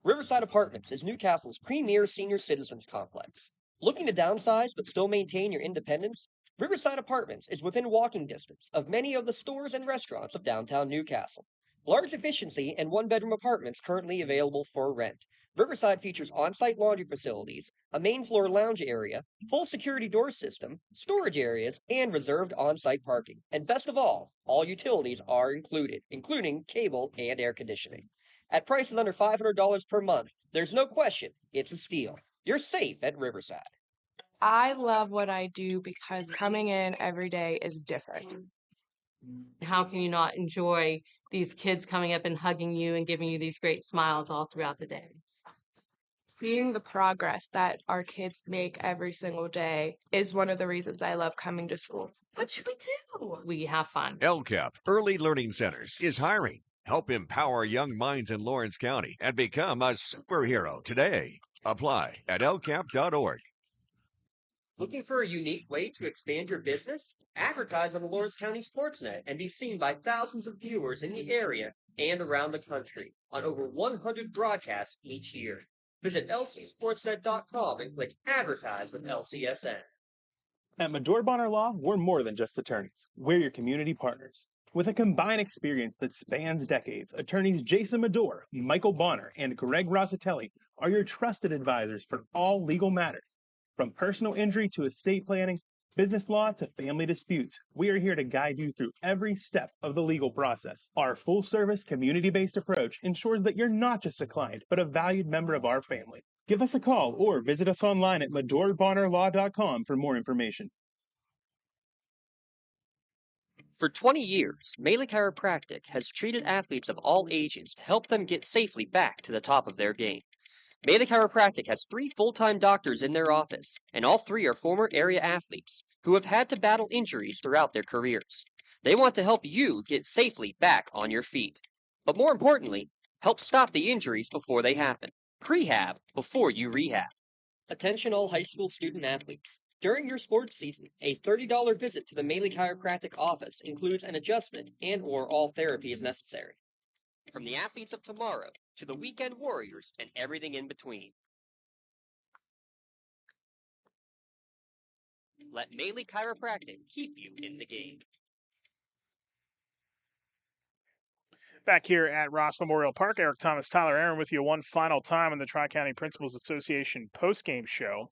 S1: Riverside Apartments is Newcastle's premier senior citizens complex. Looking to downsize but still maintain your independence? Riverside Apartments is within walking distance of many of the stores and restaurants of downtown Newcastle. Large efficiency and one-bedroom apartments currently available for rent. Riverside features on-site laundry facilities, a main floor lounge area, full security door system, storage areas, and reserved on-site parking. And best of all utilities are included, including cable and air conditioning. At prices under $500 per month, there's no question it's a steal. You're safe at Riverside.
S16: I love what I do because coming in every day is different.
S20: How can you not enjoy these kids coming up and hugging you and giving you these great smiles all throughout the day?
S16: Seeing the progress that our kids make every single day is one of the reasons I love coming to school.
S20: What should we do? We have fun.
S25: LCAP Early Learning Centers is hiring. Help empower young minds in Lawrence County and become a superhero today. Apply at lcap.org.
S1: Looking for a unique way to expand your business? Advertise on the Lawrence County SportsNet and be seen by thousands of viewers in the area and around the country on over 100 broadcasts each year. Visit lcsportsnet.com and click Advertise with LCSN.
S26: At Medore Bonner Law, we're more than just attorneys. We're your community partners. With a combined experience that spans decades, attorneys Jason Medore, Michael Bonner, and Greg Rosatelli are your trusted advisors for all legal matters. From personal injury to estate planning, business law to family disputes, we are here to guide you through every step of the legal process. Our full-service, community-based approach ensures that you're not just a client, but a valued member of our family. Give us a call or visit us online at MedoreBonnerLaw.com for more information.
S1: For 20 years, May Chiropractic has treated athletes of all ages to help them get safely back to the top of their game. May Chiropractic has 3 full-time doctors in their office, and all 3 are former area athletes who have had to battle injuries throughout their careers. They want to help you get safely back on your feet. But more importantly, help stop the injuries before they happen. Prehab before you rehab. Attention all high school student athletes. During your sports season, a $30 visit to the May Chiropractic office includes an adjustment and/or all therapy is necessary. From the athletes of tomorrow to the weekend warriors and everything in between. Let May Chiropractic keep you in the game.
S5: Back here at Ross Memorial Park, Eric Thomas, Tyler Aaron with you one final time on the Tri-County Principals Association postgame show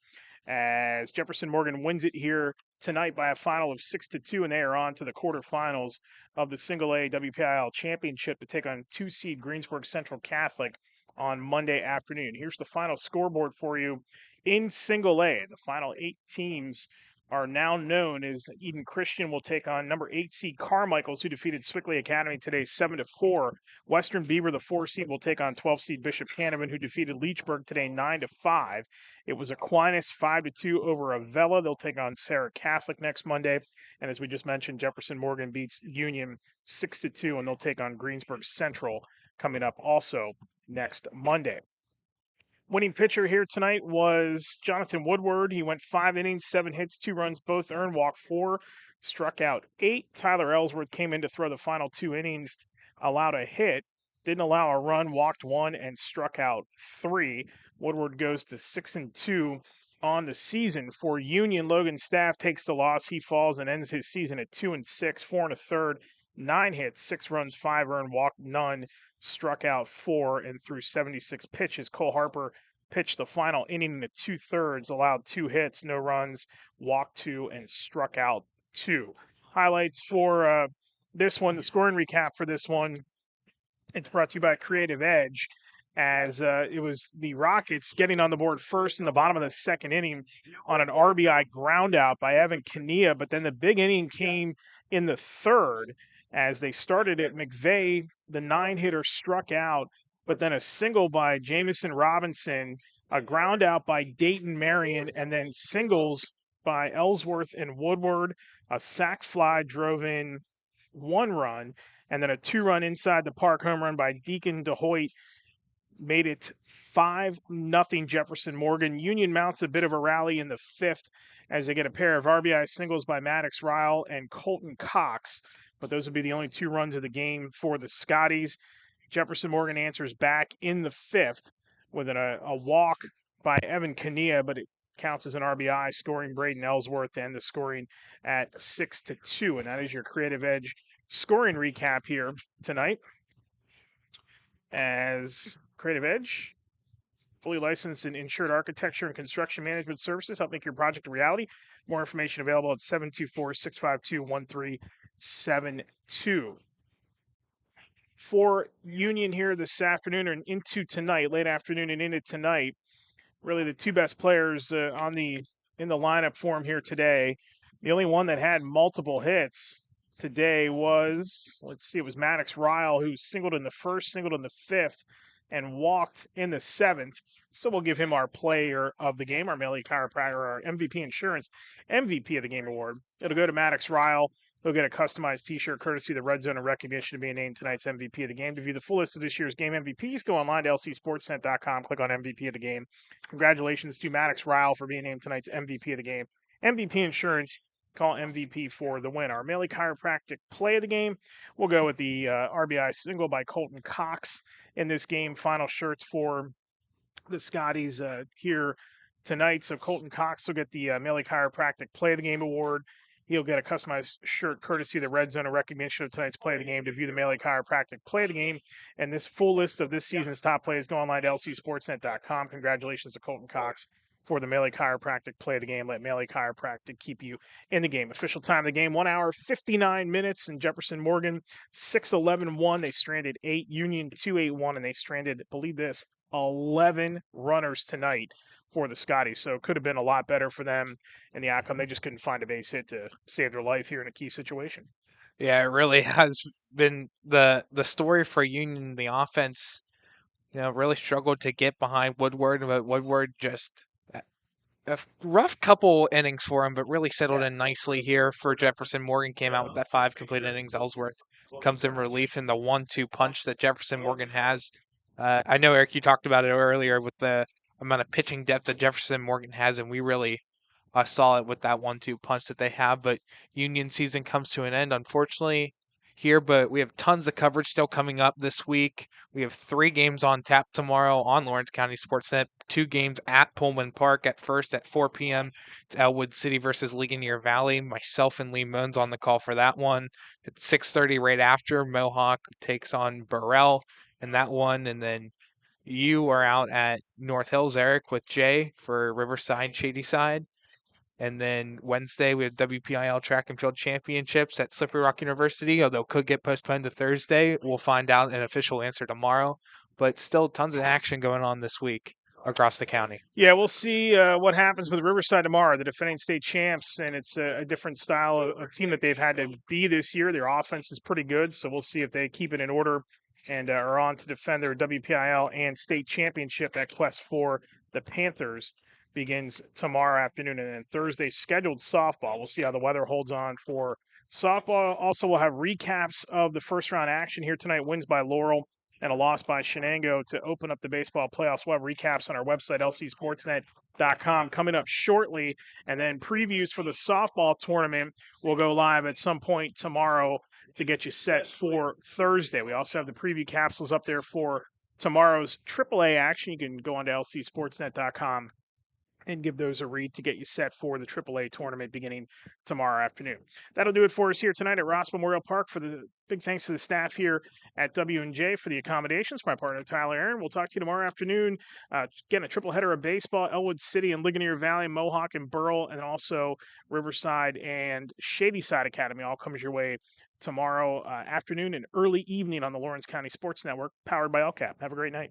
S5: as Jefferson-Morgan wins it here tonight by a final of 6-2, and they are on to the quarterfinals of the Single A WPIAL Championship to take on 2-seed Greensburg Central Catholic on Monday afternoon. Here's the final scoreboard for you in Single A. The final 8 teams are now known as Eden Christian will take on number 8 seed Carmichaels, who defeated Swickley Academy today 7-4. Western Beaver, the 4 seed, will take on 12 seed Bishop Canevin, who defeated Leechburg today 9-5. It was Aquinas 5-2 over Avella. They'll take on Sarah Catholic next Monday. And as we just mentioned, Jefferson-Morgan beats Union 6-2, and they'll take on Greensburg Central coming up also next Monday. Winning pitcher here tonight was Jonathan Woodward. He went 5 innings, 7 hits, 2 runs, both earned, walked 4, struck out 8. Tyler Ellsworth came in to throw the final 2 innings, allowed a hit, didn't allow a run, walked 1, and struck out 3. Woodward goes to 6-2 on the season. For Union, Logan Staff takes the loss. He falls and ends his season at 2-6, 4 1/3 9 hits, 6 runs, 5 earned, walked none, struck out 4, and threw 76 pitches. Cole Harper pitched the final inning in the 2/3, allowed 2 hits, no runs, walked 2, and struck out 2. Highlights for this one, the scoring recap for this one. It's brought to you by Creative Edge, as it was the Rockets getting on the board first in the bottom of the second inning on an RBI ground out by Evan Kania, but then the big inning came in the third as they started it. McVeigh, the 9-hitter, struck out, but then a single by Jamison Robinson, a ground out by Dayton Marion, and then singles by Ellsworth and Woodward. A sac fly drove in 1 run, and then a 2-run inside the park home run by Deacon DeHoit made it 5-0 Jefferson-Morgan. Union mounts a bit of a rally in the 5th as they get a pair of RBI singles by Maddox Ryle and Colton Cox, but those would be the only 2 runs of the game for the Scotties. Jefferson-Morgan answers back in the 5th with a walk by Evan Kania, but it counts as an RBI, scoring Braden Ellsworth, and the scoring at 6-2. And that is your Creative Edge scoring recap here tonight. As Creative Edge, fully licensed and insured architecture and construction management services, help make your project a reality. More information available at 724-652-1372. For Union here this afternoon and into tonight, late afternoon and into tonight, really the 2 best players in the lineup for him here today. The only one that had multiple hits today was, it was Maddox Ryle, who singled in the 1st, singled in the 5th, and walked in the 7th. So we'll give him our player of the game, our May11 chiropractor, our MVP Insurance MVP of the game award. It'll go to Maddox Ryle. They'll get a customized T-shirt courtesy of the Red Zone and recognition of being named tonight's MVP of the game. To view the full list of this year's game MVPs, go online to lcsportsnet.com, click on MVP of the game. Congratulations to Maddox Ryle for being named tonight's MVP of the game. MVP Insurance, call MVP for the win. Our May11 chiropractic play of the game, we'll go with the RBI single by Colton Cox in this game. Final shirts for the Scotties here tonight. So Colton Cox will get the May11 chiropractic play of the game award. He'll get a customized shirt courtesy of the Red Zone, a recognition of tonight's play of the game. To view the May11 chiropractic play of the game and this full list of this season's top plays, go online to lcsportsnet.com. Congratulations to Colton Cox for the May11 chiropractic play of the game. Let May11 chiropractic keep you in the game. Official time of the game, 1 hour, 59 minutes. And Jefferson-Morgan, 6-11-1. They stranded 8. Union, 2-8-1. And they stranded, believe this, 11 runners tonight for the Scotties. So it could have been a lot better for them in the outcome. They just couldn't find a base hit to save their life here in a key situation.
S6: Yeah, it really has been the story for Union. The offense, really struggled to get behind Woodward, but Woodward just a rough couple innings for him, but really settled in nicely here for Jefferson-Morgan. Came out with that 5 complete innings. Ellsworth comes in relief in the 1-2 punch that Jefferson-Morgan has. I know, Eric, you talked about it earlier with the amount of pitching depth that Jefferson-Morgan has, and we really saw it with that 1-2 punch that they have. But Union season comes to an end, unfortunately, here, but we have tons of coverage still coming up this week. We have 3 games on tap tomorrow on Lawrence County SportsNet, 2 games at Pullman Park. At first at 4 p.m., it's Elwood City versus Ligonier Valley. Myself and Lee Moon's on the call for that one. At 6:30 right after, Mohawk takes on Burrell in that one, and then you are out at North Hills, Eric, with Jay for Riverside, Shadyside. And then Wednesday, we have WPIAL Track and Field Championships at Slippery Rock University, although could get postponed to Thursday. We'll find out an official answer tomorrow. But still tons of action going on this week across the county.
S5: Yeah, we'll see what happens with Riverside tomorrow, the defending state champs, and it's a different style of team that they've had to be this year. Their offense is pretty good, so we'll see if they keep it in order and are on to defend their WPIL and state championship at Quest for the Panthers. Begins tomorrow afternoon, and then Thursday scheduled softball. We'll see how the weather holds on for softball. Also, we'll have recaps of the first round action here tonight. Wins by Laurel and a loss by Shenango to open up the baseball playoffs. We'll have recaps on our website, lcsportsnet.com, coming up shortly. And then previews for the softball tournament will go live at some point tomorrow to get you set for Thursday. We also have the preview capsules up there for tomorrow's AAA action. You can go on to lcsportsnet.com and give those a read to get you set for the AAA tournament beginning tomorrow afternoon. That'll do it for us here tonight at Ross Memorial Park. For the big thanks to the staff here at W&J for the accommodations. My partner Tyler Aaron. We'll talk to you tomorrow afternoon. Again, a triple header of baseball: Elwood City and Ligonier Valley, Mohawk and Burrell, and also Riverside and Shadyside Academy. All comes your way tomorrow afternoon and early evening on the Lawrence County Sports Network, powered by LCAP. Have a great night.